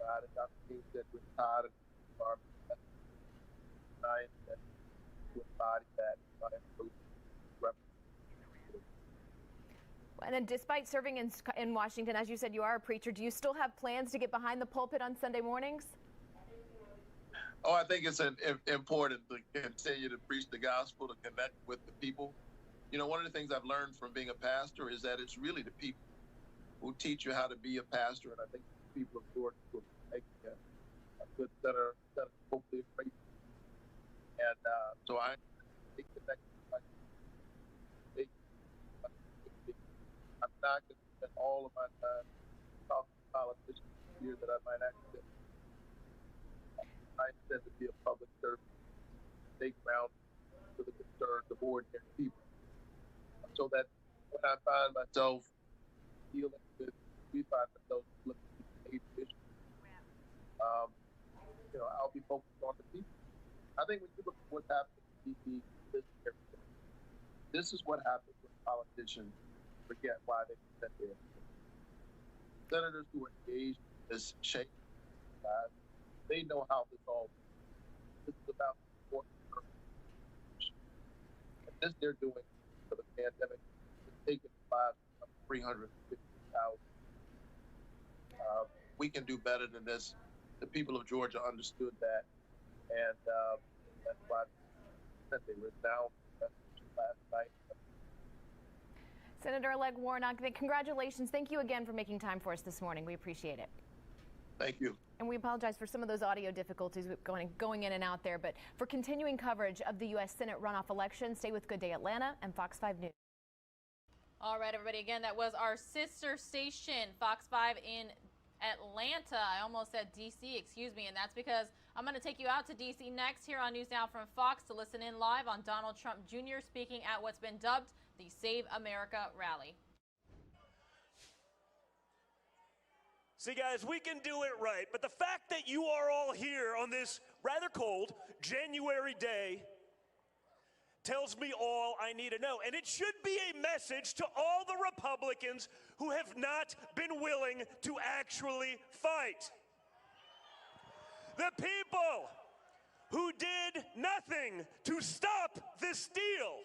Speaker 8: as Dr. King said, we're tired of our science and to embody that by
Speaker 14: And despite serving in Washington, as you said, you are a preacher. Do you still have plans to get behind the pulpit on Sunday mornings?
Speaker 8: Oh, I think it's important to continue to preach the gospel, to connect with the people. You know, one of the things I've learned from being a pastor is that it's really the people who teach you how to be a pastor. And I think the people of Georgia will make a good center, hopefully a great. And so I take the next. I'm not going to spend all of my time talking to politicians here that I might actually. I intend to be a public servant, stay grounded for the concerns of ordinary people, so that when I find myself dealing with, we find ourselves looking at issues, you know, I'll be focused on the people. I think when you look at what's happening in DC this is what happens when politicians forget why they sent there. Senators who are engaged in this shape, they know how this all works. This is about support. And this they're doing for the pandemic is taking the lives of 350,000. We can do better than this. The people of Georgia understood that, and that's why they were down last night.
Speaker 14: Senator-elect Warnock, congratulations. Thank you again for making time for us this morning. We appreciate it.
Speaker 8: Thank you.
Speaker 14: And we apologize for some of those audio difficulties going in and out there. But for continuing coverage of the U.S. Senate runoff election, stay with Good Day Atlanta and Fox 5 News.
Speaker 10: All right, everybody. Again, that was our sister station, Fox 5 in Atlanta. I almost said D.C., excuse me, and that's because I'm going to take you out to D.C. next here on News Now from Fox to listen in live on Donald Trump Jr. speaking at what's been dubbed the Save America rally.
Speaker 15: See, guys, we can do it right, but the fact that you are all here on this rather cold January day tells me all I need to know. And it should be a message to all the Republicans who have not been willing to actually fight. The people who did nothing to stop this deal.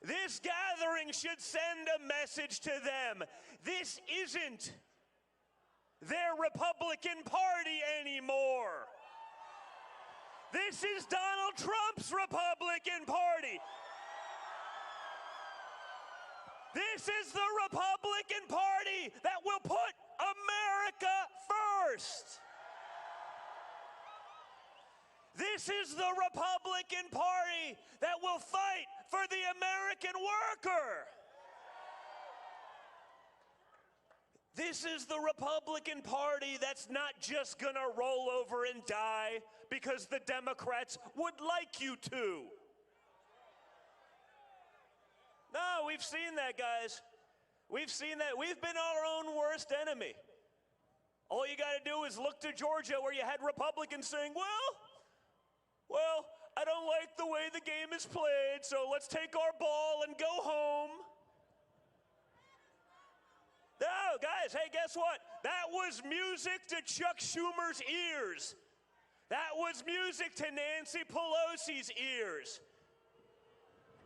Speaker 15: This gathering should send a message to them. This isn't their Republican Party anymore. This is Donald Trump's Republican Party. This is the Republican Party that will put America first. This is the Republican Party that will fight for the American worker. This is the Republican Party that's not just gonna roll over and die because the Democrats would like you to. No, we've seen that, guys. We've seen that. We've been our own worst enemy. All you gotta do is look to Georgia, where you had Republicans saying, well, I don't like the way the game is played, so let's take our ball and go home. No, guys, hey, guess what? That was music to Chuck Schumer's ears. That was music to Nancy Pelosi's ears.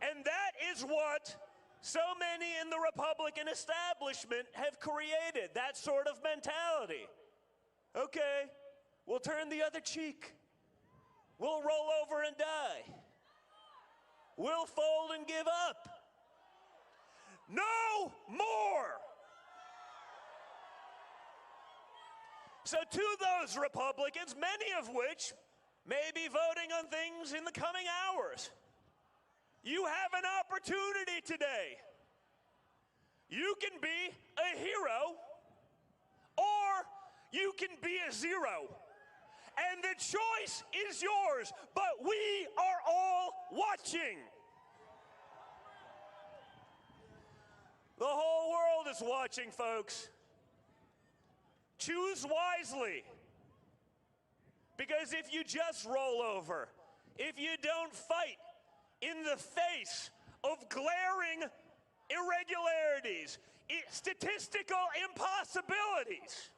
Speaker 15: And that is what so many in the Republican establishment have created, that sort of mentality. Okay, we'll turn the other cheek. We'll roll over and die. We'll fold and give up. No more. So to those Republicans, many of which may be voting on things in the coming hours, you have an opportunity today. You can be a hero, or you can be a zero. And the choice is yours, but we are all watching. The whole world is watching, folks. Choose wisely. Because if you just roll over, if you don't fight in the face of glaring irregularities, statistical impossibilities,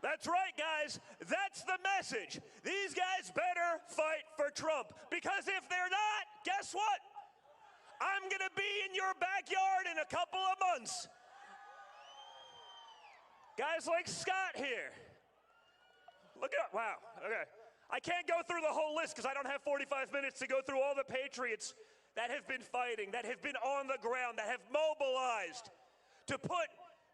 Speaker 15: that's right, guys. That's the message. These guys better fight for Trump, because if they're not, guess what? I'm going to be in your backyard in a couple of months. Guys like Scott here. Look at, wow, okay. I can't go through the whole list because I don't have 45 minutes to go through all the patriots that have been fighting, that have been on the ground, that have mobilized to put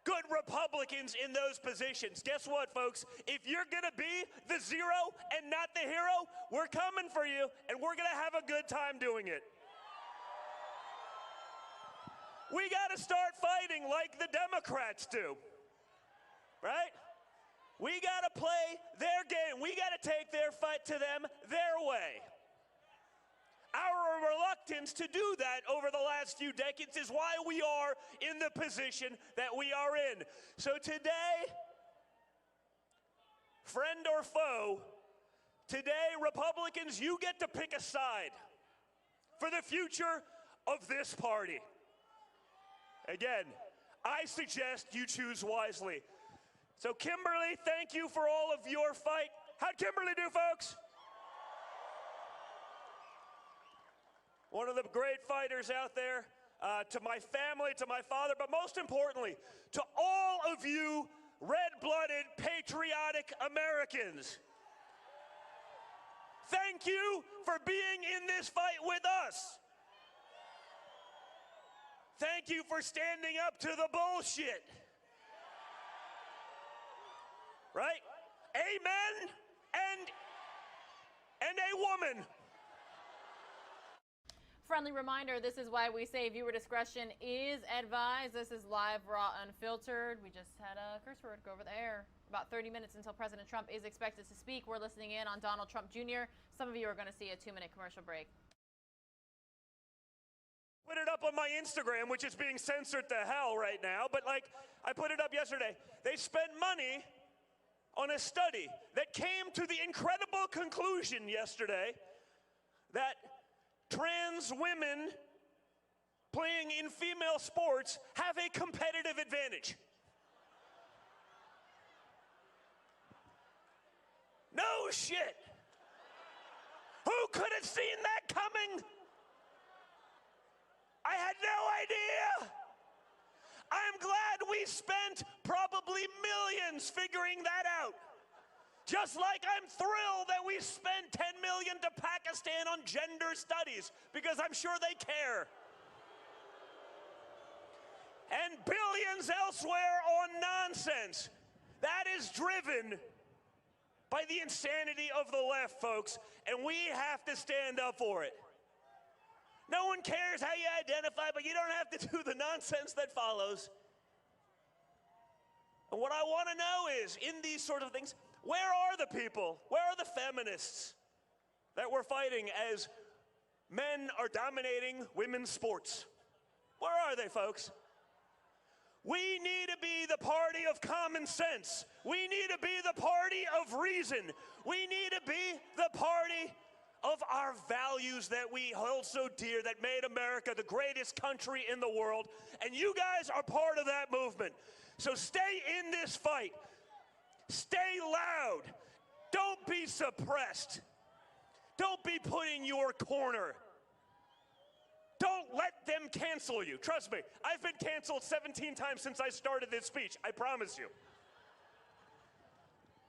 Speaker 15: good Republicans in those positions. Guess what, folks? If you're going to be the zero and not the hero, we're coming for you, and we're going to have a good time doing it. We got to start fighting like the Democrats do, right? We got to play their game. We got to take their fight to them their way. Our reluctance to do that over the last few decades is why we are in the position that we are in. So today, friend or foe, today, Republicans, you get to pick a side for the future of this party. Again, I suggest you choose wisely. So Kimberly, thank you for all of your fight. How'd Kimberly do, folks? One of the great fighters out there, to my family, to my father, but most importantly, to all of you red-blooded, patriotic Americans. Thank you for being in this fight with us. Thank you for standing up to the bullshit. Right? 3 men and a woman.
Speaker 10: Friendly reminder, this is why we say viewer discretion is advised. This is live, raw, unfiltered. We just had a curse word go over the air. About 30 minutes until President Trump is expected to speak. We're listening in on Donald Trump Jr. Some of you are going to see a 2-minute commercial break.
Speaker 15: Put it up on my Instagram, which is being censored to hell right now, but like I put it up yesterday. They spent money on a study that came to the incredible conclusion yesterday that trans women playing in female sports have a competitive advantage. No shit. Who could have seen that coming? I had no idea. I'm glad we spent probably millions figuring that out. Just like I'm thrilled that we spent $10 million to Pakistan on gender studies, because I'm sure they care. And billions elsewhere on nonsense. That is driven by the insanity of the left, folks, and we have to stand up for it. No one cares how you identify, but you don't have to do the nonsense that follows. And what I want to know is, in these sort of things, where are the people? Where are the feminists that we're fighting as men are dominating women's sports? Where are they, folks? We need to be the party of common sense. We need to be the party of reason. We need to be the party of our values that we hold so dear, that made America the greatest country in the world. And you guys are part of that movement. So stay in this fight. Stay loud. Don't be suppressed. Don't be put in your corner. Don't let them cancel you. Trust me, I've been canceled 17 times since I started this speech. I promise you.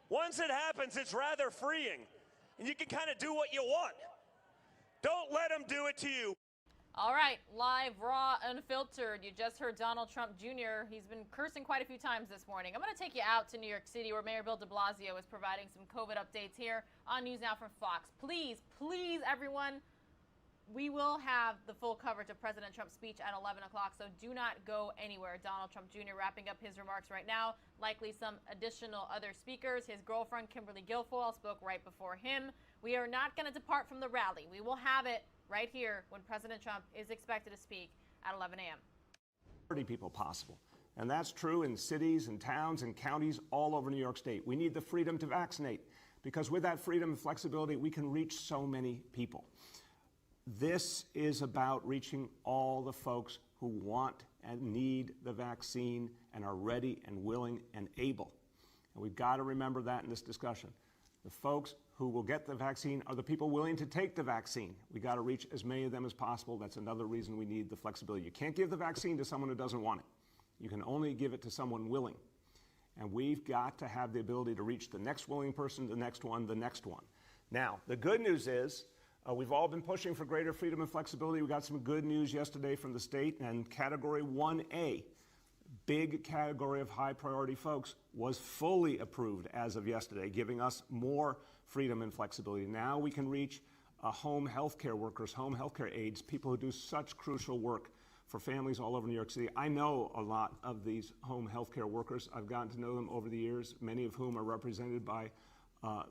Speaker 15: Once it happens, it's rather freeing. And you can kind of do what you want. Don't let them do it to you.
Speaker 10: All right, live, raw, unfiltered. You just heard Donald Trump Jr. He's been cursing quite a few times this morning. I'm going to take you out to New York City, where Mayor Bill de Blasio is providing some COVID updates here on News Now from Fox. Please, please, everyone, we will have the full coverage of President Trump's speech at 11 o'clock, so do not go anywhere. Donald Trump Jr. wrapping up his remarks right now, likely some additional other speakers. His girlfriend, Kimberly Guilfoyle, spoke right before him. We are not going to depart from the rally. We will have it right here when President Trump is expected to speak at 11 a.m.
Speaker 16: 30 people possible. And that's true in cities and towns and counties all over New York State. We need the freedom to vaccinate, because with that freedom and flexibility, we can reach so many people. This is about reaching all the folks who want and need the vaccine and are ready and willing and able. And we've got to remember that in this discussion. The folks who will get the vaccine are the people willing to take the vaccine. We got to reach as many of them as possible. That's another reason we need the flexibility. You can't give the vaccine to someone who doesn't want it. You can only give it to someone willing. And we've got to have the ability to reach the next willing person, the next one, the next one. Now, the good news is we've all been pushing for greater freedom and flexibility. We got some good news yesterday from the state, and Category 1A, big category of high priority folks, was fully approved as of yesterday, giving us more freedom and flexibility. Now we can reach home health care workers, home health care aides, people who do such crucial work for families all over New York City. I know a lot of these home health care workers. I've gotten to know them over the years, many of whom are represented by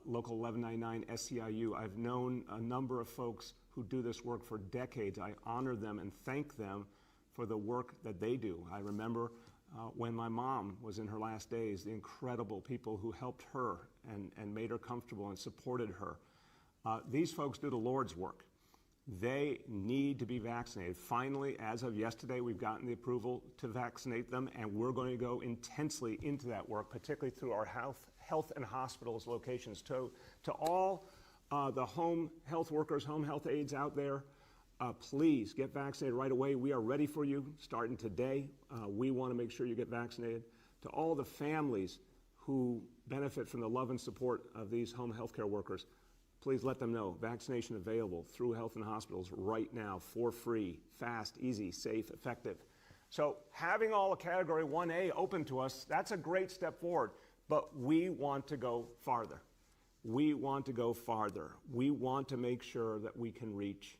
Speaker 16: Local 1199 SEIU. I've known a number of folks who do this work for decades. I honor them and thank them for the work that they do. I remember when my mom was in her last days, the incredible people who helped her and made her comfortable and supported her. These folks do the Lord's work. They need to be vaccinated. Finally, as of yesterday, we've gotten the approval to vaccinate them, and we're going to go intensely into that work, particularly through our health and hospitals locations. To all the home health workers, home health aides out there, please get vaccinated right away. We are ready for you starting today. We want to make sure you get vaccinated. To all the families who benefit from the love and support of these home health care workers, please let them know vaccination available through health and hospitals right now for free, fast, easy, safe, effective. So having all of Category 1A open to us, that's a great step forward. But we want to go farther. We want to go farther. We want to make sure that we can reach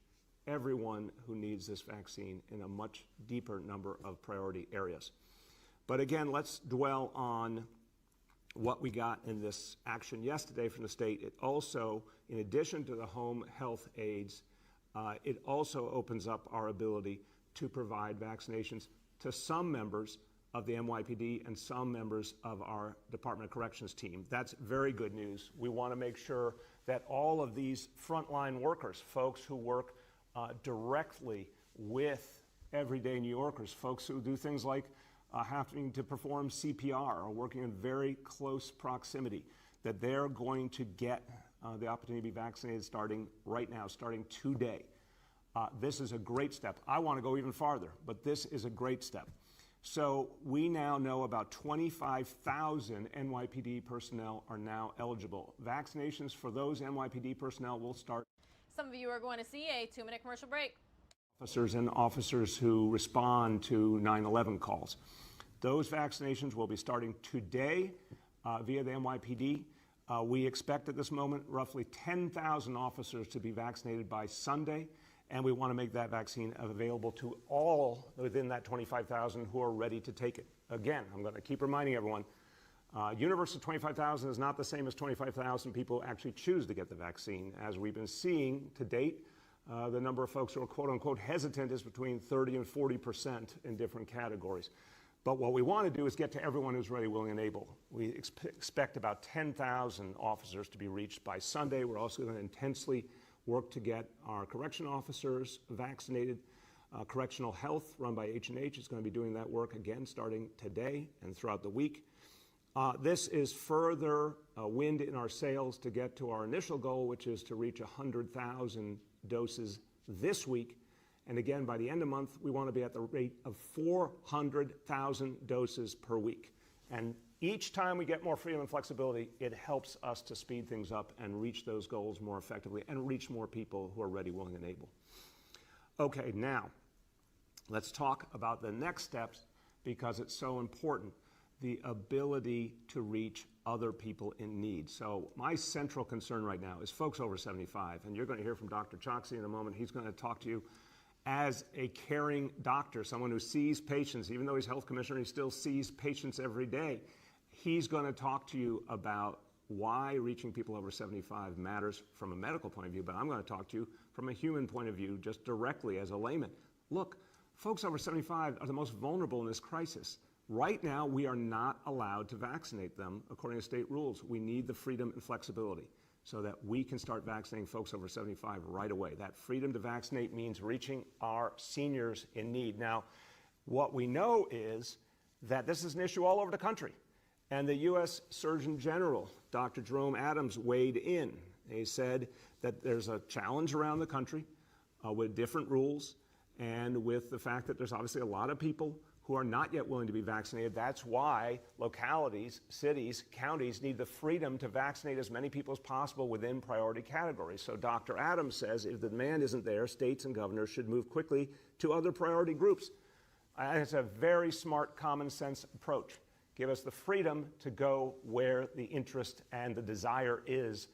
Speaker 16: everyone who needs this vaccine in a much deeper number of priority areas. But again, let's dwell on what we got in this action yesterday from the state. It also, in addition to the home health aides, it also opens up our ability to provide vaccinations to some members of the NYPD and some members of our Department of Corrections team. That's very good news. We want to make sure that all of these frontline workers, folks who work directly with everyday New Yorkers, folks who do things like having to perform CPR or working in very close proximity, that they're going to get the opportunity to be vaccinated starting right now, starting today. This is a great step. I want to go even farther, but this is a great step. So we now know about 25,000 NYPD personnel are now eligible. Vaccinations for those NYPD personnel will start.
Speaker 10: Some of you are going to see a 2-minute commercial break.
Speaker 16: Officers and officers who respond to 9/11 calls. Those vaccinations will be starting today via the NYPD. We expect at this moment roughly 10,000 officers to be vaccinated by Sunday, and we want to make that vaccine available to all within that 25,000 who are ready to take it. Again, I'm going to keep reminding everyone, universe of 25,000 is not the same as 25,000 people who actually choose to get the vaccine. As we've been seeing to date, the number of folks who are quote-unquote hesitant is between 30 and 40% in different categories. But what we want to do is get to everyone who's ready, willing, and able. We expect about 10,000 officers to be reached by Sunday. We're also going to intensely work to get our correction officers vaccinated. Correctional Health, run by H&H, is going to be doing that work again starting today and throughout the week. This is further wind in our sails to get to our initial goal, which is to reach 100,000 doses this week. And again, by the end of the month, we want to be at the rate of 400,000 doses per week. And each time we get more freedom and flexibility, it helps us to speed things up and reach those goals more effectively and reach more people who are ready, willing, and able. Okay, now let's talk about the next steps because it's so important, the ability to reach other people in need. So my central concern right now is folks over 75, and you're going to hear from Dr. Choksi in a moment. He's going to talk to you as a caring doctor, someone who sees patients. Even though he's health commissioner, he still sees patients every day. He's going to talk to you about why reaching people over 75 matters from a medical point of view, but I'm going to talk to you from a human point of view, just directly as a layman. Look, folks over 75 are the most vulnerable in this crisis. Right now, we are not allowed to vaccinate them according to state rules. We need the freedom and flexibility so that we can start vaccinating folks over 75 right away. That freedom to vaccinate means reaching our seniors in need. Now, what we know is that this is an issue all over the country. And the U.S. Surgeon General, Dr. Jerome Adams, weighed in. He said that there's a challenge around the country with different rules and with the fact that there's obviously a lot of people who are not yet willing to be vaccinated. That's why localities, cities, counties need the freedom to vaccinate as many people as possible within priority categories. So Dr. Adams says if the demand isn't there, states and governors should move quickly to other priority groups. And it's a very smart, common sense approach. Give us the freedom to go where the interest and the desire is.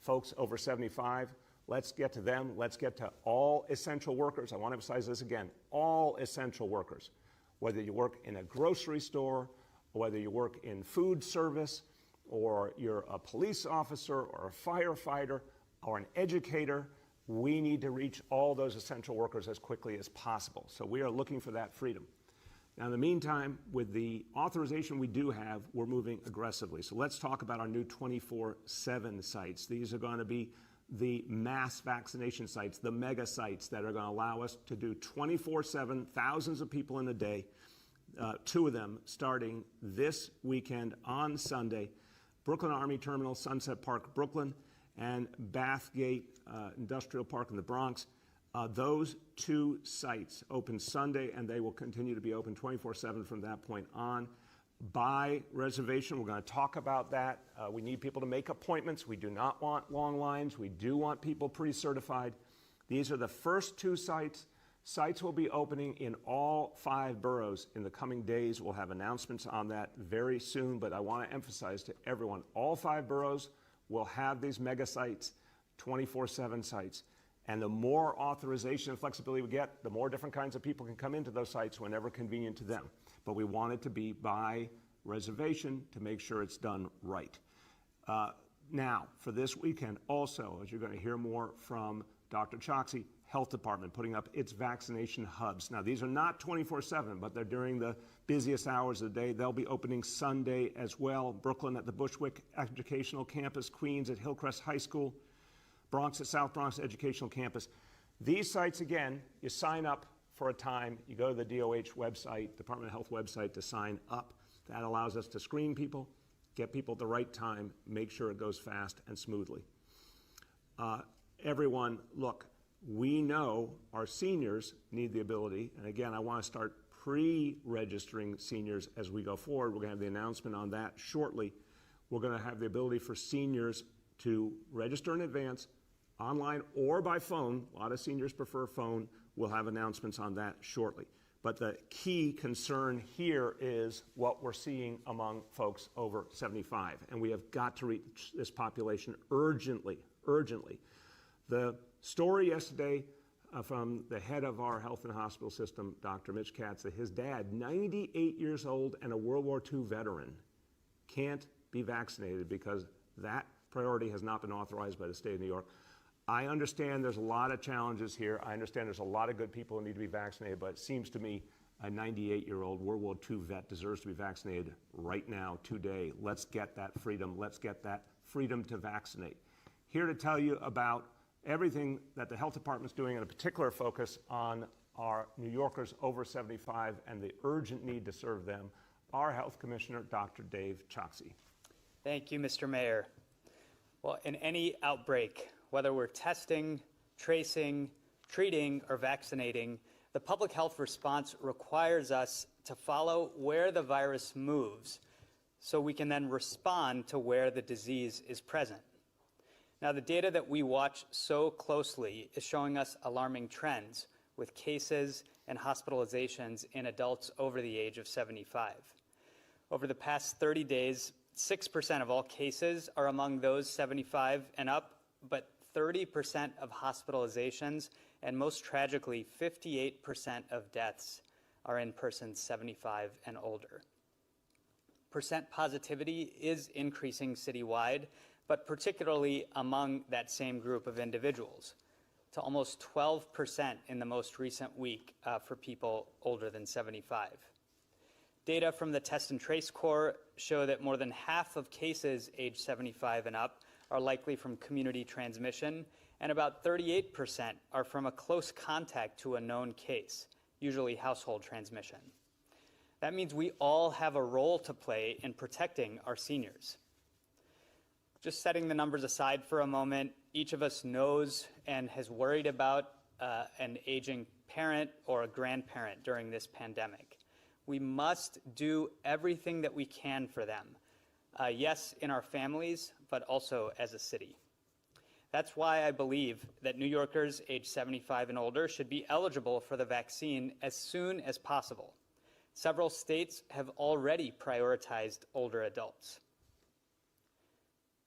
Speaker 16: Folks over 75, let's get to them. Let's get to all essential workers. I want to emphasize this again, all essential workers. Whether you work in a grocery store, or whether you work in food service, or you're a police officer, or a firefighter, or an educator, we need to reach all those essential workers as quickly as possible. So we are looking for that freedom. Now, in the meantime, with the authorization we do have, we're moving aggressively. So let's talk about our new 24/7 sites. These are going to be the mass vaccination sites, the mega sites that are going to allow us to do 24/7, thousands of people in a day, 2 of them starting this weekend on Sunday. Brooklyn Army Terminal, Sunset Park, Brooklyn, and Bathgate Industrial Park in the Bronx. Those 2 sites open Sunday, and they will continue to be open 24/7 from that point on. By reservation, we're going to talk about that. We need people to make appointments. We do not want long lines. We do want people pre-certified. These are the first 2 sites Sites will be opening in all 5 boroughs in the coming days. We'll have announcements on that very soon, but I want to emphasize to everyone, all 5 boroughs will have these mega sites, 24/7 sites. And the more authorization and flexibility we get, the more different kinds of people can come into those sites whenever convenient to them. But we want it to be by reservation to make sure it's done right. Now, for this weekend also, as you're going to hear more from Dr. Choksi, Health Department putting up its vaccination hubs. Now, these are not 24/7, but they're during the busiest hours of the day. They'll be opening Sunday as well. Brooklyn at the Bushwick Educational Campus, Queens at Hillcrest High School, Bronx at South Bronx Educational Campus. These sites, again, you sign up for a time. You go to the DOH website, Department of Health website, to sign up. That allows us to screen people, get people at the right time, make sure it goes fast and smoothly. Everyone, look, we know our seniors need the ability, and again, I want to start pre-registering seniors as we go forward. We're going to have the announcement on that shortly. We're going to have the ability for seniors to register in advance, online or by phone. A lot of seniors prefer phone. We'll have announcements on that shortly. But the key concern here is what we're seeing among folks over 75, and we have got to reach this population urgently, urgently. The story yesterday from the head of our health and hospital system, Dr. Mitch Katz, that his dad, 98 years old and a World War II veteran, can't be vaccinated because that priority has not been authorized by the state of New York. I understand there's a lot of challenges here. I understand there's a lot of good people who need to be vaccinated, but it seems to me a 98-year-old World War II vet deserves to be vaccinated right now, today. Let's get that freedom. Let's get that freedom to vaccinate. Here to tell you about everything that the health department's doing, and a particular focus on our New Yorkers over 75 and the urgent need to serve them, our health commissioner, Dr. Dave Choksi.
Speaker 17: Thank you, Mr. Mayor. Well, in any outbreak, whether we're testing, tracing, treating, or vaccinating, the public health response requires us to follow where the virus moves so we can then respond to where the disease is present. Now, the data that we watch so closely is showing us alarming trends with cases and hospitalizations in adults over the age of 75. Over the past 30 days, 6% of all cases are among those 75 and up, but 30% of hospitalizations, and most tragically, 58% of deaths are in persons 75 and older. Percent positivity is increasing citywide, but particularly among that same group of individuals, to almost 12% in the most recent week for people older than 75. Data from the Test and Trace Corps show that more than half of cases age 75 and up are likely from community transmission, and about 38% are from a close contact to a known case, usually household transmission. That means we all have a role to play in protecting our seniors. Just setting the numbers aside for a moment, each of us knows and has worried about an aging parent or a grandparent during this pandemic. We must do everything that we can for them. Yes, in our families, but also as a city. That's why I believe that New Yorkers age 75 and older should be eligible for the vaccine as soon as possible. Several states have already prioritized older adults.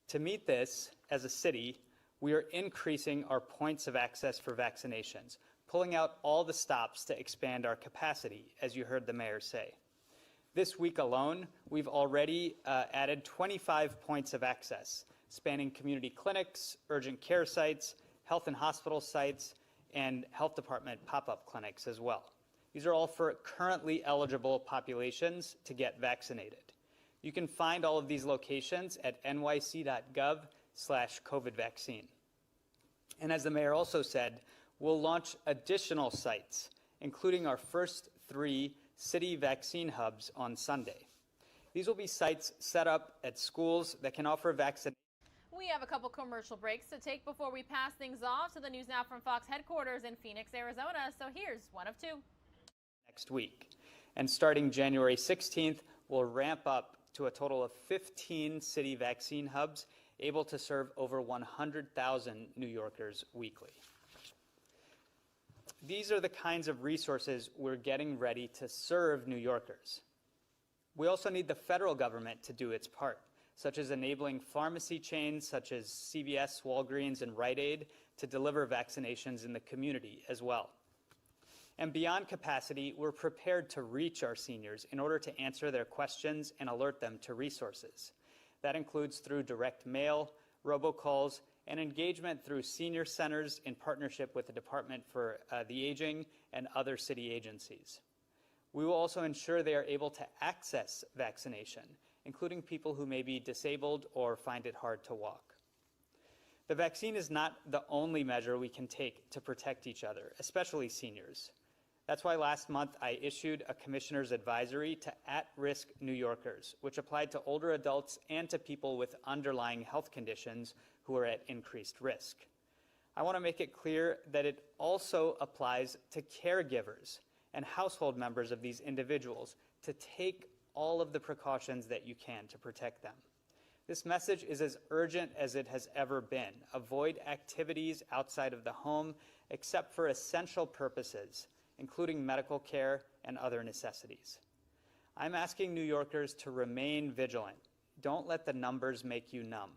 Speaker 17: To meet this, as a city, we are increasing our points of access for vaccinations, pulling out all the stops to expand our capacity, as you heard the mayor say. This week alone, we've already added 25 points of access, spanning community clinics, urgent care sites, health and hospital sites, and health department pop-up clinics as well. These are all for currently eligible populations to get vaccinated. You can find all of these locations at nyc.gov/COVID vaccine. And as the mayor also said, we'll launch additional sites, including our first 3 city vaccine hubs on Sunday. These will be sites set up at schools that can offer vaccination.
Speaker 10: We have a couple commercial breaks to take before we pass things off to the News Now from Fox headquarters in Phoenix, Arizona. So here's one of 2.
Speaker 17: Next week. And starting January 16th, we'll ramp up to a total of 15 city vaccine hubs, able to serve over 100,000 New Yorkers weekly. these are the kinds of resources we're getting ready to serve New Yorkers. We also need the federal government to do its part, such as enabling pharmacy chains such as CVS, Walgreens, and Rite Aid to deliver vaccinations in the community as well. And beyond capacity, we're prepared to reach our seniors in order to answer their questions and alert them to resources. That includes through direct mail, robocalls, and engagement through senior centers in partnership with the Department for the Aging and other city agencies. We will also ensure they are able to access vaccination, including people who may be disabled or find it hard to walk. The vaccine is not the only measure we can take to protect each other, especially seniors. That's why last month I issued a commissioner's advisory to at-risk New Yorkers, which applied to older adults and to people with underlying health conditions who are at increased risk. I want to make it clear that it also applies to caregivers and household members of these individuals to take all of the precautions that you can to protect them. This message is as urgent as it has ever been. Avoid activities outside of the home except for essential purposes, including medical care and other necessities. I'm asking New Yorkers to remain vigilant. Don't let the numbers make you numb.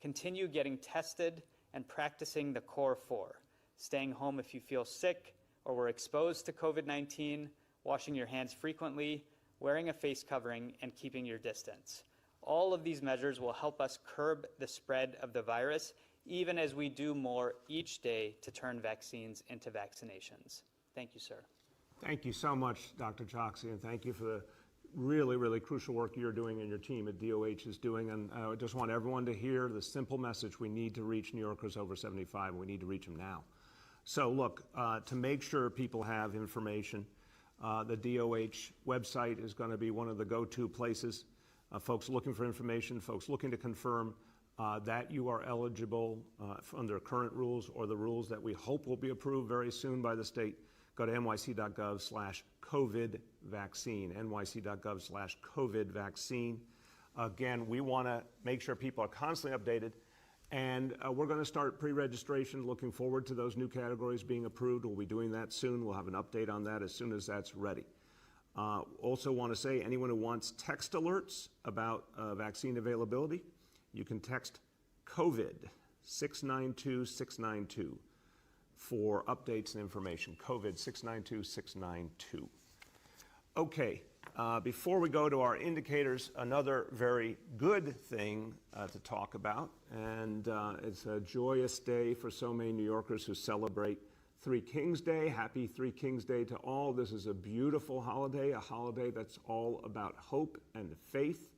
Speaker 17: Continue getting tested and practicing the core four: staying home if you feel sick or were exposed to COVID-19, washing your hands frequently, wearing a face covering, and keeping your distance. All of these measures will help us curb the spread of the virus, even as we do more each day to turn vaccines into vaccinations. Thank you, sir.
Speaker 16: Thank you so much, Dr. Choksi, and thank you for the really, really crucial work you're doing and your team at DOH is doing. And I just want everyone to hear the simple message: we need to reach New Yorkers over 75. We need to reach them now. So look, to make sure people have information, the DOH website is going to be one of the go-to places. Folks looking for information, folks looking to confirm that you are eligible under current rules or the rules that we hope will be approved very soon by the state. Go to nyc.gov/COVID vaccine, nyc.gov/COVID vaccine. Again, we want to make sure people are constantly updated, and we're going to start pre-registration. Looking forward to those new categories being approved. We'll be doing that soon. We'll have an update on that as soon as that's ready. Also want to say, anyone who wants text alerts about vaccine availability, you can text COVID 692-692 for updates and information. COVID 692-692. Okay, before we go to our indicators, another very good thing to talk about, and it's a joyous day for so many New Yorkers who celebrate Three Kings Day. Happy Three Kings Day to all. This is a beautiful holiday, a holiday that's all about hope and faith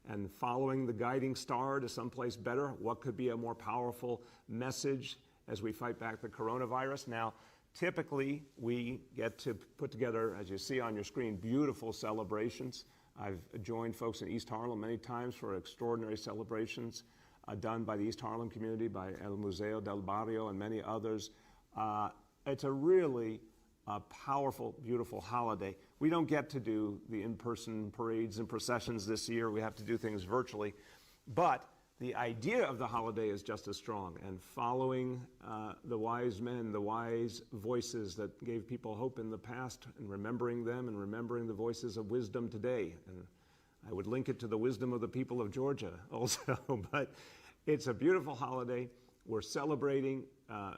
Speaker 16: and following the guiding star to someplace better. What could be a more powerful message as we fight back the coronavirus? Now, typically, we get to put together, as you see on your screen, beautiful celebrations. I've joined folks in East Harlem many times for extraordinary celebrations done by the East Harlem community, by El Museo del Barrio and many others. It's a really powerful, beautiful holiday. We don't get to do the in-person parades and processions this year. We have to do things virtually. But the idea of the holiday is just as strong, and following the wise men, the wise voices that gave people hope in the past, and remembering them and remembering the voices of wisdom today. And I would link it to the wisdom of the people of Georgia also, but it's a beautiful holiday. We're celebrating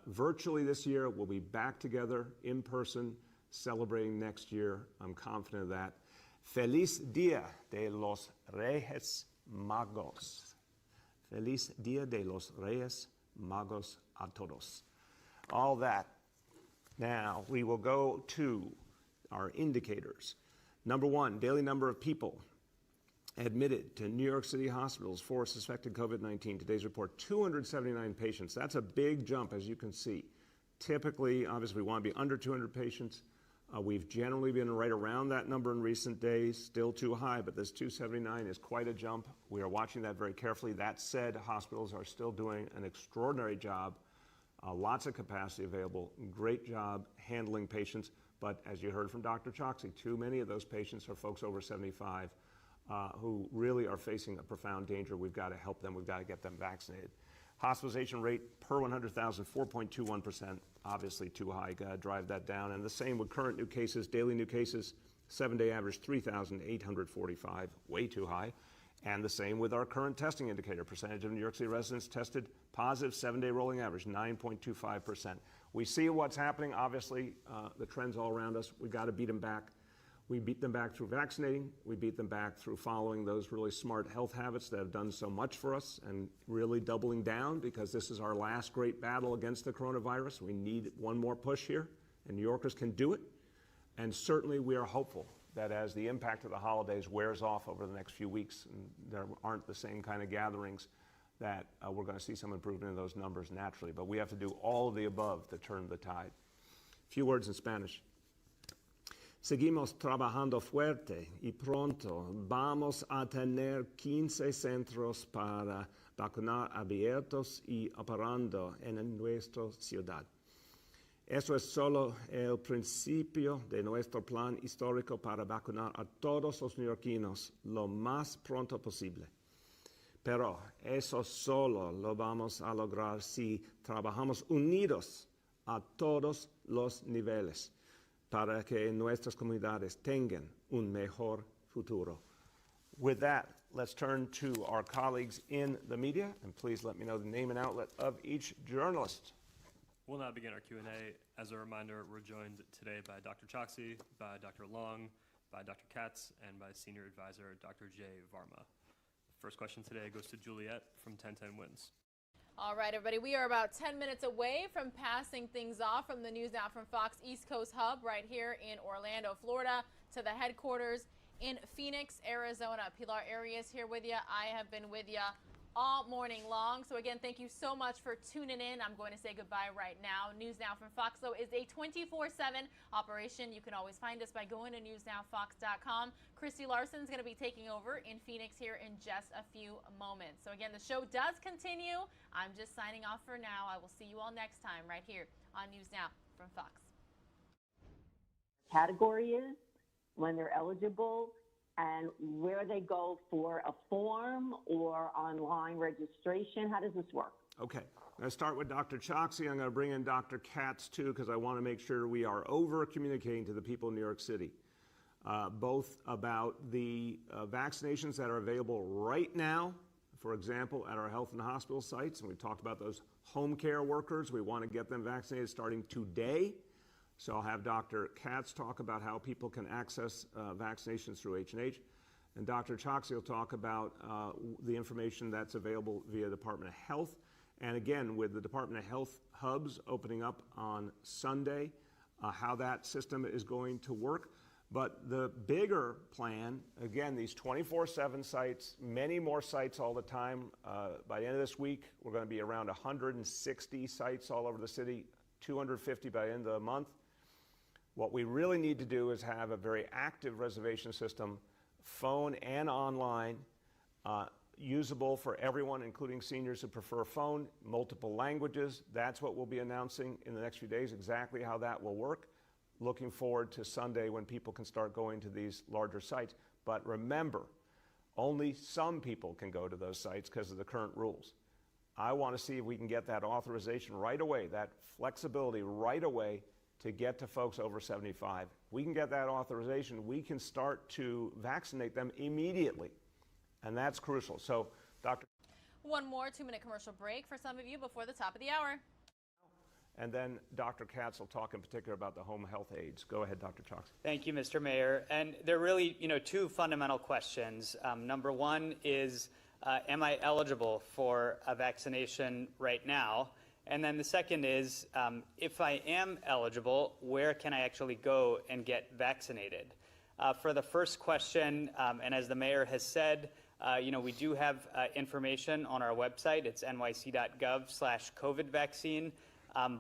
Speaker 16: virtually this year. We'll be back together in person, celebrating next year. I'm confident of that. Feliz Dia de los Reyes Magos. Feliz Dia de los Reyes Magos a todos. All that. Now, we will go to our indicators. Number one, daily number of people admitted to New York City hospitals for suspected COVID-19. Today's report, 279 patients. That's a big jump, as you can see. Typically, obviously, we want to be under 200 patients. We've generally been right around that number in recent days, still too high, but this 279 is quite a jump. We are watching that very carefully. That said, hospitals are still doing an extraordinary job, lots of capacity available, great job handling patients. But as you heard from Dr. Choksi, too many of those patients are folks over 75 who really are facing a profound danger. We've got to help them. We've got to get them vaccinated. Hospitalization rate per 100,000, 4.21%, obviously too high. Got to drive that down. And the same with current new cases, daily new cases, 7-day average 3,845, way too high. And the same with our current testing indicator, percentage of New York City residents tested positive, 7-day rolling average, 9.25%. We see what's happening. Obviously, the trends all around us. We got to beat them back. We beat them back through vaccinating. We beat them back through following those really smart health habits that have done so much for us and really doubling down, because this is our last great battle against the coronavirus. We need one more push here, and New Yorkers can do it. And certainly we are hopeful that as the impact of the holidays wears off over the next few weeks and there aren't the same kind of gatherings, that we're going to see some improvement in those numbers naturally. But we have to do all of the above to turn the tide. A few words in Spanish. Seguimos trabajando fuerte y pronto vamos a tener 15 centros para vacunar abiertos y operando en nuestra ciudad. Eso es solo el principio de nuestro plan histórico para vacunar a todos los neoyorquinos lo más pronto posible. Pero eso solo lo vamos a lograr si trabajamos unidos a todos los niveles, para que nuestras comunidades tengan un mejor futuro. With that, let's turn to our colleagues in the media, and please let me know the name and outlet of each journalist.
Speaker 18: We'll now begin our Q&A. As a reminder, we're joined today by Dr. Choksi, by Dr. Long, by Dr. Katz, and by Senior Advisor Dr. Jay Varma. First question today goes to Juliet from 1010 Wins.
Speaker 10: All right, everybody, we are about 10 minutes away from passing things off from the News Now from Fox East Coast Hub right here in Orlando, Florida, to the headquarters in Phoenix, Arizona. Pilar Arias here with you. I have been with you all morning long. So again, thank you so much for tuning in. I'm going to say goodbye right now. News Now from Fox, though, is a 24/7 operation. You can always find us by going to newsnowfox.com. Christy Larson's going to be taking over in Phoenix here in just a few moments. So again, the show does continue. I'm just signing off for now. I will see you all next time right here on News Now from Fox.
Speaker 19: Category is, when they're eligible, and where they go for a form or online registration. How does this work?
Speaker 16: Okay, I'm going to start with Dr. Choksi. I'm going to bring in Dr. Katz too, because I want to make sure we are over communicating to the people in New York City, both about the vaccinations that are available right now, for example, at our health and hospital sites. And we talked about those home care workers. We want to get them vaccinated starting today. So I'll have Dr. Katz talk about how people can access vaccinations through H&H. And Dr. Choksi will talk about the information that's available via Department of Health. And again, with the Department of Health hubs opening up on Sunday, how that system is going to work. But the bigger plan, again, these 24/7 sites, many more sites all the time. By the end of this week, we're going to be around 160 sites all over the city, 250 by the end of the month. What we really need to do is have a very active reservation system, phone and online, usable for everyone, including seniors who prefer phone, multiple languages. That's what we'll be announcing in the next few days, exactly how that will work. Looking forward to Sunday when people can start going to these larger sites. But remember, only some people can go to those sites because of the current rules. I want to see if we can get that authorization right away, that flexibility right away, to get to folks over 75. We can get that authorization, we can start to vaccinate them immediately. And that's crucial. So, Dr.
Speaker 10: One more 2-minute commercial break for some of you before the top of the hour.
Speaker 16: And then Dr. Katz will talk in particular about the home health aides. Go ahead, Dr. Choksi.
Speaker 17: Thank you, Mr. Mayor. And there are really, two fundamental questions. Number one is, am I eligible for a vaccination right now? And then the second is, if I am eligible, where can I actually go and get vaccinated? For the first question, and as the mayor has said, we do have information on our website. It's nyc.gov/COVID vaccine.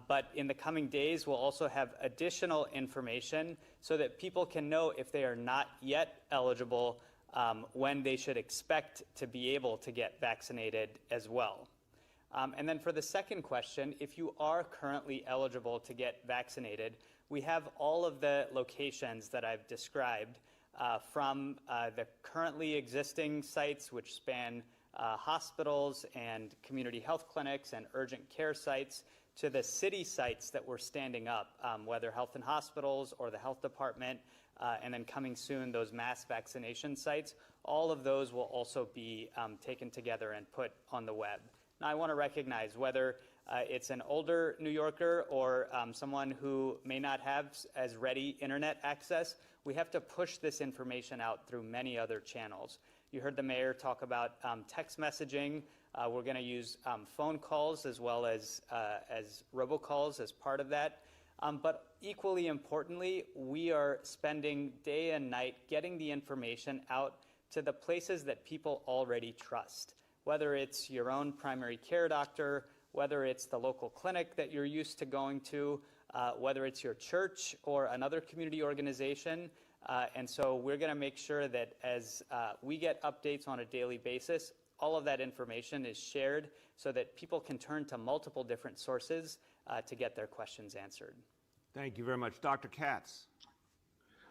Speaker 17: But in the coming days, we'll also have additional information so that people can know if they are not yet eligible, when they should expect to be able to get vaccinated as well. And then for the second question, if you are currently eligible to get vaccinated, we have all of the locations that I've described from the currently existing sites, which span hospitals and community health clinics and urgent care sites to the city sites that we're standing up, whether health and hospitals or the health department, and then coming soon, those mass vaccination sites. All of those will also be taken together and put on the web. Now, I want to recognize whether it's an older New Yorker or someone who may not have as ready internet access, we have to push this information out through many other channels. You heard the mayor talk about text messaging. We're going to use phone calls as well as robocalls as part of that. But equally importantly, we are spending day and night getting the information out to the places that people already trust, whether it's your own primary care doctor, whether it's the local clinic that you're used to going to, whether it's your church or another community organization. And so we're going to make sure that as we get updates on a daily basis, all of that information is shared so that people can turn to multiple different sources to get their questions answered.
Speaker 16: Thank you very much. Dr. Katz.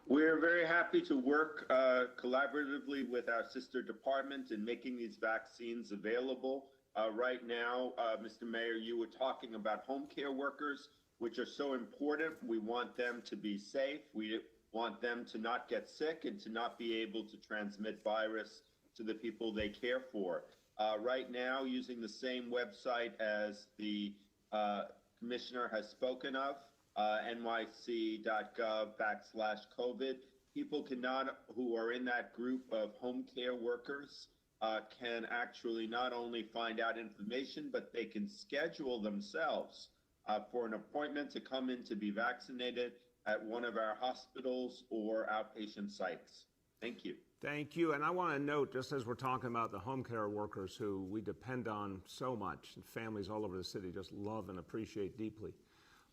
Speaker 20: We're very happy to work collaboratively with our sister department in making these vaccines available. Right now, Mr. Mayor, you were talking about home care workers, which are so important. We want them to be safe. We want them to not get sick and to not be able to transmit virus to the people they care for. Right now, using the same website as the commissioner has spoken of, nyc.gov/COVID, people who are in that group of home care workers can actually not only find out information, but they can schedule themselves for an appointment to come in to be vaccinated at one of our hospitals or outpatient sites. Thank you.
Speaker 16: Thank you. And I want to note, just as we're talking about the home care workers who we depend on so much, and families all over the city just love and appreciate deeply.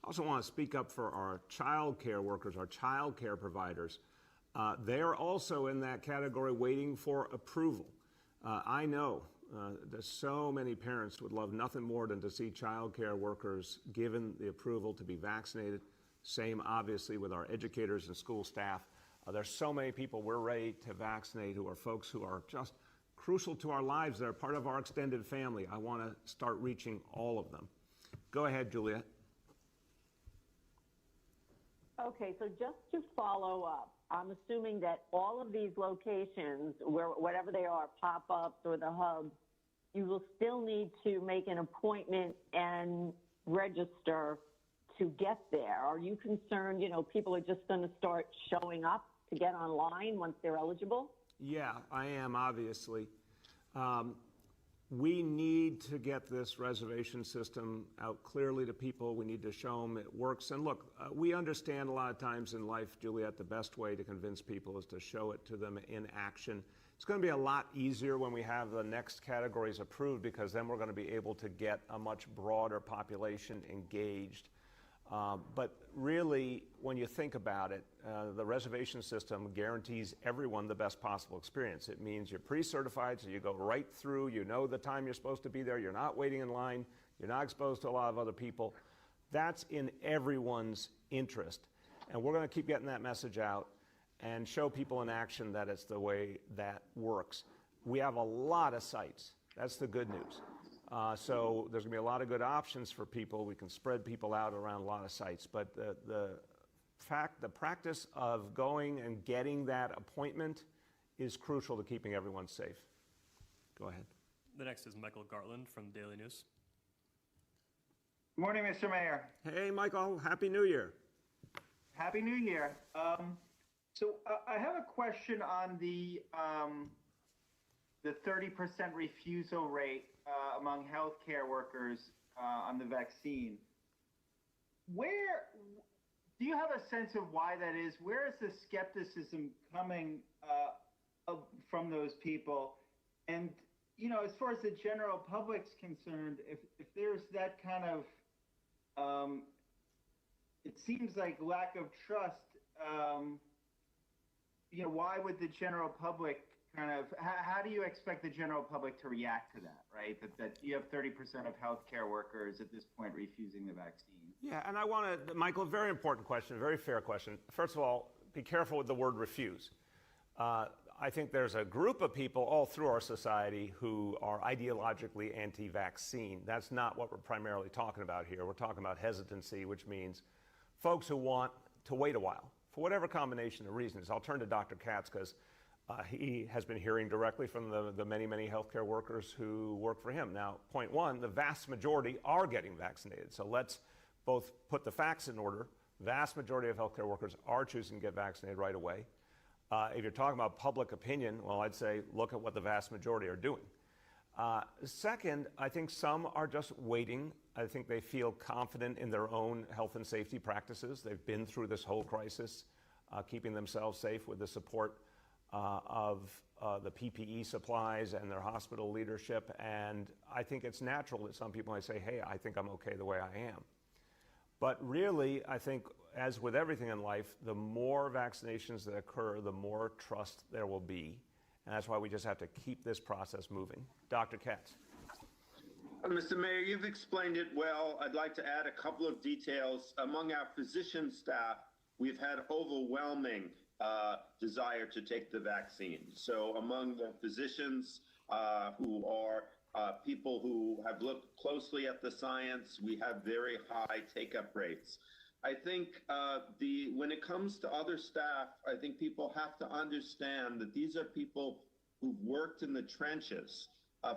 Speaker 16: I also want to speak up for our child care workers, our child care providers. They're also in that category waiting for approval. I know that so many parents would love nothing more than to see child care workers given the approval to be vaccinated. Same, obviously, with our educators and school staff. There's so many people we're ready to vaccinate who are folks who are just crucial to our lives. They're part of our extended family. I want to start reaching all of them. Go ahead, Juliet.
Speaker 19: Okay, so just to follow up, I'm assuming that all of these locations, whatever they are, pop-ups or the hubs, you will still need to make an appointment and register to get there. Are you concerned, people are just going to start showing up to get online once they're eligible?
Speaker 16: Yeah, I am, obviously. We need to get this reservation system out clearly to people. We need to show them it works. And look, we understand a lot of times in life, Juliet, the best way to convince people is to show it to them in action. It's going to be a lot easier when we have the next categories approved, because then we're going to be able to get a much broader population engaged. But really, when you think about it, the reservation system guarantees everyone the best possible experience. It means you're pre-certified, so you go right through, you know the time you're supposed to be there, you're not waiting in line, you're not exposed to a lot of other people. That's in everyone's interest. And we're going to keep getting that message out and show people in action that it's the way that works. We have a lot of sites. That's the good news. So there's going to be a lot of good options for people. We can spread people out around a lot of sites. But the practice of going and getting that appointment is crucial to keeping everyone safe. Go ahead.
Speaker 18: The next is Michael Gartland from Daily News.
Speaker 21: Good morning, Mr. Mayor.
Speaker 16: Hey, Michael. Happy New Year.
Speaker 21: Happy New Year. So I have a question on the 30% refusal rate among healthcare workers on the vaccine. Where do you have a sense of why that is? Where is the skepticism coming from those people? And as far as the general public's concerned, if there's that kind of it seems like lack of trust. Why would the general public how do you expect the general public to react to that, right? That you have 30% of healthcare workers at this point refusing the vaccine.
Speaker 16: Yeah, and I want to, Michael, very important question, very fair question. First of all, be careful with the word refuse. I think there's a group of people all through our society who are ideologically anti-vaccine. That's not what we're primarily talking about here. We're talking about hesitancy, which means folks who want to wait a while for whatever combination of reasons. I'll turn to Dr. Katz because he has been hearing directly from the many, many healthcare workers who work for him. Now, point one, the vast majority are getting vaccinated. So let's both put the facts in order. Vast majority of healthcare workers are choosing to get vaccinated right away. If you're talking about public opinion, well, I'd say look at what the vast majority are doing. Second, I think some are just waiting. I think they feel confident in their own health and safety practices. They've been through this whole crisis, keeping themselves safe with the support of the PPE supplies and their hospital leadership. And I think it's natural that some people might say, hey, I think I'm okay the way I am. But really, I think, as with everything in life, the more vaccinations that occur, the more trust there will be. And that's why we just have to keep this process moving. Dr. Katz.
Speaker 20: Mr. Mayor, you've explained it well. I'd like to add a couple of details. Among our physician staff, we've had overwhelming desire to take the vaccine. So among the physicians who are people who have looked closely at the science, we have very high take-up rates. I think when it comes to other staff, I think people have to understand that these are people who've worked in the trenches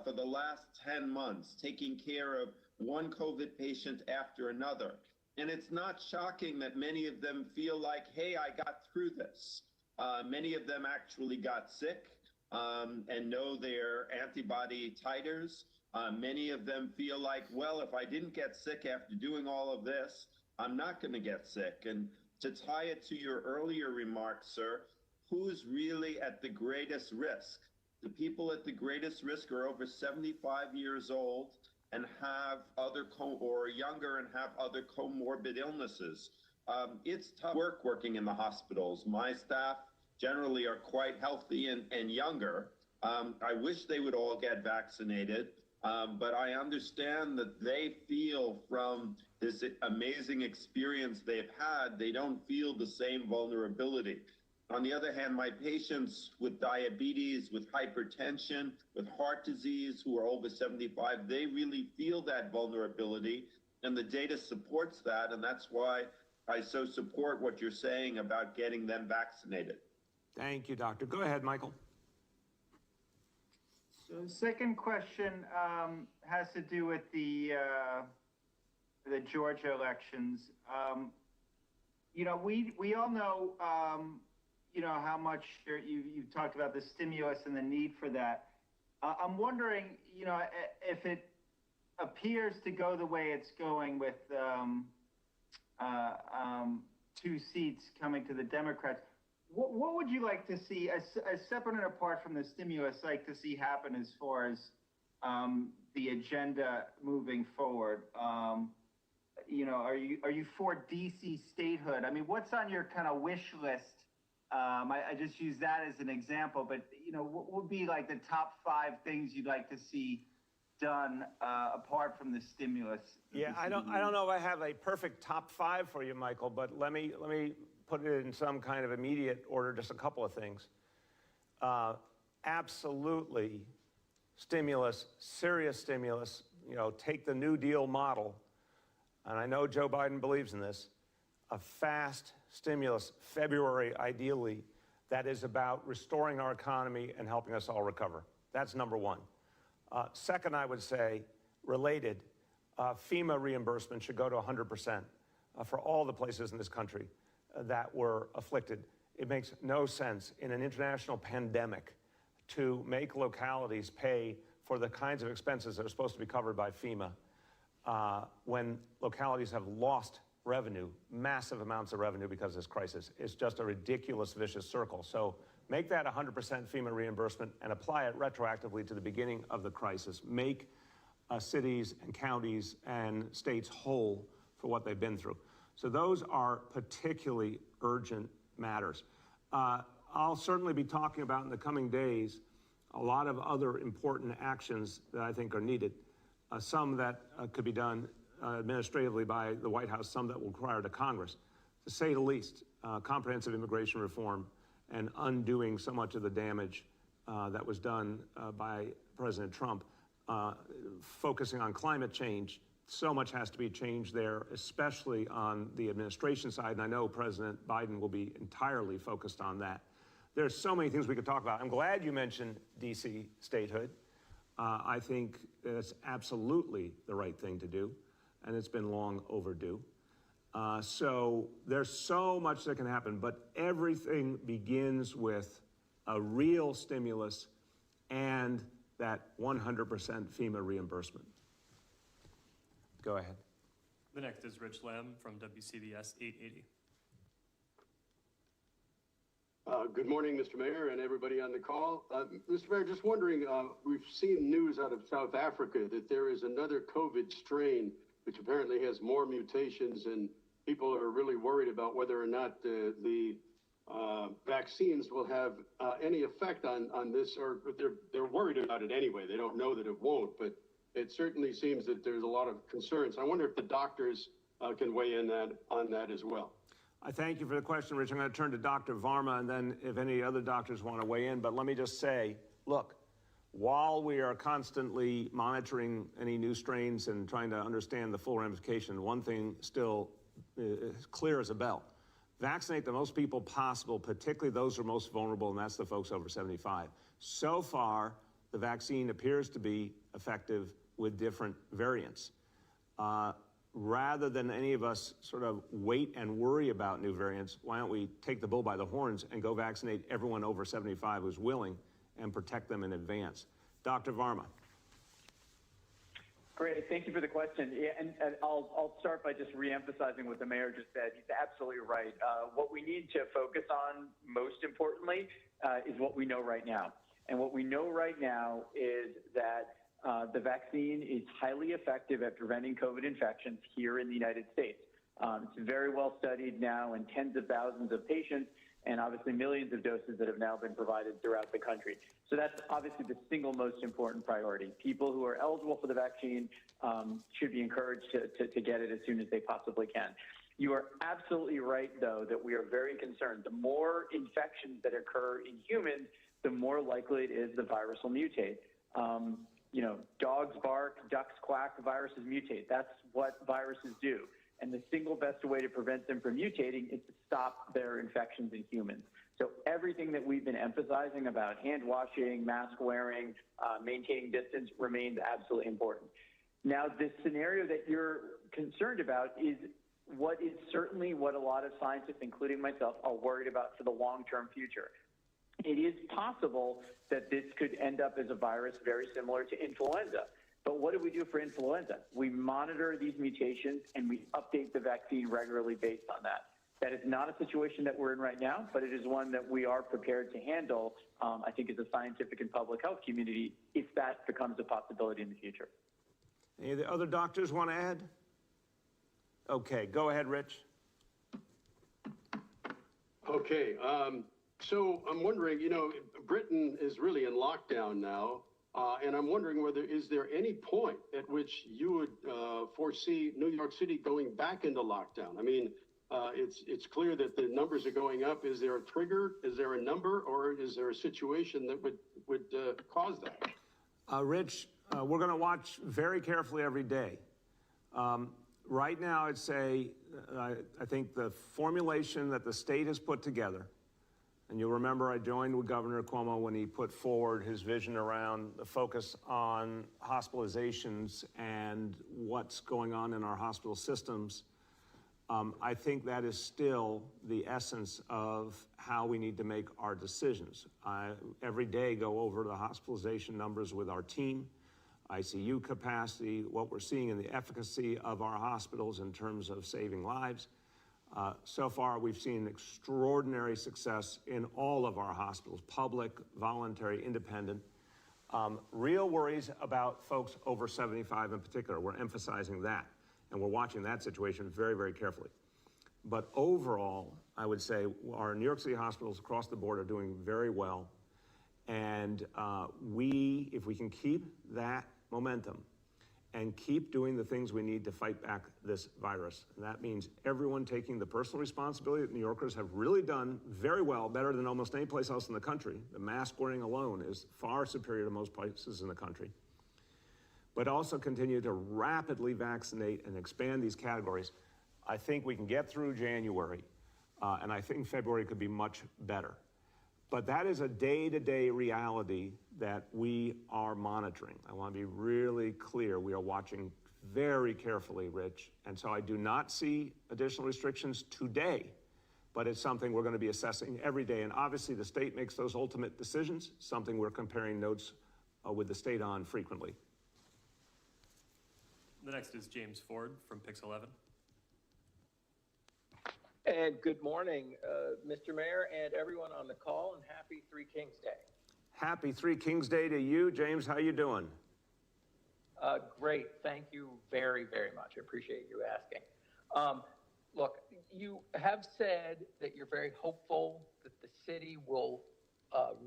Speaker 20: for the last 10 months, taking care of one COVID patient after another. And it's not shocking that many of them feel like, hey, I got through this. Many of them actually got sick and know their antibody titers. Many of them feel like, well, if I didn't get sick after doing all of this, I'm not going to get sick. And to tie it to your earlier remarks, sir, who's really at the greatest risk? The people at the greatest risk are over 75 years old and have other or younger and have other comorbid illnesses. It's tough work working in the hospitals. My staff generally are quite healthy and younger. I wish they would all get vaccinated, but I understand that they feel from this amazing experience they've had, they don't feel the same vulnerability. On the other hand, my patients with diabetes, with hypertension, with heart disease who are over 75, they really feel that vulnerability, and the data supports that, and that's why I so support what you're saying about getting them vaccinated.
Speaker 16: Thank you, Doctor. Go ahead, Michael.
Speaker 21: So the second question has to do with the Georgia elections. You know, we all know, you know, how much you've talked about the stimulus and the need for that. I'm wondering, you know, if it appears to go the way it's going with 2 seats coming to the Democrats, what would you like to see, as separate and apart from the stimulus, like to see happen as far as the agenda moving forward? You know, are you for DC statehood? I mean, what's on your kind of wish list? I just use that as an example, but you know, what would be like the top 5 things you'd like to see done apart from the stimulus?
Speaker 16: Yeah, I don't know if I have a perfect top 5 for you, Michael, but let me put it in some kind of immediate order. Just a couple of things. Absolutely, stimulus, serious stimulus. You know, take the New Deal model, and I know Joe Biden believes in this. A fast stimulus, February ideally, that is about restoring our economy and helping us all recover. That's number one. Second, I would say, related, FEMA reimbursement should go to 100% for all the places in this country that were afflicted. It makes no sense in an international pandemic to make localities pay for the kinds of expenses that are supposed to be covered by FEMA when localities have lost revenue, massive amounts of revenue because of this crisis. It's just a ridiculous, vicious circle. So make that 100% FEMA reimbursement and apply it retroactively to the beginning of the crisis. Make cities and counties and states whole for what they've been through. So those are particularly urgent matters. I'll certainly be talking about in the coming days a lot of other important actions that I think are needed. Some that could be done administratively by the White House, some that will require the Congress. To say the least, comprehensive immigration reform and undoing so much of the damage that was done by President Trump, focusing on climate change. So much has to be changed there, especially on the administration side, and I know President Biden will be entirely focused on that. There's so many things we could talk about. I'm glad you mentioned DC statehood. I think it's absolutely the right thing to do, and it's been long overdue. So there's so much that can happen, but everything begins with a real stimulus and that 100% FEMA reimbursement. Go ahead.
Speaker 18: The next is Rich Lamb from WCBS 880.
Speaker 3: Good morning, Mr. Mayor, and everybody on the call. Mr. Mayor, just wondering, we've seen news out of South Africa that there is another COVID strain which apparently has more mutations, and people are really worried about whether or not the vaccines will have any effect on this, or they're worried about it anyway. They don't know that it won't, but it certainly seems that there's a lot of concerns. I wonder if the doctors can weigh in on that as well.
Speaker 16: I thank you for the question, Rich. I'm going to turn to Dr. Varma, and then if any other doctors want to weigh in. But let me just say, look, while we are constantly monitoring any new strains and trying to understand the full ramification, one thing still is clear as a bell. Vaccinate the most people possible, particularly those who are most vulnerable, and that's the folks over 75. So far, the vaccine appears to be effective with different variants. Rather than any of us sort of wait and worry about new variants, why don't we take the bull by the horns and go vaccinate everyone over 75 who's willing and protect them in advance? Dr. Varma.
Speaker 22: Great, thank you for the question. Yeah, and I'll start by just reemphasizing what the mayor just said. He's absolutely right. What we need to focus on, most importantly, is what we know right now. And what we know right now is that the vaccine is highly effective at preventing COVID infections here in the United States. It's very well studied now in tens of thousands of patients, and obviously millions of doses that have now been provided throughout the country. So that's obviously the single most important priority. People who are eligible for the vaccine should be encouraged to get it as soon as they possibly can. You are absolutely right, though, that we are very concerned. The more infections that occur in humans, the more likely it is the virus will mutate. Dogs bark, ducks quack, viruses mutate. That's what viruses do. And the single best way to prevent them from mutating is to stop their infections in humans. So everything that we've been emphasizing about hand washing, mask wearing, maintaining distance remains absolutely important. Now, this scenario that you're concerned about is certainly what a lot of scientists, including myself, are worried about for the long-term future. It is possible that this could end up as a virus very similar to influenza. But what do we do for influenza? We monitor these mutations and we update the vaccine regularly based on that. That is not a situation that we're in right now, but it is one that we are prepared to handle, I think, as a scientific and public health community, if that becomes a possibility in the future.
Speaker 16: Any of the other doctors want to add? Okay, go ahead, Rich.
Speaker 3: Okay, so I'm wondering, Britain is really in lockdown now, and I'm wondering is there any point at which you would foresee New York City going back into lockdown? I mean, it's clear that the numbers are going up. Is there a trigger? Is there a number, or is there a situation that would cause that?
Speaker 16: Rich, we're going to watch very carefully every day. Right now, I'd say I think the formulation that the state has put together, and you'll remember I joined with Governor Cuomo when he put forward his vision around the focus on hospitalizations and what's going on in our hospital systems. I think that is still the essence of how we need to make our decisions. I every day go over the hospitalization numbers with our team, ICU capacity, what we're seeing in the efficacy of our hospitals in terms of saving lives. So far, we've seen extraordinary success in all of our hospitals, public, voluntary, independent. Real worries about folks over 75 in particular. We're emphasizing that, and we're watching that situation very, very carefully. But overall, I would say our New York City hospitals across the board are doing very well. And if we can keep that momentum and keep doing the things we need to fight back this virus. And that means everyone taking the personal responsibility that New Yorkers have really done very well, better than almost any place else in the country. The mask wearing alone is far superior to most places in the country. But also continue to rapidly vaccinate and expand these categories. I think we can get through January, and I think February could be much better. But that is a day-to-day reality that we are monitoring. I want to be really clear. We are watching very carefully, Rich. And so I do not see additional restrictions today, but it's something we're going to be assessing every day. And obviously the state makes those ultimate decisions, something we're comparing notes with the state on frequently.
Speaker 18: The next is James Ford from Pix 11.
Speaker 1: And good morning, Mr. Mayor and everyone on the call, and happy Three Kings Day.
Speaker 16: Happy Three Kings Day to you, James. How you doing?
Speaker 1: Great. Thank you very, very much. I appreciate you asking. Look, you have said that you're very hopeful that the city will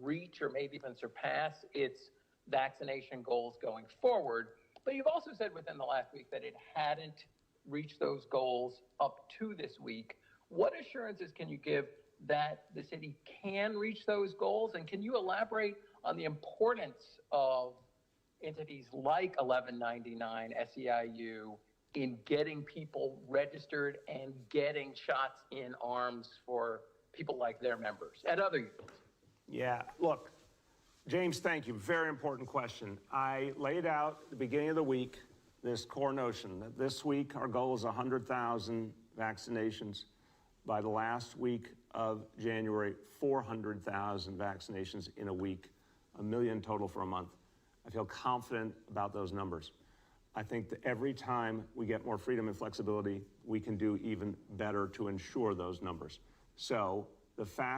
Speaker 1: reach or maybe even surpass its vaccination goals going forward. But you've also said within the last week that it hadn't reached those goals up to this week. What assurances can you give that the city can reach those goals? And can you elaborate on the importance of entities like 1199 SEIU in getting people registered and getting shots in arms for people like their members and other youths?
Speaker 16: Yeah, look, James, thank you. Very important question. I laid out at the beginning of the week this core notion that this week our goal is 100,000 vaccinations. By the last week of January, 400,000 vaccinations in a week, 1 million total for a month. I feel confident about those numbers. I think that every time we get more freedom and flexibility, we can do even better to ensure those numbers. So the fact